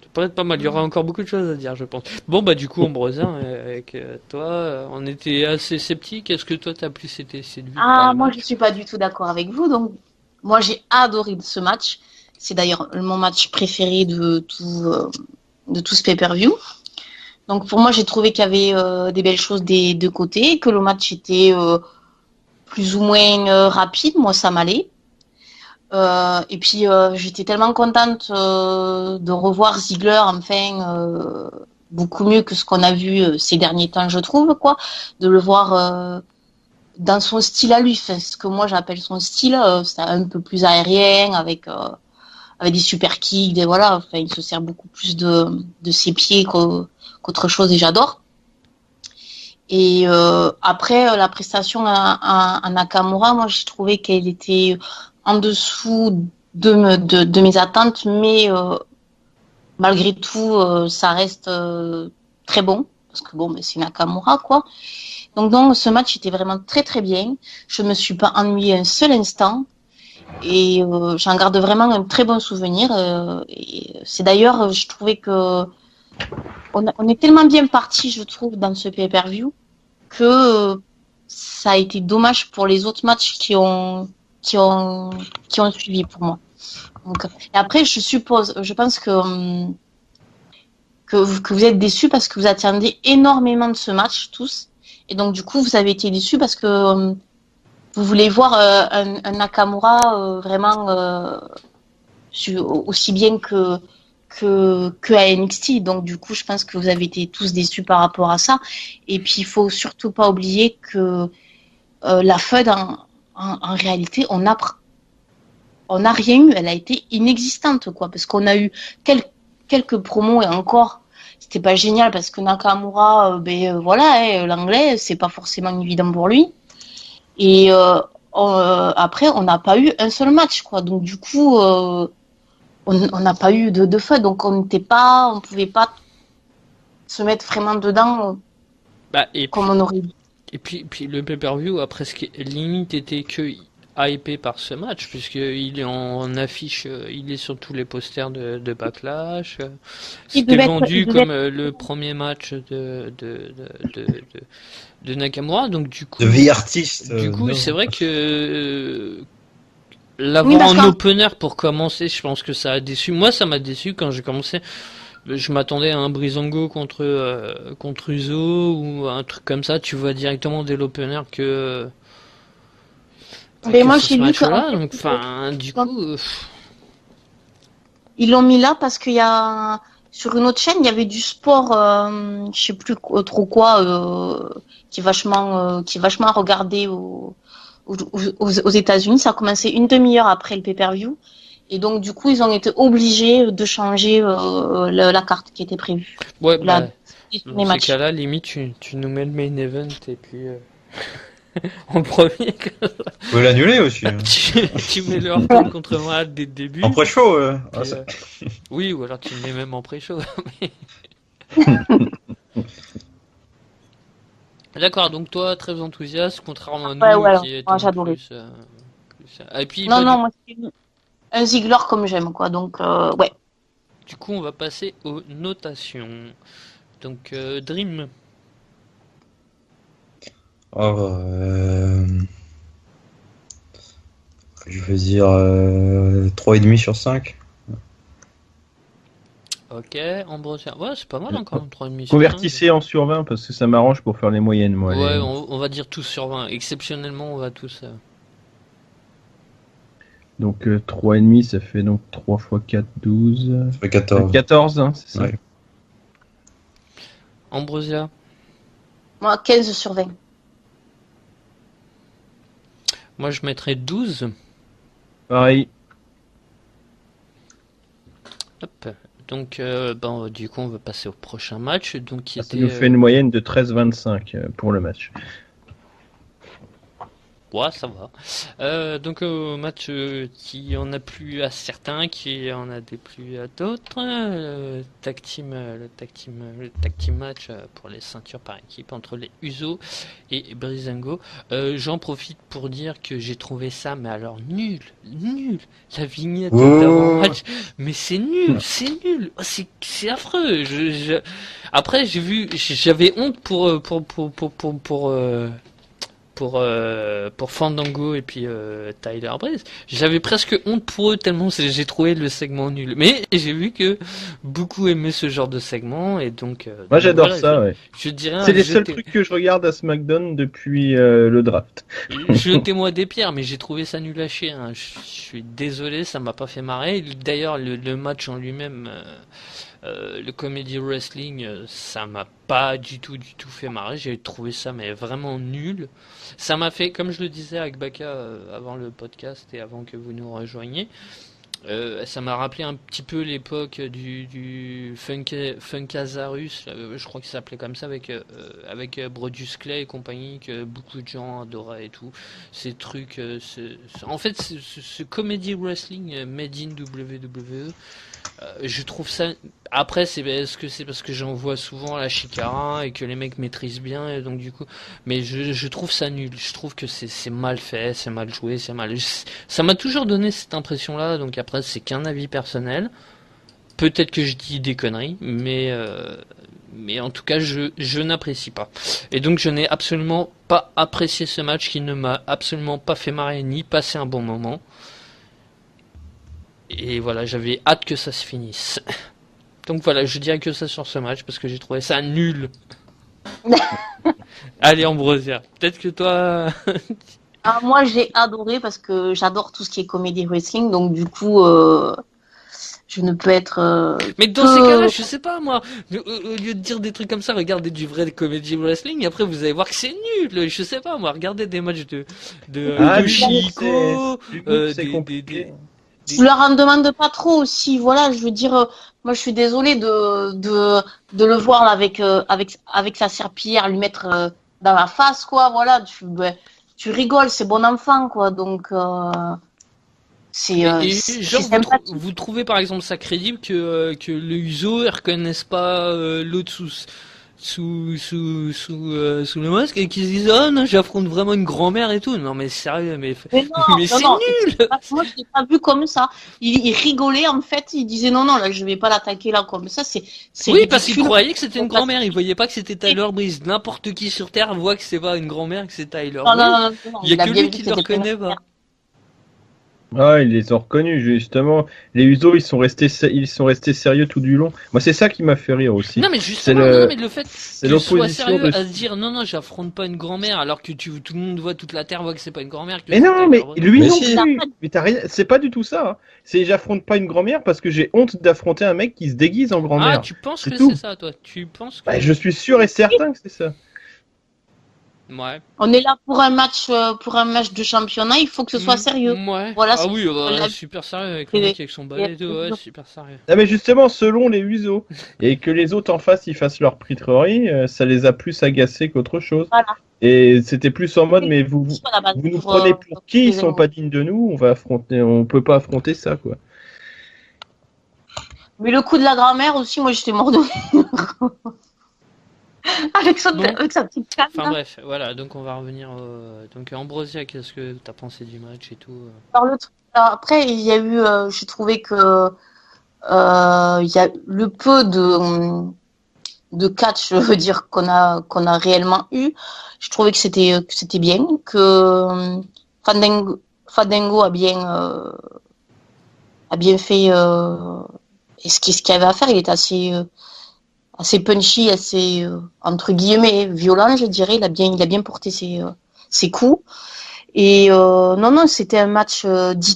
ça pourrait être pas mal. Il y aura Mm. encore beaucoup de choses à dire, je pense. Bon, bah, du coup, Ambrosin, avec toi, on était assez sceptiques. Est-ce que toi, t'as plus été séduit par Ah, le moi, je match? suis pas du tout d'accord avec vous. Donc, moi, j'ai adoré ce match. C'est d'ailleurs mon match préféré de tout ce pay-per-view. Donc, pour moi, j'ai trouvé qu'il y avait des belles choses des deux côtés, que le match était plus ou moins rapide. Moi, ça m'allait. Et puis, j'étais tellement contente de revoir Ziggler, enfin, beaucoup mieux que ce qu'on a vu ces derniers temps, je trouve, quoi. De le voir dans son style à lui, enfin, ce que moi j'appelle son style, c'est un peu plus aérien, avec des super kicks, voilà, enfin, il se sert beaucoup plus de ses pieds qu'autre chose et j'adore. Et après, la prestation à Nakamura, moi j'ai trouvé qu'elle était en dessous de mes attentes, mais malgré tout, ça reste très bon, parce que bon, c'est Nakamura, quoi. Donc, ce match était vraiment très très bien. Je me suis pas ennuyée un seul instant et j'en garde vraiment un très bon souvenir. Et c'est d'ailleurs, je trouvais que on est tellement bien parti, je trouve, dans ce pay-per-view que ça a été dommage pour les autres matchs qui ont suivi pour moi. Donc, et après, je pense que vous êtes déçus parce que vous attendiez énormément de ce match, tous. Et donc, du coup, vous avez été déçus parce que vous voulez voir un Nakamura vraiment aussi bien que à NXT. Donc, du coup, je pense que vous avez été tous déçus par rapport à ça. Et puis, il faut surtout pas oublier que la FUD, en réalité, on n'a rien eu. Elle a été inexistante, quoi. Parce qu'on a eu quelques promos et encore, c'était pas génial parce que Nakamura, voilà, l'anglais, c'est pas forcément évident pour lui. Et après, on n'a pas eu un seul match, quoi. Donc, du coup, on n'a pas eu de feu. Donc, on pouvait pas se mettre vraiment dedans comme on aurait dû. Et puis le pay-per-view a presque limite été que hypé par ce match, puisqu'il est en affiche, il est sur tous les posters de Backlash. C'était vendu comme le premier match de Nakamura, donc du coup. De vie artiste. Du coup, c'est vrai que l'avoir en opener pour commencer, je pense que ça a déçu. Moi, ça m'a déçu quand j'ai commencé. Je m'attendais à un Breezango contre Uso ou un truc comme ça. Tu vois directement dès l'opener que. Mais moi, j'ai lu que. Donc, enfin, du coup. Ils l'ont mis là parce qu'il y a. Sur une autre chaîne, il y avait du sport, je sais plus trop quoi, qui est vachement regardé aux États-Unis. Ça a commencé une demi-heure après le pay-per-view. Et donc, du coup, ils ont été obligés de changer la carte qui était prévue. Ouais, dans ces cas-là, limite, tu nous mets le main event et puis en premier. Tu peux l'annuler aussi. tu mets le Orton contre moi dès le début. En pré-show, oui, ou alors tu le mets même en pré-show. D'accord, donc toi, très enthousiaste, contrairement à nous qui étions j'adorais. plus... Et puis, non, moi, c'est un Ziggler comme j'aime, quoi, donc, ouais. Du coup, on va passer aux notations. Donc, Dream. Je vais dire 3,5 sur 5. Ok, Ambrosia. Ouais, c'est pas mal encore, 3,5 sur 5. Convertissez en sur 20 parce que ça m'arrange pour faire les moyennes, moi. Ouais, on va dire tous sur 20. Exceptionnellement, on va tous... Donc 3,5, ça fait donc 3 x 4, 12. Ça fait 14. 14, hein, c'est ça. Ouais. Ambrosia. Moi, 15 sur 20. Moi, je mettrais 12. Pareil. Hop. Donc, du coup, on va passer au prochain match. Donc, Ça nous fait une moyenne de 13,25 pour le match. Ouais, ça va. Donc match qui en a plu à certains, qui en a déplu à d'autres. Le tag team match pour les ceintures par équipe entre les Usos et Breezango. J'en profite pour dire que j'ai trouvé ça, mais alors nul. La vignette d'avant-match, mais c'est nul. Oh, c'est affreux. Après, j'avais honte pour Fandango et puis Tyler Breeze. J'avais presque honte pour eux tellement j'ai trouvé le segment nul. Mais j'ai vu que beaucoup aimaient ce genre de segment et donc... Moi j'adore ça, ouais. Je dirais c'est les seuls trucs que je regarde à SmackDown depuis le draft. Jetez-moi des pierres, mais j'ai trouvé ça nul à chier. Hein. Je suis désolé, ça m'a pas fait marrer. D'ailleurs, le match en lui-même... le comedy wrestling, ça m'a pas du tout fait marrer. J'ai trouvé ça mais vraiment nul. Ça m'a fait, comme je le disais avec Baka avant le podcast et avant que vous nous rejoigniez, ça m'a rappelé un petit peu l'époque du Funkazarus, je crois qu'il s'appelait comme ça, avec Brodus Clay et compagnie, que beaucoup de gens adoraient et tout. Ces trucs, en fait, ce comedy wrestling made in WWE, je trouve ça. Après, est-ce que c'est parce que j'en vois souvent à la Chikara et que les mecs maîtrisent bien et donc du coup, mais je trouve ça nul. Je trouve que c'est mal fait, c'est mal joué, ça m'a toujours donné cette impression-là. Donc après, c'est qu'un avis personnel. Peut-être que je dis des conneries, mais mais en tout cas, je n'apprécie pas. Et donc, je n'ai absolument pas apprécié ce match qui ne m'a absolument pas fait marrer ni passer un bon moment. Et voilà, j'avais hâte que ça se finisse. Donc voilà, je dirais que ça sur ce match parce que j'ai trouvé ça nul. Allez, Ambrosia, peut-être que toi. Moi, j'ai adoré parce que j'adore tout ce qui est comédie wrestling, donc du coup, je ne peux être. Mais dans ces cas-là, je sais pas moi. Au lieu de dire des trucs comme ça, regardez du vrai comédie wrestling. Et après, vous allez voir que c'est nul. Je sais pas moi. Regardez des matchs de Chico, Je leur en demande pas trop aussi. Voilà, je veux dire, moi, je suis désolée de le voir là, avec sa serpillière, lui mettre dans la face, quoi. Voilà, tu rigoles, c'est bon enfant, quoi. Donc. C'est genre sympathique. vous trouvez par exemple ça crédible que le Uso ne reconnaisse pas l'autre sous le masque et qu'ils se disent oh non j'affronte vraiment une grand-mère et tout. Non mais sérieux mais c'est nul. Moi je l'ai pas vu comme ça. Il rigolait en fait, il disait non là je vais pas l'attaquer là comme ça c'est oui ridicule. parce qu'il croyait que c'était une grand-mère, il voyait pas que c'était Tyler Breeze. N'importe qui sur terre voit que c'est pas une grand-mère, que c'est Tyler Breeze. Non, il y a que lui qui le reconnaît pas. Ah, ils les ont reconnus, justement. Les Usos, ils sont restés sérieux tout du long. Moi, c'est ça qui m'a fait rire aussi. Non, mais justement, mais le fait qu'il soit sérieux à se dire non, j'affronte pas une grand-mère, alors que tout le monde voit, toute la terre voit que c'est pas une grand-mère. Mais non, mais lui non plus. Mais t'as rien, c'est pas du tout ça. Hein. C'est j'affronte pas une grand-mère parce que j'ai honte d'affronter un mec qui se déguise en grand-mère. Ah, tu penses que c'est ça, toi? Tu penses que... Bah, je suis sûr et certain que c'est ça. Ouais. On est là pour un match de championnat, il faut que ce soit sérieux. Ouais. Voilà, ah oui, super sérieux avec le mec avec son balai et tout, ouais, super sérieux. Ah mais justement, selon les Usos, et que les autres en face ils fassent leur prêtrerie, ça les a plus agacés qu'autre chose. Voilà. Et c'était plus en mode, mais vous nous prenez pour qui, ils sont pas dignes de nous, on peut pas affronter ça, quoi. Mais le coup de la grand-mère aussi, moi j'étais mort de rire. avec sa petite canne. Enfin bref, voilà, donc on va revenir donc Ambrosia, qu'est-ce que t'as pensé du match et tout Alors, après, il y a eu, j'ai trouvé que il y a le peu de catch, je veux dire, qu'on a réellement eu. Je trouvais que c'était bien, que Fandango a bien fait ce qu'il avait à faire. Il est assez punchy, assez entre guillemets violent, je dirais. Il a bien porté ses coups. Et non, c'était un match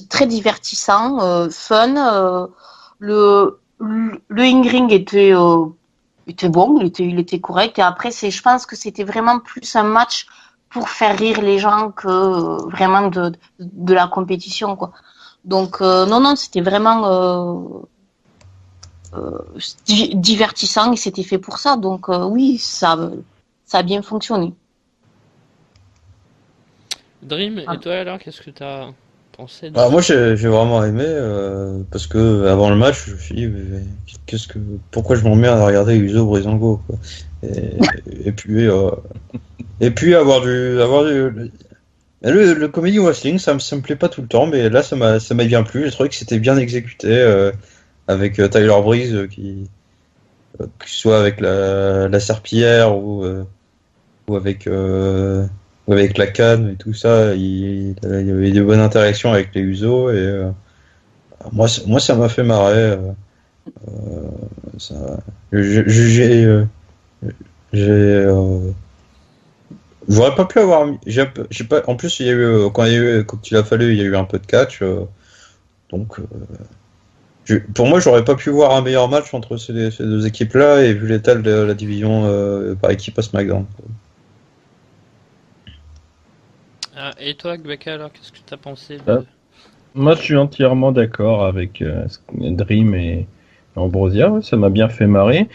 très divertissant, fun. Le in-ring était bon, il était correct. Et après, je pense que c'était vraiment plus un match pour faire rire les gens que vraiment de la compétition, quoi. Donc non, c'était vraiment divertissant et c'était fait pour ça. Donc oui, ça a bien fonctionné. Dream, et toi alors, qu'est-ce que t'as pensé de... Moi j'ai vraiment aimé parce que avant le match je me suis dit pourquoi je m'emmerde à regarder Uso Breezango, quoi. Et puis avoir du le comedy wrestling ça me plaît pas tout le temps, mais là ça m'a bien plu. J'ai trouvé que c'était bien exécuté avec Tyler Breeze que ce soit avec la serpillière ou avec la canne et tout ça, il y avait de bonnes interactions avec les Usos et moi ça m'a fait marrer. J'aurais pas pu avoir. J'ai pas. En plus, quand il a fallu, il y a eu un peu de catch. Donc, pour moi, j'aurais pas pu voir un meilleur match entre ces deux équipes-là et vu l'état de la division par équipe à SmackDown. Et toi, Gbeka, alors, qu'est-ce que tu as pensé de... Moi, je suis entièrement d'accord avec Dream et Ambrosia. Ouais, ça m'a bien fait marrer.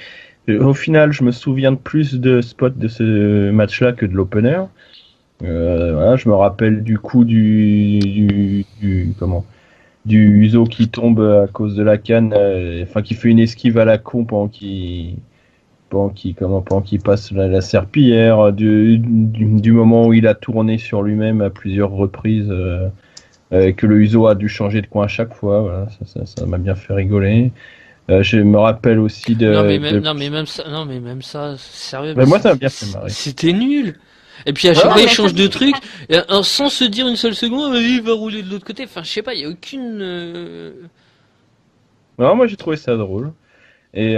Au final, je me souviens de plus de spots de ce match-là que de l'opener. Voilà, je me rappelle du coup du Uso qui tombe à cause de la canne, qui fait une esquive à la con pendant qu'il passe la serpillière, du moment où il a tourné sur lui-même à plusieurs reprises, que le Uso a dû changer de coin à chaque fois. Voilà, ça m'a bien fait rigoler. Je me rappelle aussi de. Non mais même ça, sérieux. Bah, moi ça m'a bien fait marrer. C'était nul. Et puis à chaque fois il change de truc sans se dire une seule seconde, il va rouler de l'autre côté. Enfin je sais pas, il y a aucune. Non, moi j'ai trouvé ça drôle. Et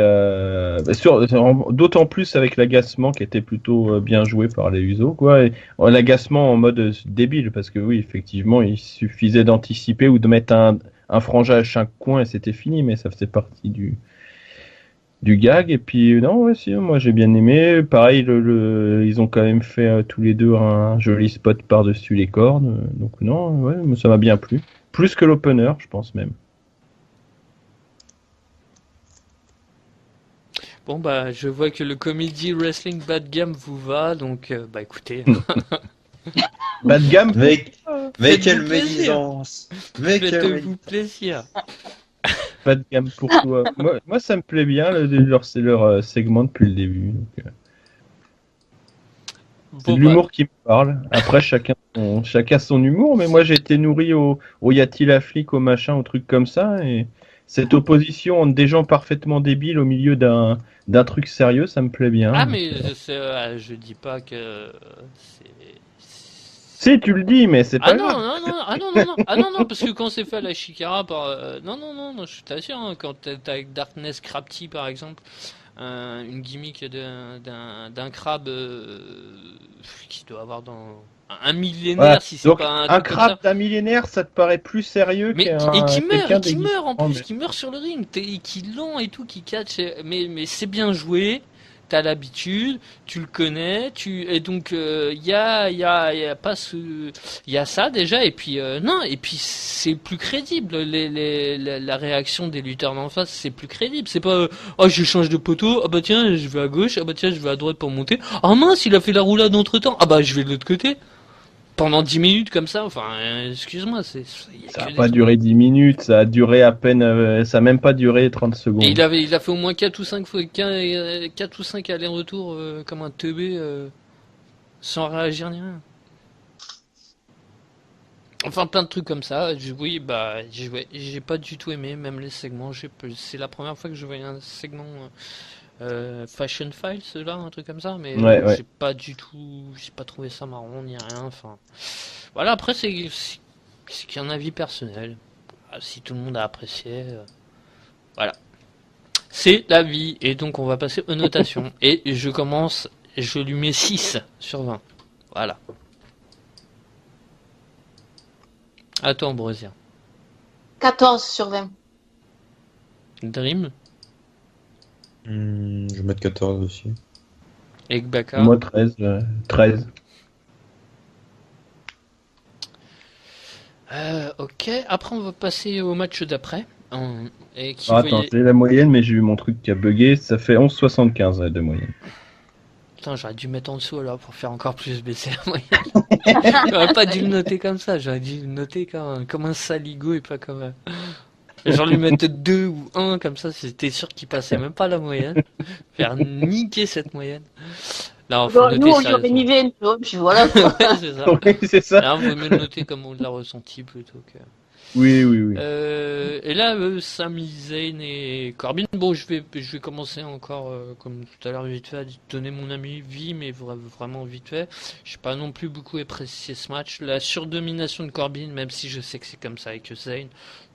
d'autant plus avec l'agacement qui était plutôt bien joué par les Usos, quoi. Et, l'agacement en mode débile, parce que oui, effectivement, il suffisait d'anticiper ou de mettre un frangin à chaque coin et c'était fini, mais ça faisait partie du gag. Et puis non, ouais, si, moi j'ai bien aimé. Pareil, ils ont quand même fait tous les deux un joli spot par-dessus les cordes. Donc non, ouais, ça m'a bien plu. Plus que l'opener, je pense même. Bon bah je vois que le comedy wrestling bas de gamme vous va, donc bah écoutez. Bas de gamme. Mais Faites-vous quelle plaisir. médisance. Mais quelle Faites-vous plaisir. Pas de gamme pour toi. Moi, ça me plaît bien, leur segment depuis le début. Donc, c'est Bon, de l'humour qui me parle. Après, chacun son humour, mais moi, j'ai été nourri au y a-t-il un flic, au machin, au truc comme ça. Et cette opposition entre des gens parfaitement débiles au milieu d'un truc sérieux, ça me plaît bien. Ah mais je dis pas que c'est. Si, tu le dis, mais c'est pas grave. Non, parce que quand c'est fait à la Chikara non, je t'assure, hein, quand t'es avec Darkness Crafty par exemple, une gimmick d'un crabe qui doit avoir dans un millénaire, Ouais, si c'est donc, pas un un truc comme ça. crabe d'un millénaire, ça te paraît plus sérieux Mais qu'un qui quelqu'un déguisé. meurt en plus, Mais- qui meurt sur le ring, et qui lent et tout, qui catch, mais c'est bien joué. T'as l'habitude, tu le connais, et donc y a pas y a ça déjà, et puis non, et puis c'est plus crédible, la réaction des lutteurs d'en face, c'est plus crédible, c'est pas oh je change de poteau, ah bah tiens je vais à gauche, ah bah tiens je vais à droite pour monter, ah mince il a fait la roulade entre temps, ah bah je vais de l'autre côté. Pendant 10 minutes comme ça, enfin, excuse-moi, y a Ça que n'a pas des- duré 10 minutes, ça a duré à peine, ça a même pas duré 30 secondes. Et il a fait au moins 4 ou 5 fois, 4 ou 5 allers-retours comme un teubé sans réagir ni rien. Enfin, plein de trucs comme ça. Oui, bah, j'ai pas du tout aimé, même les segments. C'est la première fois que je voyais un segment Fashion Files, là, un truc comme ça, mais Ouais. j'ai pas trouvé ça marrant ni rien. Enfin, voilà, après, c'est qu'un avis personnel. Ah, si tout le monde a apprécié, voilà. C'est la vie, et donc on va passer aux notations. Et je lui mets 6 sur 20. Voilà. À toi, Ambrosia. 14 sur 20. Dream, Je vais mettre 14 aussi. Ekbaka. Moi 13. 13. Ok, après on va passer au match d'après. Et qui Attends, j'ai la moyenne, mais j'ai eu mon truc qui a bugué, ça fait 11,75 de moyenne. Putain, j'aurais dû mettre en dessous alors pour faire encore plus baisser la moyenne. J'aurais pas dû le noter comme ça, j'aurais dû le noter comme un saligo et pas comme un... Genre lui mettre 2 ou 1 comme ça, c'était sûr qu'il passait même pas la moyenne. Faire niquer cette moyenne. Là, faut Bon, noter nous, on ça. lui aurait mis 20, tu vois, puis voilà. Quoi. Ouais, c'est ça. Oui, c'est ça. Là, on vaut mieux le noter comme on l'a ressenti plutôt que... Oui. Et là, Sami Zayn et Corbin. Bon, je vais commencer encore, comme tout à l'heure, vite fait, à donner mon avis, mais vraiment vite fait. Je n'ai pas non plus beaucoup apprécié ce match. La surdomination de Corbin, même si je sais que c'est comme ça avec Zayn,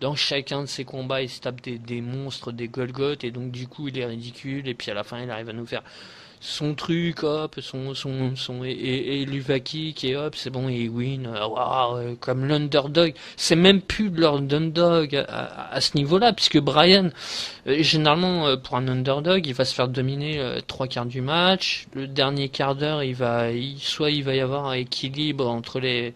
dans chacun de ses combats, il se tape des monstres, des Golgoth, et donc du coup, il est ridicule, et puis à la fin, il arrive à nous faire son truc, hop, et Luvaki qui est hop, c'est bon, et win, comme l'underdog. C'est même plus de l'underdog à ce niveau-là, puisque Brian, généralement, pour un underdog, il va se faire dominer 3 quarts du match. Le dernier quart d'heure, soit il va y avoir un équilibre entre les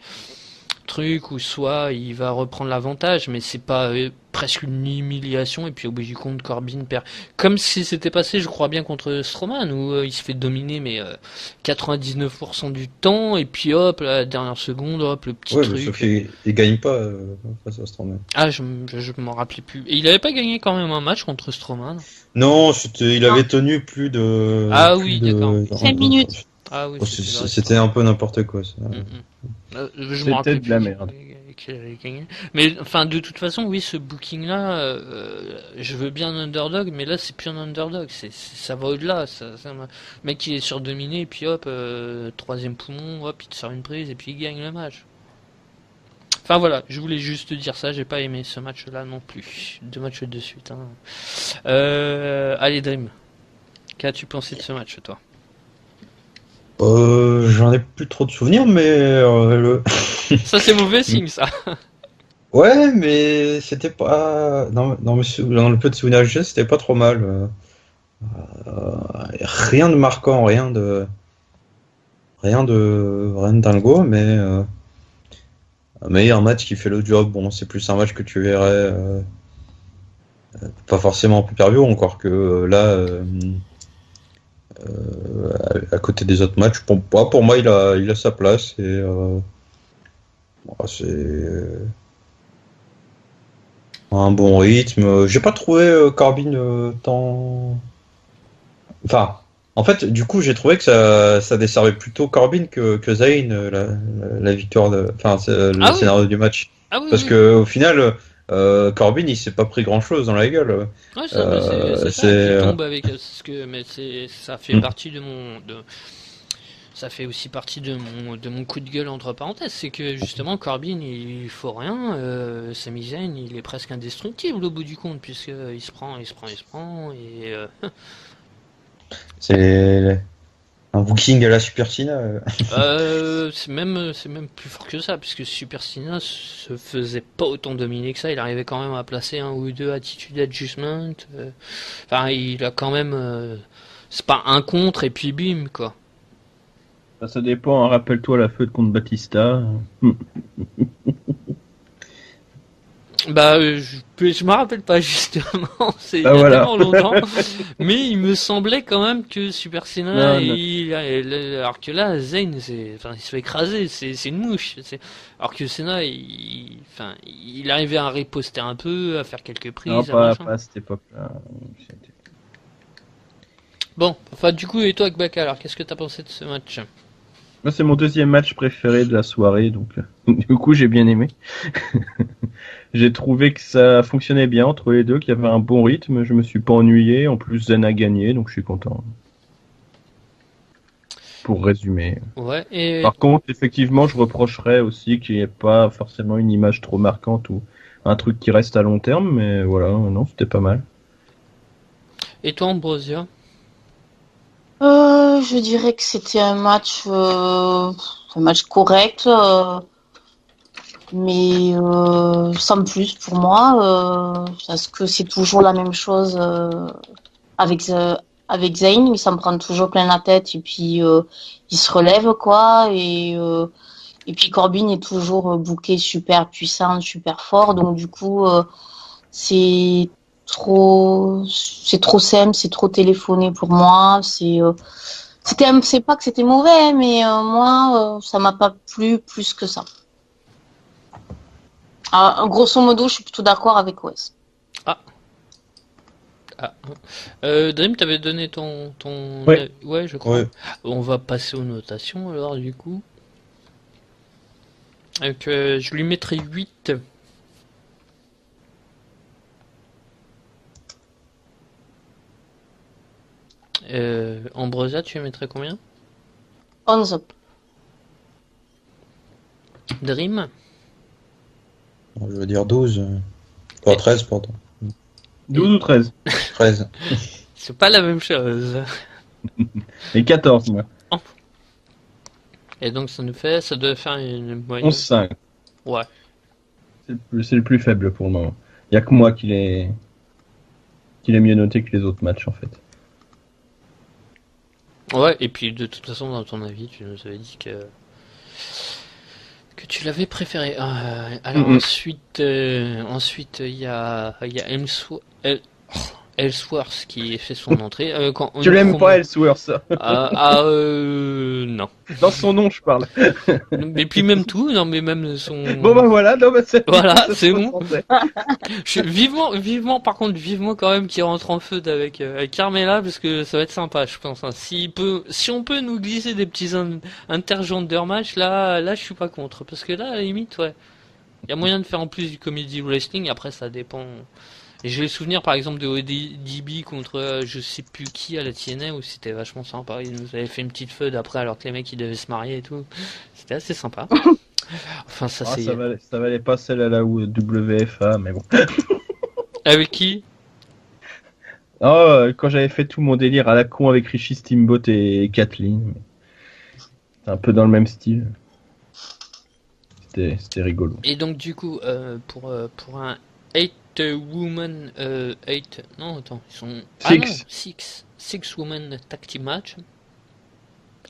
trucs, ou soit il va reprendre l'avantage, mais c'est pas presque une humiliation, et puis au bout du compte Corbin perd, comme si c'était passé je crois bien contre Strowman, où il se fait dominer mais 99% du temps, et puis hop la dernière seconde, hop le petit Ouais, truc. mais sauf qu'il gagne pas face à Strowman. Ah, je m'en rappelais plus, et il avait pas gagné quand même un match contre Strowman? Non, il avait tenu plus de. Ah plus oui, de- d'accord. 5 minutes. Ah oui, Oh, c'était vrai. c'était un peu n'importe quoi. Ça. Je me C'était rappelais de la plus. merde. qu'il allait gagner. Mais enfin, de toute façon, oui, ce booking-là, je veux bien un underdog, mais là, c'est plus un underdog. Ça va au-delà. Le mec, il est surdominé, et puis hop, troisième poumon, hop, il te sort une prise, et puis il gagne le match. Enfin voilà, je voulais juste dire ça, j'ai pas aimé ce match-là non plus. 2 matchs de suite. Hein. Allez, Dream. Qu'as-tu pensé de ce match, toi? J'en ai plus trop de souvenirs, mais Ça, c'est mauvais signe, ça. ouais, mais c'était pas dans le peu de souvenirs que j'ai, c'était pas trop mal. Rien de marquant, rien de dingo, mais un match qui fait le job. Bon, c'est plus un match que tu verrais pas forcément en pay-per-view, encore que à côté des autres matchs, pour moi, il a sa place et c'est un bon rythme. J'ai pas trouvé Corbin tant. Enfin, en fait, du coup, j'ai trouvé que ça desservait plutôt Corbin que Zayn, la victoire le scénario du match. Ah oui, Parce oui. que au final, Corbin, il s'est pas pris grand-chose dans la gueule. Ouais, c'est ça qui tombe avec mais ça fait partie ça fait aussi partie de mon coup de gueule entre parenthèses, c'est que justement Corbin il faut rien, Sami Zayn il est presque indestructible au bout du compte puisque il se prend et C'est un booking à la Super Cena. c'est même plus fort que ça puisque Super Cena se faisait pas autant dominer que ça, il arrivait quand même à placer un ou deux attitude adjustment, enfin il a quand même c'est pas un contre et puis bim quoi. Ça dépend, hein. Rappelle-toi la feud contre Batista. Bah, je me rappelle pas justement, c'est il y a voilà. tellement longtemps, mais il me semblait quand même que Super Cena, Non. alors que là, Zayn, il se fait écraser, c'est une mouche. Alors que Cena, il arrivait à riposter un peu, à faire quelques prises. Non, pas à cette époque-là. Bon, enfin, du coup, et toi, Gbaka, alors, qu'est-ce que t'as pensé de ce match? Moi, c'est mon deuxième match préféré de la soirée, donc du coup, j'ai bien aimé. J'ai trouvé que ça fonctionnait bien entre les deux, qu'il y avait un bon rythme, je me suis pas ennuyé, en plus Zen a gagné, donc je suis content. Pour résumer. Ouais, et... Par contre, effectivement, je reprocherais aussi qu'il n'y ait pas forcément une image trop marquante ou un truc qui reste à long terme, mais voilà, non, c'était pas mal. Et toi, Ambrosia? Je dirais que c'était un match correct, mais sans plus pour moi, parce que c'est toujours la même chose avec Zayn, il s'en prend toujours plein la tête et puis il se relève quoi, et puis Corbin est toujours booké super puissant, super fort, donc du coup c'est trop simple, c'est trop téléphoné pour moi, c'est pas que c'était mauvais, mais moi ça m'a pas plu plus que ça. Grosso modo, je suis plutôt d'accord avec Wes. Dream, t'avais donné ton... Ouais. Ouais, je crois. Ouais. On va passer aux notations alors du coup. Donc, je lui mettrai 8. Ambrosia, tu lui mettrais combien? 11. Dream? Je veux dire 12. Pas 13, pardon. 12 ou 13 13. C'est pas la même chose. Et 14, moi. Et donc ça doit faire une moyenne. 11-5. Ouais. C'est le plus faible pour le moment. Il n'y a que moi qui l'ai mieux noté que les autres matchs, en fait. Ouais, et puis de toute façon, dans ton avis, tu nous avais dit que tu l'avais préféré. Alors ensuite, il y a Ellsworth qui fait son entrée. Tu l'aimes pas, Ellsworth? Non. Dans son nom, je parle. Et puis même tout, non mais même son... Bon bah voilà, non, bah, Voilà, c'est bon. Vivement quand même qu'il rentre en feud avec Carmella parce que ça va être sympa, je pense. Hein. Si on peut nous glisser des petits intergender match, là je suis pas contre parce que là à la limite, ouais. Il y a moyen de faire en plus du comedy wrestling, après ça dépend. Et j'ai le souvenir par exemple de ODB contre je sais plus qui à la TNA où c'était vachement sympa. Ils nous avaient fait une petite feud après alors que les mecs ils devaient se marier et tout. C'était assez sympa. Enfin ça c'est... Ça valait pas celle à la WFA, mais bon. Avec qui? Oh, quand j'avais fait tout mon délire à la con avec Richie Steamboat et Kathleen. C'est un peu dans le même style. C'était rigolo. Et donc du coup pour un 8 woman 8 non attends ils sont six woman tag team match.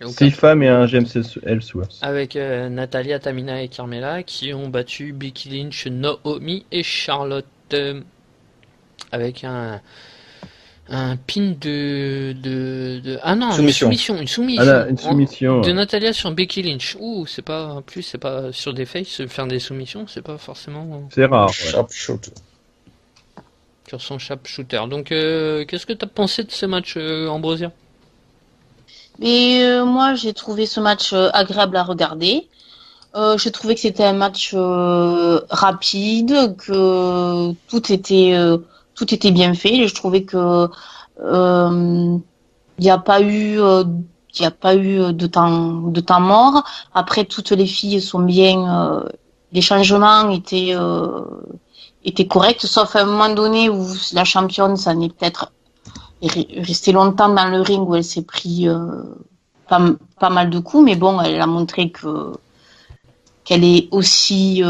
Donc, 6 femmes et un James Ellsworth. avec Natalia, Tamina et Carmella qui ont battu Becky Lynch, Naomi et Charlotte avec un pin ah non, Soumission. une soumission Ah là, une soumission. de Natalia sur Becky Lynch. C'est pas sur des faces faire des soumissions, c'est pas forcément C'est rare. Ouais. Sharpshooter. sur son sharpshooter. Donc qu'est-ce que t'as pensé de ce match Ambrosia? Mais moi, j'ai trouvé ce match agréable à regarder. J'ai trouvé que c'était un match rapide, que tout était bien fait. Je trouvais que il n'y a pas eu de temps mort. Après, toutes les filles sont bien. Les changements étaient corrects, sauf à un moment donné où la championne, ça n'est peut-être restée longtemps dans le ring où elle s'est pris pas mal de coups, mais bon, elle a montré qu'elle est aussi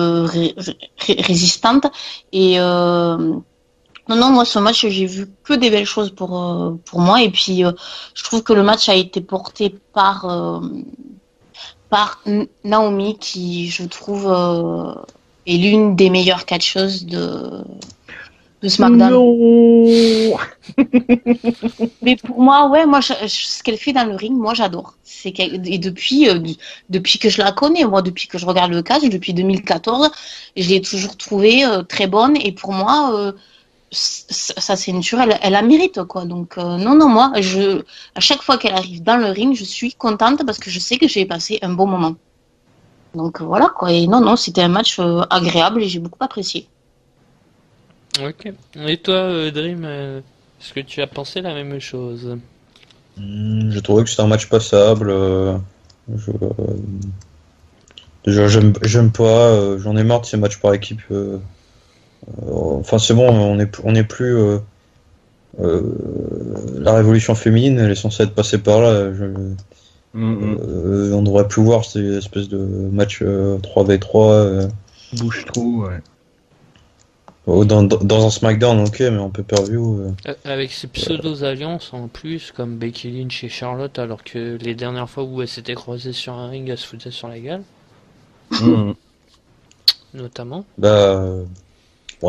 résistante. Et non, moi, ce match, j'ai vu que des belles choses pour moi. Et puis, je trouve que le match a été porté par Naomi, qui, je trouve, est l'une des meilleures catcheuses de SmackDown. Non. Mais pour moi, ouais, ce qu'elle fait dans le ring, moi, j'adore. Et depuis que je la connais, moi, depuis que je regarde le catch, depuis 2014, je l'ai toujours trouvée très bonne. Et pour moi, sa ceinture, elle la mérite, quoi. Donc, non, moi, à chaque fois qu'elle arrive dans le ring, je suis contente parce que je sais que j'ai passé un bon moment. Donc, voilà, quoi. Et non, c'était un match agréable et j'ai beaucoup apprécié. Ok. Et toi Dream, est-ce que tu as pensé la même chose? Je trouvais que c'était un match passable. Déjà, j'aime pas. J'en ai marre de ces matchs par équipe. Enfin, c'est bon, on est plus. La révolution féminine, elle est censée être passée par là. On devrait plus voir ces espèces de matchs 3v3. Bouche-trou, ouais. Dans un SmackDown, ok, mais en pay-per-view. Avec ces pseudo-alliances en plus, comme Becky Lynch et Charlotte, alors que les dernières fois où elles s'étaient croisées sur un ring, elles se foutaient sur la gueule. Notamment. Bon,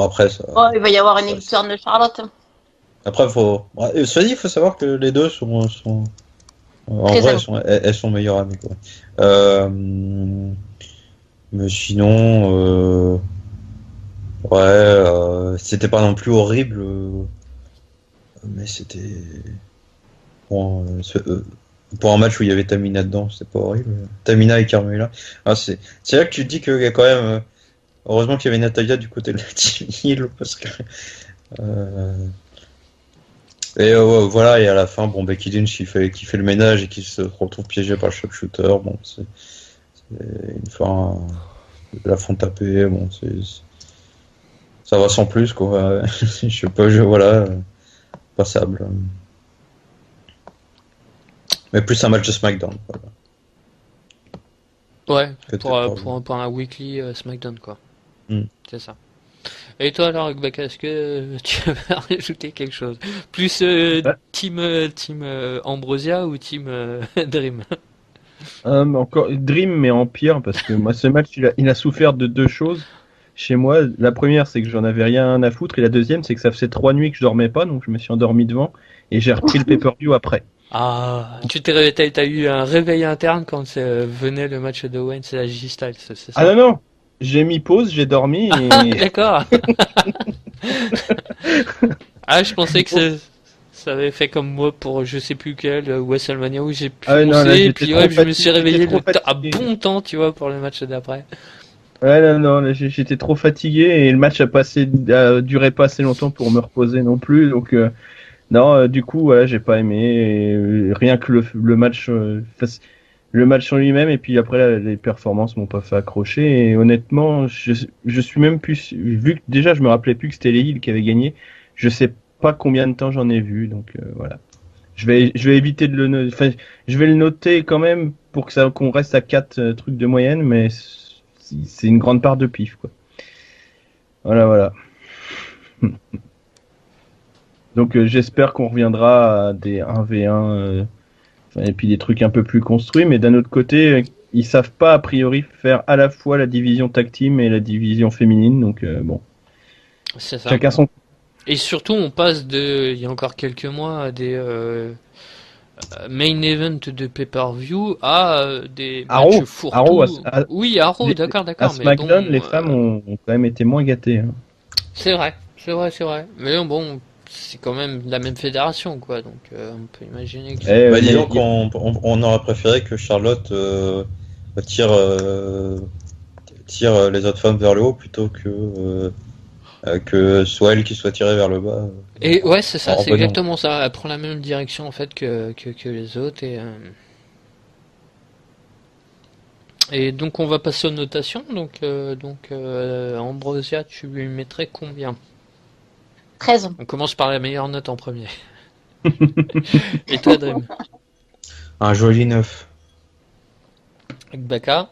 après, ça. Oh, il va y avoir une victoire de Charlotte. Après, cela dit, il faut savoir que les deux sont en Très vrai, elles sont meilleures amies, quoi. Mais sinon, c'était pas non plus horrible, mais c'était bon, pour un match où il y avait Tamina dedans, c'était pas horrible. Tamina et Carmella. C'est là que tu te dis qu'il y a quand même heureusement qu'il y avait Natalia du côté de la Team Heel parce que voilà, et à la fin, bon, Becky Lynch qui fait le ménage et qui se retrouve piégé par le sharpshooter. Bon, c'est une fin, la font taper. Bon, ça va sans plus, quoi. Je sais pas, voilà, passable. Mais plus un match de SmackDown. Voilà. Ouais, pour un weekly SmackDown, quoi. C'est ça. Et toi alors, Rebecca, est-ce que tu veux rajouter quelque chose? Plus team Ambrosia ou team Dream? Encore Dream, mais en pire, parce que moi, ce match, il a souffert de deux choses. Chez moi, la première, c'est que j'en avais rien à foutre, et la deuxième, c'est que ça faisait 3 nuits que je dormais pas, donc je me suis endormi devant, et j'ai repris le pay-per-view après. Ah, t'as eu un réveil interne quand venait le match de Owens et la J-Styles, c'est ça? Ah non, j'ai mis pause, j'ai dormi, et... D'accord. Ah, je pensais que ça avait fait comme moi pour je sais plus quel WrestleMania où j'ai pu non, là, et puis je me suis réveillé bon temps, tu vois, pour le match d'après. Ouais, non, là, j'étais trop fatigué et le match a duré pas assez longtemps pour me reposer non plus. Donc, non, du coup, voilà, j'ai pas aimé. Et, rien que le match, le match en lui-même, et puis après, les performances m'ont pas fait accrocher. Et honnêtement, je suis même plus. Vu que déjà, je me rappelais plus que c'était les Heels qui avaient gagné, je sais pas combien de temps j'en ai vu. Donc, voilà. Je vais éviter de enfin, je vais le noter quand même pour que qu'on reste à 4 trucs de moyenne, mais c'est une grande part de pif, quoi. Voilà, voilà. Donc j'espère qu'on reviendra à des 1v1 et puis des trucs un peu plus construits, mais d'un autre côté, ils savent pas a priori faire à la fois la division tag team et la division féminine, donc bon, C'est ça. chacun son. Et surtout, on passe il y a encore quelques mois, à des main event de pay-per-view à des Arrow, matchs fourre-tout. Oui, Arrow, les- d'accord, à d'accord. Mais SmackDown, bon, les femmes ont quand même été moins gâtées, hein. c'est vrai, c'est vrai, c'est vrai. Mais bon, c'est quand même la même fédération, quoi. Donc, on peut imaginer que. Eh, Bah, mais disons qu'on aurait préféré que Charlotte tire, tire les autres femmes vers le haut plutôt que soit elle qui soit tirée vers le bas. Et ouais, c'est ça, En c'est revenant. exactement ça. Elle prend la même direction en fait que les autres. Et donc on va passer aux notations. Ambrosia, tu lui mettrais combien? 13. On commence par la meilleure note en premier. Et toi, Dream? Un joli 9. Avec Baka,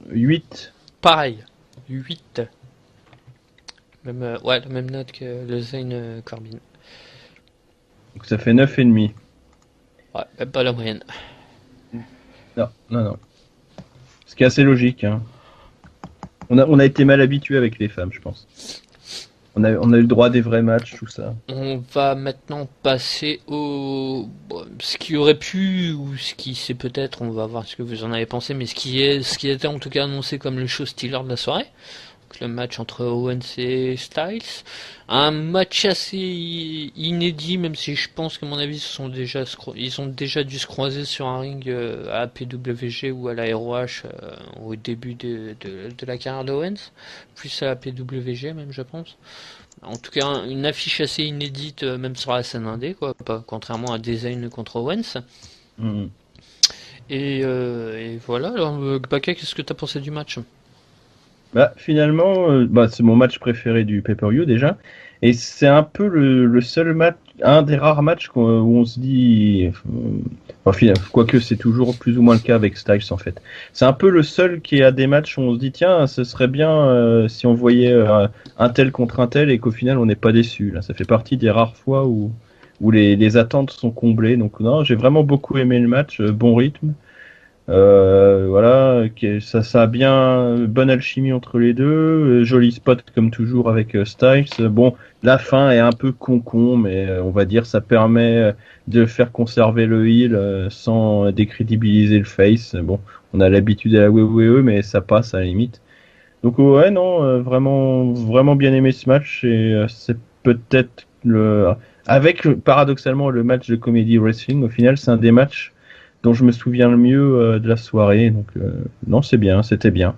8. pareil, 8. Même, ouais, la même note que le Zane Corbin. Donc ça fait 9,5. Ouais, même pas la moyenne. Non, non, non. Ce qui est assez logique, hein. On a été mal habitué avec les femmes, je pense. On a eu le droit à des vrais matchs, tout ça. On va maintenant passer au ce qui aurait pu ou ce qui c'est peut-être, on va voir ce que vous en avez pensé, mais ce qui était en tout cas annoncé comme le show stealer de la soirée. Donc, le match entre Owens et Styles, un match assez inédit, même si je pense qu'à mon avis ils ont déjà dû se croiser sur un ring à PWG ou à la ROH au début de la carrière d'Owens, plus à la PWG même je pense. En tout cas, une affiche assez inédite, même sur la scène indé, quoi, pas, contrairement à Design contre Owens. Mhm. Et voilà, alors, Baka, qu'est-ce que t'as pensé du match? Bah, finalement, c'est mon match préféré du pay-per-view déjà. Et c'est un peu le seul match, un des rares matchs où on se dit, quoique c'est toujours plus ou moins le cas avec Styles en fait. C'est un peu le seul qui a des matchs où on se dit, tiens, ce serait bien si on voyait un tel contre un tel et qu'au final on n'est pas déçu. Là, ça fait partie des rares fois où les attentes sont comblées. Donc non, j'ai vraiment beaucoup aimé le match, bon rythme. Voilà, ça a bien bonne alchimie entre les deux, joli spot comme toujours avec Styles. Bon, la fin est un peu con, mais on va dire ça permet de faire conserver le heel sans décrédibiliser le face. Bon, on a l'habitude à la WWE, mais ça passe à la limite. Donc ouais, non, vraiment bien aimé ce match et c'est peut-être paradoxalement le match de Comedy Wrestling. Au final, c'est un des matchs dont je me souviens le mieux de la soirée. Donc non, c'est bien, c'était bien.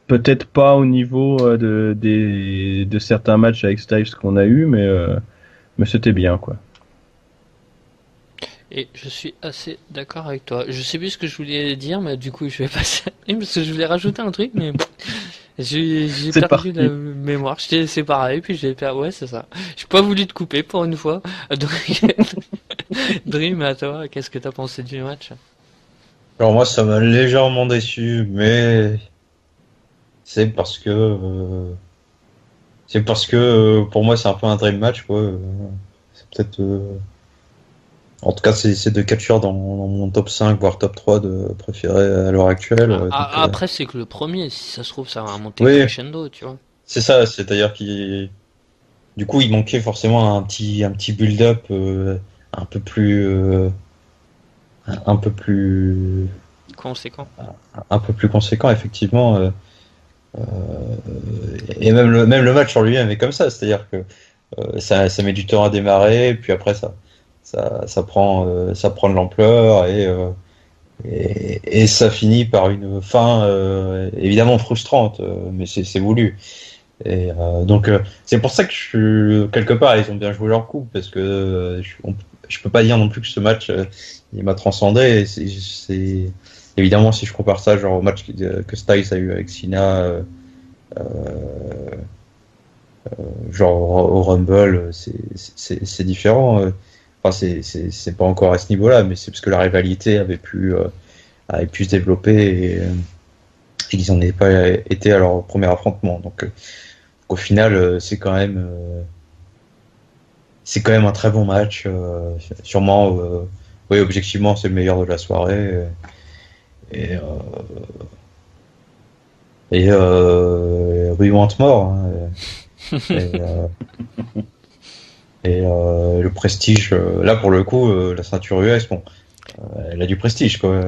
Peut-être pas au niveau de certains matchs avec Styles qu'on a eu, mais c'était bien, quoi. Et je suis assez d'accord avec toi. Je sais plus ce que je voulais dire, mais du coup, je vais passer parce que je voulais rajouter un truc, mais j'ai C'est perdu parti. la mémoire. C'est pareil, puis j'ai perdu. Ouais, c'est ça. J'ai pas voulu te couper pour une fois. Donc, Dream, à toi, qu'est-ce que t'as pensé du match? Alors moi, ça m'a légèrement déçu, mais c'est parce que pour moi, c'est un peu un dream match, quoi. C'est peut-être en tout cas, c'est deux catcheurs dans mon top 5 voire top 3 de préférés à l'heure actuelle. Après, c'est que le premier, si ça se trouve, ça va monter Oui. crescendo, tu vois. C'est ça, c'est-à-dire du coup, il manquait forcément un petit build-up un peu plus Conséquent. un peu plus conséquent, effectivement. Et même le match en lui-même est comme ça, c'est-à-dire que ça met du temps à démarrer, puis après ça prend de l'ampleur et ça finit par une fin évidemment frustrante, mais c'est voulu. Et donc c'est pour ça que quelque part ils ont bien joué leur coup, parce que je peux pas dire non plus que ce match il m'a transcendé. Et c'est évidemment, si je compare ça genre au match que Styles a eu avec Cena, genre au Rumble, c'est différent. Enfin, c'est pas encore à ce niveau-là, mais c'est parce que la rivalité avait pu se développer, et qu'ils n'en avaient pas été à leur premier affrontement. Donc au final, c'est quand même un très bon match. Sûrement, oui, objectivement, c'est le meilleur de la soirée. Et We Want More. Hein, le prestige, là pour le coup, la ceinture US, bon, elle a du prestige, quoi.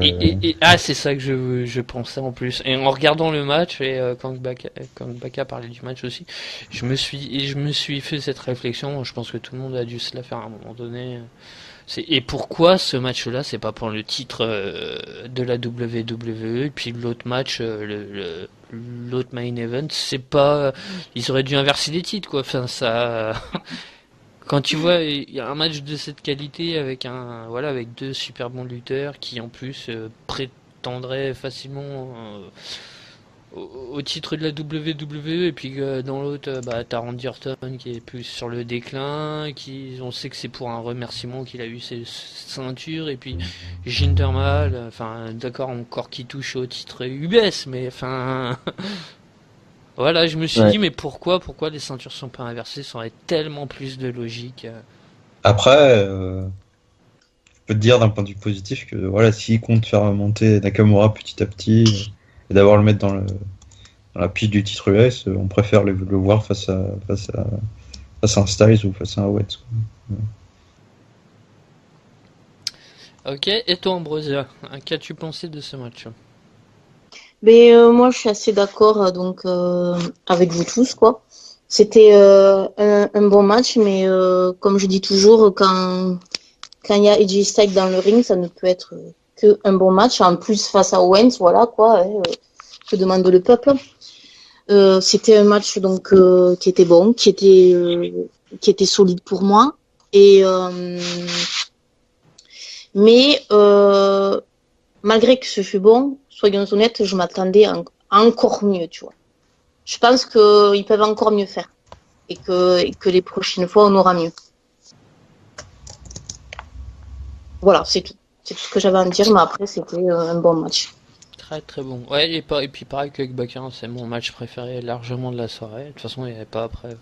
C'est ça que je pensais en plus. Et en regardant le match, et quand Baka parlait du match aussi, je me suis fait cette réflexion. Je pense que tout le monde a dû se la faire à un moment donné. Et pourquoi ce match-là, c'est pas pour le titre de la WWE, et puis l'autre match, l'autre main event, c'est pas, ils auraient dû inverser les titres, quoi. Enfin, ça, quand tu vois, il y a un match de cette qualité avec avec deux super bons lutteurs qui en plus prétendraient facilement au titre de la WWE, et puis dans l'autre, t'as Randy Orton qui est plus sur le déclin, on sait que c'est pour un remerciement qu'il a eu ses ceintures, et puis Jinder Mahal, enfin d'accord, encore qui touche au titre US, mais enfin voilà, je me suis dit, mais pourquoi les ceintures sont pas inversées, ça aurait tellement plus de logique. Après, je peux te dire d'un point de vue positif que voilà, s'ils comptent faire monter Nakamura petit à petit, et d'avoir le mettre dans la piste du titre US, on préfère le voir face à un Styles ou face à un Owens. Ok, et toi Ambrosia, qu'as-tu pensé de ce match? Mais moi, je suis assez d'accord avec vous tous, quoi. C'était un bon match, mais comme je dis toujours, quand il y a AJ Styles dans le ring, ça ne peut être que un bon match. En plus, face à Owens, voilà quoi. Que demande le peuple? C'était un match qui était bon, qui était solide pour moi. Mais malgré que ce fut bon, soyons honnêtes, je m'attendais à encore mieux, tu vois. Je pense qu'ils peuvent encore mieux faire, et que les prochaines fois, on aura mieux. Voilà, c'est tout. C'est tout ce que j'avais à en dire, mais après, c'était un bon match. Très très bon. Ouais, et puis pareil qu'avec Baccarin, c'est mon match préféré largement de la soirée. De toute façon, il n'y avait pas après.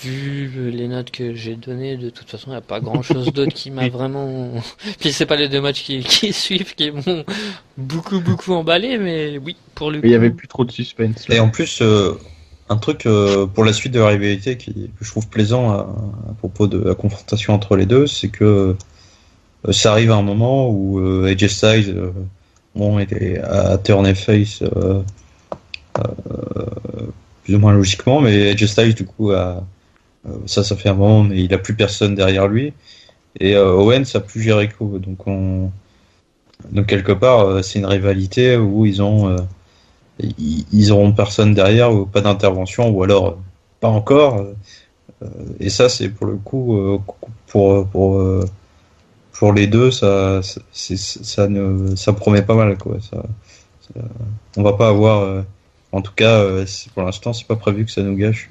Vu les notes que j'ai données, de toute façon, il n'y a pas grand chose d'autre qui m'a vraiment. Puis c'est pas les deux matchs qui suivent qui m'ont beaucoup emballé, mais oui, pour le coup. Il n'y avait plus trop de suspense. Là. Et en plus, un truc pour la suite de la rivalité que je trouve plaisant à propos de la confrontation entre les deux, c'est que ça arrive à un moment où AJ Styles a turné face plus ou moins logiquement, mais AJ Styles du coup ça fait un moment, mais il a plus personne derrière lui, et Owens a plus Jericho, donc quelque part c'est une rivalité où ils auront personne derrière, ou pas d'intervention, ou alors pas encore, et ça c'est pour le coup pour les deux, ça promet pas mal, quoi. On va pas avoir, en tout cas, pour l'instant, c'est pas prévu que ça nous gâche.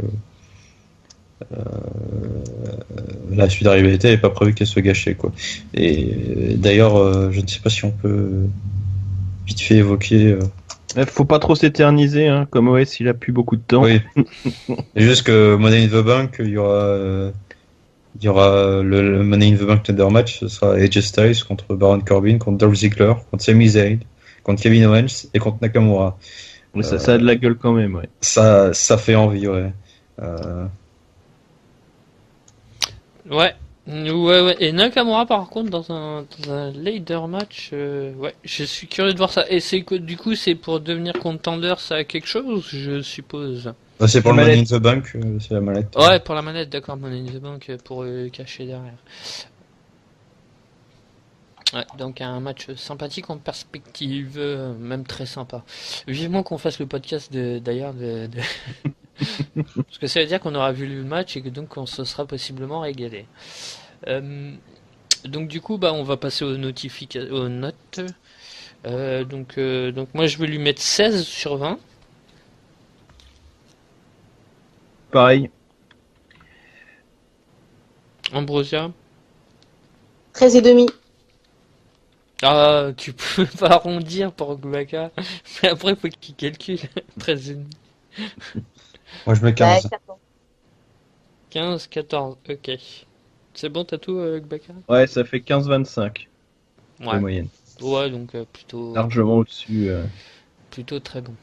La suite de la rivalité n'est pas prévu qu'elle soit gâchée, quoi. Et d'ailleurs, je ne sais pas si on peut vite fait évoquer. Faut pas trop s'éterniser, hein. Comme OS, il a plus beaucoup de temps. Oui. C'est juste que Money in the Bank, il y aura le Money in the Bank Thunder match, ce sera AJ Styles contre Baron Corbin, contre Dolph Ziggler, contre Sami Zayn, contre Kevin Owens et contre Nakamura. Mais ça a de la gueule quand même, ouais. Ça fait envie, ouais. Ouais. Et Nakamura, par contre, dans un ladder match, ouais, je suis curieux de voir ça. Et c'est que, du coup, c'est pour devenir contender, ça a quelque chose, je suppose. C'est pour le Money in the Bank, c'est la mallette. Ouais, pour la manette, d'accord, Money in the Bank, pour cacher derrière. Ouais, donc un match sympathique en perspective, même très sympa. Vivement qu'on fasse le podcast d'ailleurs parce que ça veut dire qu'on aura vu le match et que donc on se sera possiblement régalé. Donc du coup bah on va passer aux notes. Donc moi je vais lui mettre 16 sur 20. Pareil. Ambrosia. 13 et demi. Ah, tu peux pas arrondir pour Gbaka. Mais après, faut qu'il calcule. 13 ennemis. Moi, je mets Bah, 15. 14. 15, 14, ok. C'est bon, t'as tout, Gbaka? Ouais, ça fait 15-25 de Ouais. moyenne. Ouais, donc plutôt, Largement au-dessus. plutôt très bon.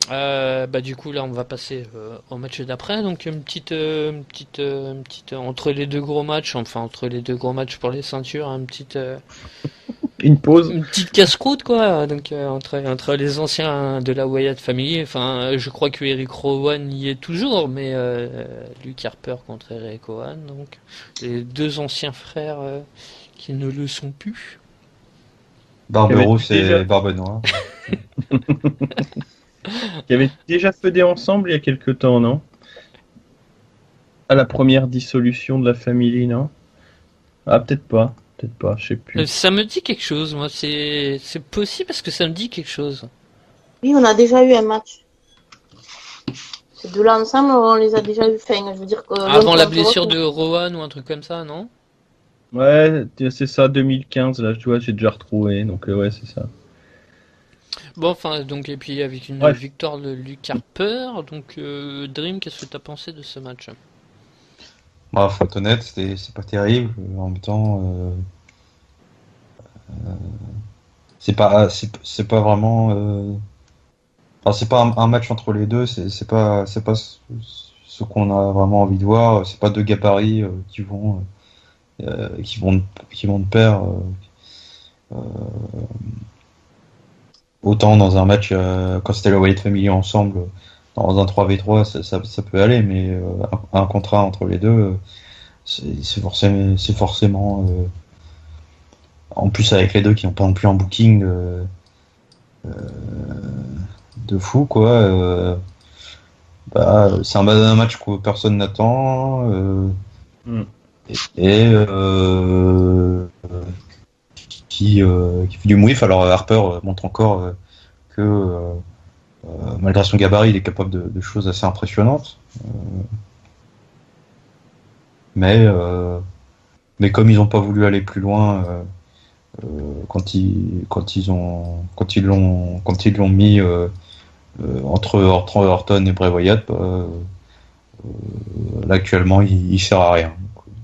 Bah du coup là on va passer au match d'après, donc une petite entre les deux gros matchs, enfin entre les deux gros matchs pour les ceintures, Une pause. une petite casse-croûte quoi, donc entre les anciens de la Wyatt Family, enfin je crois que Eric Rowan y est toujours, mais Luke Harper contre Eric Rowan, donc les deux anciens frères qui ne le sont plus. Barbe Avait-tu rousse déjà- et barbe noire. Qui avaient déjà feudé ensemble il y a quelques temps, non? À la première dissolution de la famille, non? Ah, peut-être pas, je sais plus. Ça me dit quelque chose, moi c'est possible parce que ça me dit quelque chose. Oui, on a déjà eu un match. Ces deux-là ensemble, on les a déjà eu. Enfin, je veux dire que Avant l'un la contre blessure l'autre, de Rowan ou un truc comme ça, non? Ouais, c'est ça, 2015, là, tu vois, j'ai déjà retrouvé, donc ouais, c'est ça. Bon, enfin, donc, et puis avec une Bref. victoire de Luke Harper, donc, Dream, qu'est-ce que t'as pensé de ce match? Bah, faut être honnête, c'est pas terrible. En même temps, c'est pas vraiment. Enfin, c'est pas un match entre les deux. C'est pas ce qu'on a vraiment envie de voir. C'est pas deux gabarits qui vont de pair. Autant dans un match quand c'était la Wyatt Family ensemble, dans un 3v3, ça peut aller, mais un contrat entre les deux, c'est forcément en plus avec les deux qui n'ont pas non plus un booking de fou quoi. Bah, c'est un match que personne n'attend Mm. et qui fait du mouif. Alors Harper montre encore que malgré son gabarit, il est capable de choses assez impressionnantes. Mais comme ils n'ont pas voulu aller plus loin quand ils l'ont mis entre Orton et Bray Wyatt, là actuellement il sert à rien.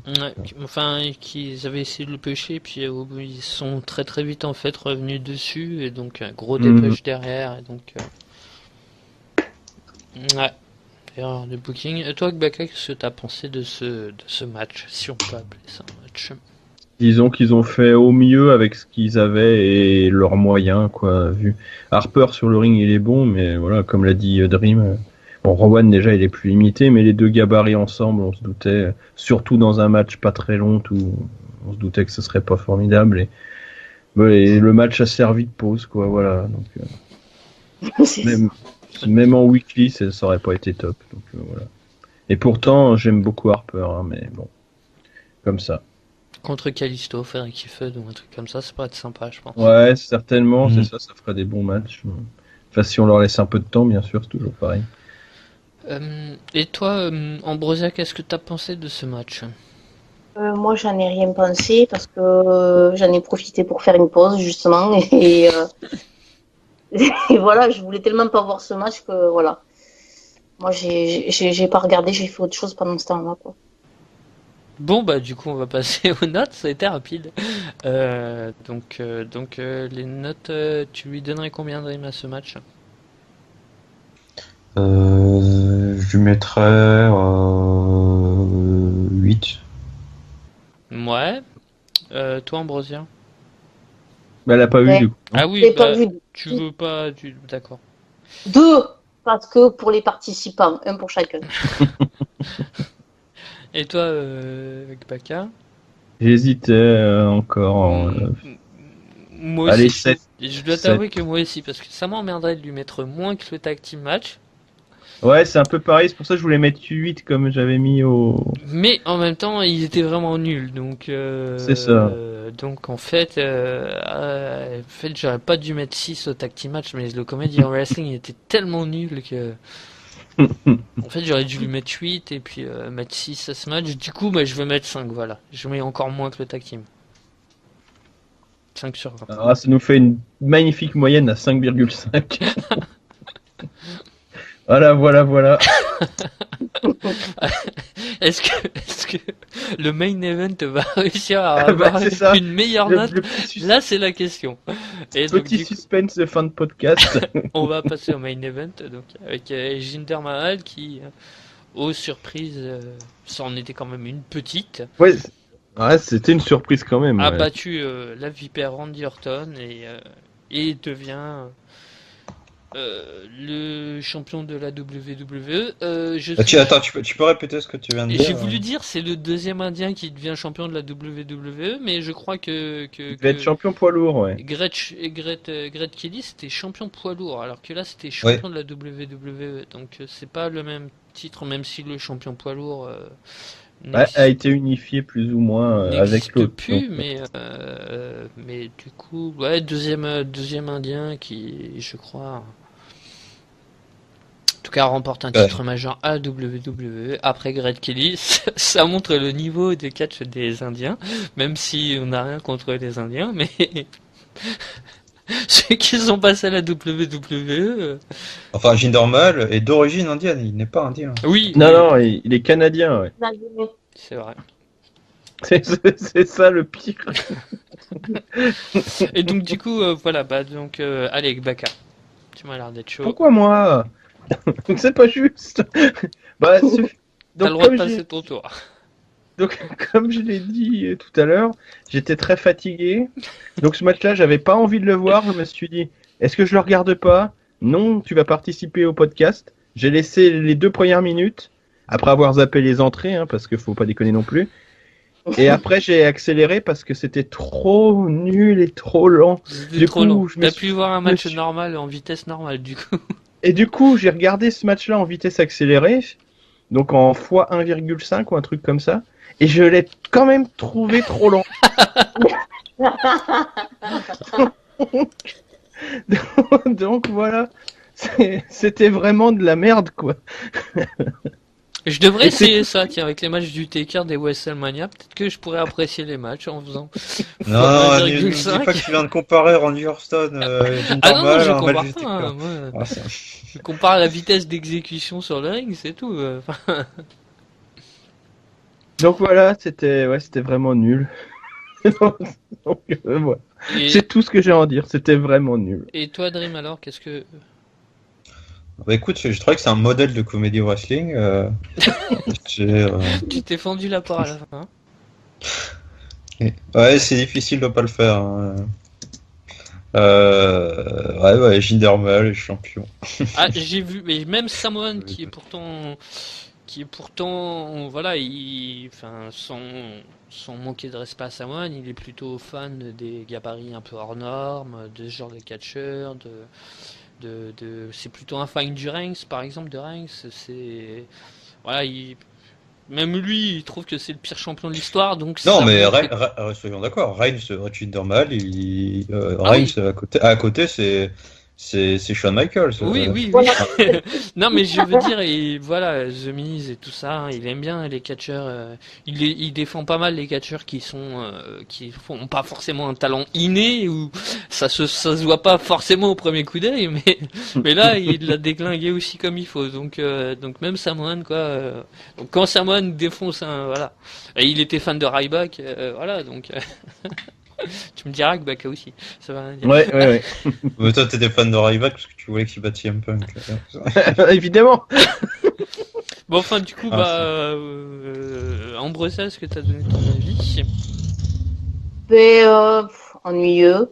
Ouais, enfin, qu'ils avaient essayé de le pêcher, puis ils sont très très vite en fait revenus dessus, et donc un gros dépêche derrière, et donc. Ouais, erreur de booking. Et toi, Gbaka, qu'est-ce que t'as pensé de ce match, si on peut appeler ça un match? Disons qu'ils ont fait au mieux avec ce qu'ils avaient et leurs moyens, quoi. Vu Harper sur le ring, il est bon, mais voilà, comme l'a dit Dream. Bon, Rowan déjà, il est plus limité, mais les deux gabarits ensemble, on se doutait, surtout dans un match pas très long, où on se doutait que ce serait pas formidable. Et le match a servi de pause, quoi. Voilà. Donc, c'est- même en weekly, ça aurait pas été top. Donc voilà. Et pourtant, j'aime beaucoup Harper, hein, mais bon, comme ça. Contre Kalisto, faire un Kiffed ou un truc comme ça pourrait être sympa, je pense. Ouais, certainement, Mhm. c'est ça, ça ferait des bons matchs. Enfin, si on leur laisse un peu de temps, bien sûr, c'est toujours pareil. Et toi, Ambrosia, qu'est-ce que t'as pensé de ce match? moi, j'en ai rien pensé parce que j'en ai profité pour faire une pause, justement. Et voilà, je voulais tellement pas voir ce match que voilà. Moi, j'ai pas regardé, j'ai fait autre chose pendant ce temps-là, quoi. Bon, bah du coup, on va passer aux notes, ça a été rapide. Donc, les notes, tu lui donnerais combien de Dream à ce match? Je lui mettrais 8. Ouais. Toi, Ambrosia? Mais elle a pas vu, Ouais. du coup. Ah oui, J'ai pas bah, vu tu veux pas... D'accord. deux parce que pour les participants, un pour chacun. Et toi, Gbaka? J'hésitais encore. Moi Allez, aussi. 7. Et je dois t'avouer que moi aussi, parce que ça m'emmerderait de lui mettre moins que le tag team match. Ouais, c'est un peu pareil, c'est pour ça que je voulais mettre 8 comme j'avais mis au... Mais en même temps, ils étaient vraiment nuls, donc C'est ça. donc en fait, j'aurais pas dû mettre 6 au tag team match, mais le Comedy Wrestling il était tellement nul que en fait, j'aurais dû lui mettre 8 et puis mettre 6 à ce match. Du coup, bah, je vais mettre 5, voilà. Je mets encore moins que le tag team. 5 sur 20. Alors, ça nous fait une magnifique moyenne à 5,5. Voilà. Est-ce que le main event va réussir à Ah bah, avoir c'est ça. une meilleure Le- note? le petit Là, c'est la question. Et donc, petit du coup, suspense de fin de podcast. on va passer au main event, donc avec Jinder Mahal qui, aux surprises, ça en était quand même une petite, Ouais, c'était une surprise quand même. a Ouais. battu la vipère Randy Orton et devient le champion de la WWE. Attends, tu peux répéter ce que tu viens de Et dire? j'ai voulu dire, c'est le deuxième Indien qui devient champion de la WWE, mais je crois Il devait être champion poids lourd, ouais. Gret Kelly c'était champion poids lourd, alors que là c'était Ouais. champion de la WWE, donc c'est pas le même titre, même si le champion poids lourd Ouais, a été unifié plus ou moins avec n'existe l'autre. plus, donc. mais du coup, ouais, deuxième Indien qui, je crois, en tout cas remporte un titre majeur à WWE après Gret Kelly. Ça montre le niveau de catch des Indiens, même si on n'a rien contre les Indiens, mais ceux qui sont passés à la WWE. Enfin, Jinder Mahal est d'origine indienne, il n'est pas indien. Oui, Non, il est canadien, ouais. c'est vrai. C'est ça le pire. Et donc du coup, voilà, bah donc allez, Baka, tu m'as l'air d'être chaud. Pourquoi moi? C'est pas juste. Bah, T'as donc, le droit de comme passer ton tour. Donc, comme je l'ai dit tout à l'heure, j'étais très fatigué. Donc, ce match-là, j'avais pas envie de le voir. Je me suis dit, est-ce que je le regarde pas? Non, tu vas participer au podcast. J'ai laissé les 2 premières minutes, après avoir zappé les entrées, hein, parce qu'il faut pas déconner non plus. Et après, j'ai accéléré parce que c'était trop nul et trop lent. C'était Du trop coup, long. je me T'as suis- pu voir un me match suis- normal en vitesse normale, du coup. Et du coup, j'ai regardé ce match-là en vitesse accélérée, donc en x1,5 ou un truc comme ça. Et je l'ai quand même trouvé trop lent. Donc voilà, c'était vraiment de la merde, quoi. Je devrais Et c'est- essayer ça, tiens, avec les matchs du Taker des WrestleMania. Peut-être que je pourrais apprécier les matchs en faisant Non, ne dis 1,5. pas que tu viens de comparer Randy Orton Jinder Ah non, Mahal je à un match compare du pas. Taker. Hein, moi, Ah, ça- je compare la vitesse d'exécution sur le ring, c'est tout. Enfin, Donc voilà, c'était vraiment nul. Donc, voilà. et, C'est tout ce que j'ai à en dire, c'était vraiment nul. et toi, Dream, alors, qu'est-ce que... Bah écoute, je trouvais que c'est un modèle de comédie wrestling. Tu t'es fendu la part à la fin. Hein. Ouais, c'est difficile de pas le faire. Hein. Ouais, Jinder Mahal est champion. Ah, j'ai vu, mais même Samoan qui est pourtant, voilà, enfin, sans manquer de respect à Samoan, il est plutôt fan des gabarits un peu hors normes, de ce genre de catcheurs, c'est plutôt un fan du Reigns, par exemple, de Reigns, voilà, même lui, il trouve que c'est le pire champion de l'histoire, donc Non, ça mais montre- soyons d'accord, Reigns, Jinder Mahal, Ah Reigns oui. à côté, c'est Shawn Michaels. Oui. Non, mais je veux dire, et voilà, The Miz et tout ça, hein, il aime bien les catcheurs. Il défend pas mal les catcheurs qui font pas forcément un talent inné ou ça se voit pas forcément au premier coup d'œil, mais là, il l'a déglingué aussi comme il faut. Donc même Samoan, quoi. Donc quand Samoan défonce voilà, et il était fan de Ryback, voilà, donc. Tu me diras que Baka aussi, ça va rien dire. Ouais. Mais toi, t'étais fan de Ryback parce que tu voulais qu'il batte CM Punk. Évidemment. Bon, enfin, du coup, Ambrosia, est-ce que t'as donné ton avis? Ennuyeux.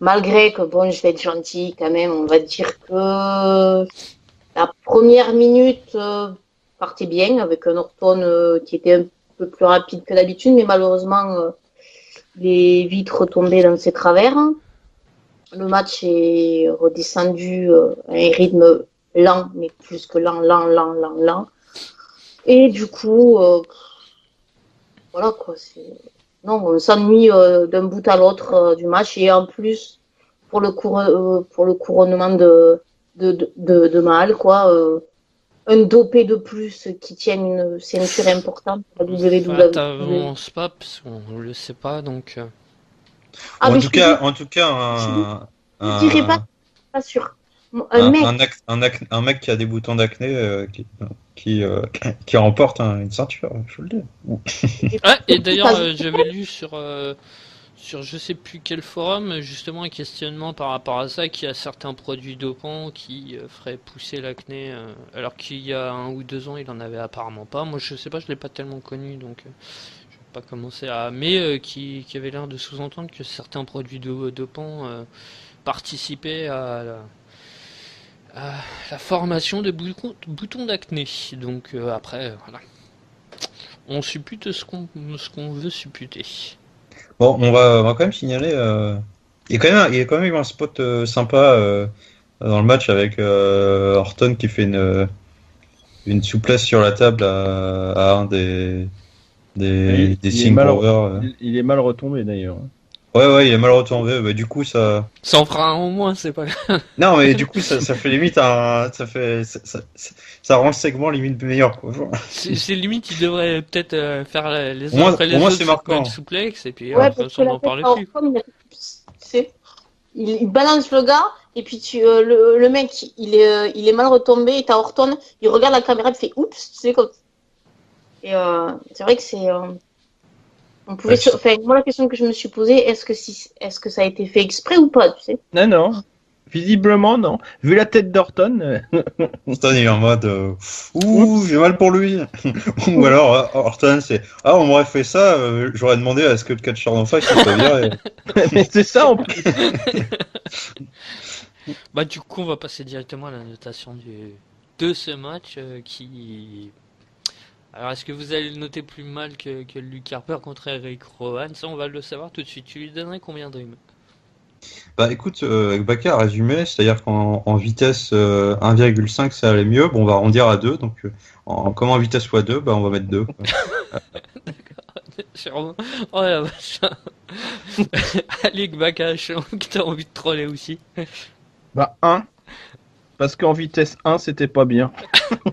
Malgré que, bon, je vais être gentil quand même, on va dire que la première minute partait bien avec un Orton qui était un peu plus rapide que d'habitude, mais malheureusement, il est vite retombé dans ses travers. Le match est redescendu à un rythme lent, mais plus que lent. Et du coup, voilà quoi. Non, on s'ennuie d'un bout à l'autre du match. Et en plus, pour le couronnement de mal, quoi. Un dopé de plus qui tienne une ceinture importante pour la WWE. T'avances pas parce qu'on le sait pas donc. Ah, mais En tout cas, je dirais pas sûr. Un mec qui a des boutons d'acné qui remporte une ceinture, je vous le dis. Ah, et d'ailleurs, j'avais lu sur je sais plus quel forum justement un questionnement par rapport à ça, qu'il y a certains produits dopants qui feraient pousser l'acné, alors qu'il y a 1 ou 2 ans il en avait apparemment pas. Moi je sais pas, je l'ai pas tellement connu donc je vais pas commencer à. Mais qui avait l'air de sous-entendre que certains produits dopants participaient à la formation de boutons d'acné. Donc après voilà, on suppute ce qu'on veut supputer. Bon, on va quand même signaler. Il y a quand même eu un spot sympa dans le match avec Orton qui fait une souplesse sur la table à un des Singh Brothers. Il est mal retombé d'ailleurs. Ouais, il est mal retombé. Bah, du coup, ça en fera un au moins, c'est pas. Non, mais du coup, ça fait limite ça rend le segment limite meilleur, quoi. C'est limite, il devrait peut-être faire les uns après les autres c'est marquant. souplex et puis ouais, on n'en parle plus. Il balance le gars et puis le mec il est mal retombé et t'as Orton, il regarde la caméra, il fait oups, c'est comme. Et c'est vrai que c'est. On pouvait. Enfin, moi la question que je me suis posée, est-ce que ça a été fait exprès ou pas, tu sais? Non. Visiblement, non. Vu la tête d'Orton. Orton est en mode ouh, j'ai mal pour lui. Ou alors Orton, c'est on m'aurait fait ça, j'aurais demandé à ce que le catcheur d'en face soit viré. Mais c'est ça en plus. Bah, du coup, on va passer directement à la notation de ce match qui. Alors, est-ce que vous allez le noter plus mal que Luke Harper contre Eric Rowan? Ça, on va le savoir tout de suite. Tu lui donnerais combien de Dream? Bah écoute, Baka a résumé, c'est-à-dire qu'en vitesse 1,5 ça allait mieux, bon on va arrondir à 2, donc comme en vitesse x2, bah on va mettre 2. D'accord. Oh la vache. Allez, Baka, je sens que t'as envie de troller aussi. Bah 1. Parce qu'en vitesse 1 c'était pas bien.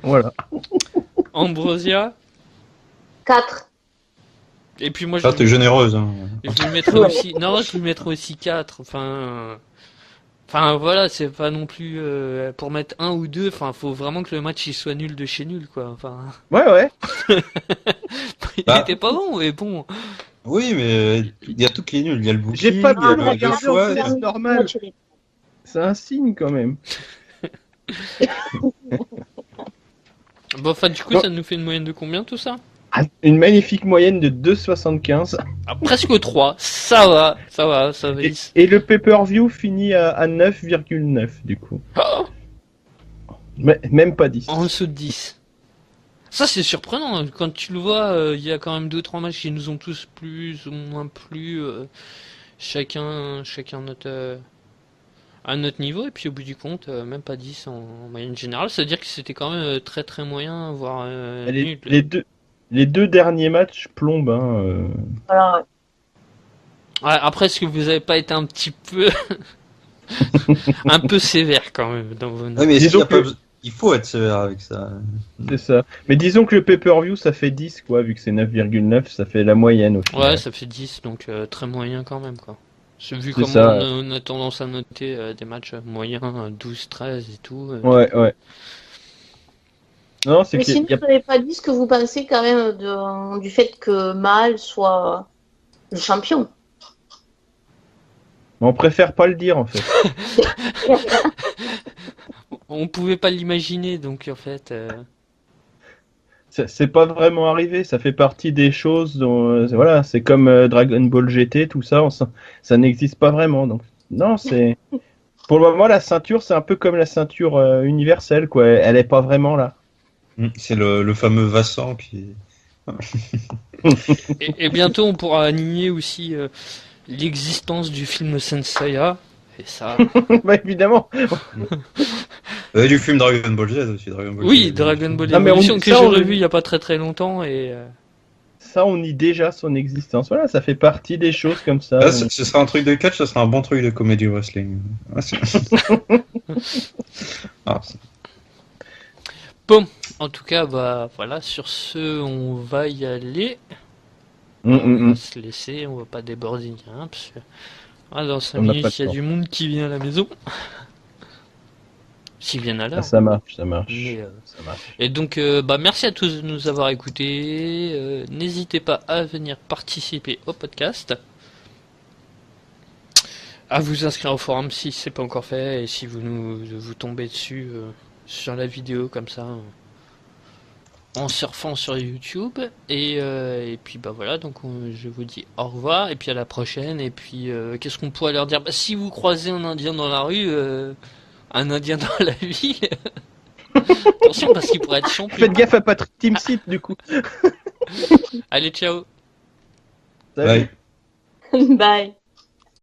Voilà. Ambrosia 4. Et puis moi, t'es généreuse. Hein. Je lui mettrais aussi. Non, je lui mettrais aussi 4. Enfin, voilà, c'est pas non plus pour mettre 1 ou 2. Enfin, faut vraiment que le match il soit nul de chez nul, quoi. Enfin. Ouais. Il était pas bon, mais bon. Oui, mais il y a tout qui est nul. Il y a le bouquin. J'ai pas bien le regardé, c'est normal. C'est un signe quand même. Bon, enfin, du coup, ça nous fait une moyenne de combien tout ça? Une magnifique moyenne de 2,75. Presque 3. Ça va. Et le pay-per-view finit à 9,9 du coup. Oh, Mais, même pas 10. en dessous de 10. Ça, c'est surprenant. Quand tu le vois, il y a quand même 2-3 matchs qui nous ont tous plus ou moins plu. Chacun à notre niveau. Et puis, au bout du compte, même pas 10 en moyenne générale. C'est-à-dire que c'était quand même très très moyen, voire nul. Les deux derniers matchs plombent. Hein, Voilà. Ouais, après, est-ce que vous avez pas été un petit peu un peu sévère quand même dans vos notes? Oui, mais Disons il faut être sévère avec ça. C'est ça. Mais disons que le pay-per-view ça fait 10 quoi, vu que c'est 9,9, ça fait la moyenne au final. Ouais, ça fait 10, donc très moyen quand même quoi. Vu C'est comment ça. on a tendance à noter des matchs moyens, 12, 13 et tout. Ouais. Non, c'est Mais qu'il sinon, y a... vous n'avez pas dit ce que vous pensez quand même du fait que Mal soit le champion. On préfère pas le dire en fait. On pouvait pas l'imaginer, donc en fait. C'est pas vraiment arrivé, ça fait partie des choses dont voilà, c'est comme Dragon Ball GT, tout ça, ça n'existe pas vraiment. Donc non, c'est pour le moment la ceinture, c'est un peu comme la ceinture universelle quoi, elle est pas vraiment là. C'est le fameux Vincent Et bientôt, on pourra aligner aussi l'existence du film Senseiya. Et ça. Bah évidemment. Du film Dragon Ball Z aussi. Dragon Ball Oui, Z. Dragon Ball Ah, mais Evolution que j'ai ça, on- revu il y a pas très très longtemps et. Ça, on nie déjà son existence. Voilà, ça fait partie des choses comme ça. Ah, ce sera un truc de catch, ce sera un bon truc de comédie wrestling. Ah, ah, En tout cas, bah voilà, sur ce, on va y aller. Mm, mm, On va mm. se laisser, on va pas déborder rien, parce que dans 5 On n'a pas minutes, de il y a temps. du monde qui vient à la maison. S'ils viennent à Ah, l'heure. ça marche, ça marche. Mais, Ça marche. Et donc, merci à tous de nous avoir écoutés. N'hésitez pas à venir participer au podcast. À vous inscrire au forum si c'est pas encore fait. Et si vous tombez dessus sur la vidéo comme ça. En surfant sur YouTube et puis bah voilà, donc je vous dis au revoir et puis à la prochaine. Et puis qu'est-ce qu'on pourrait leur dire? Bah, si vous croisez un indien dans la rue, un indien dans la ville, attention parce qu'il pourrait être champion. Faites gaffe à Patrick Timsit du coup. Allez, ciao. Salut. Bye. Bye.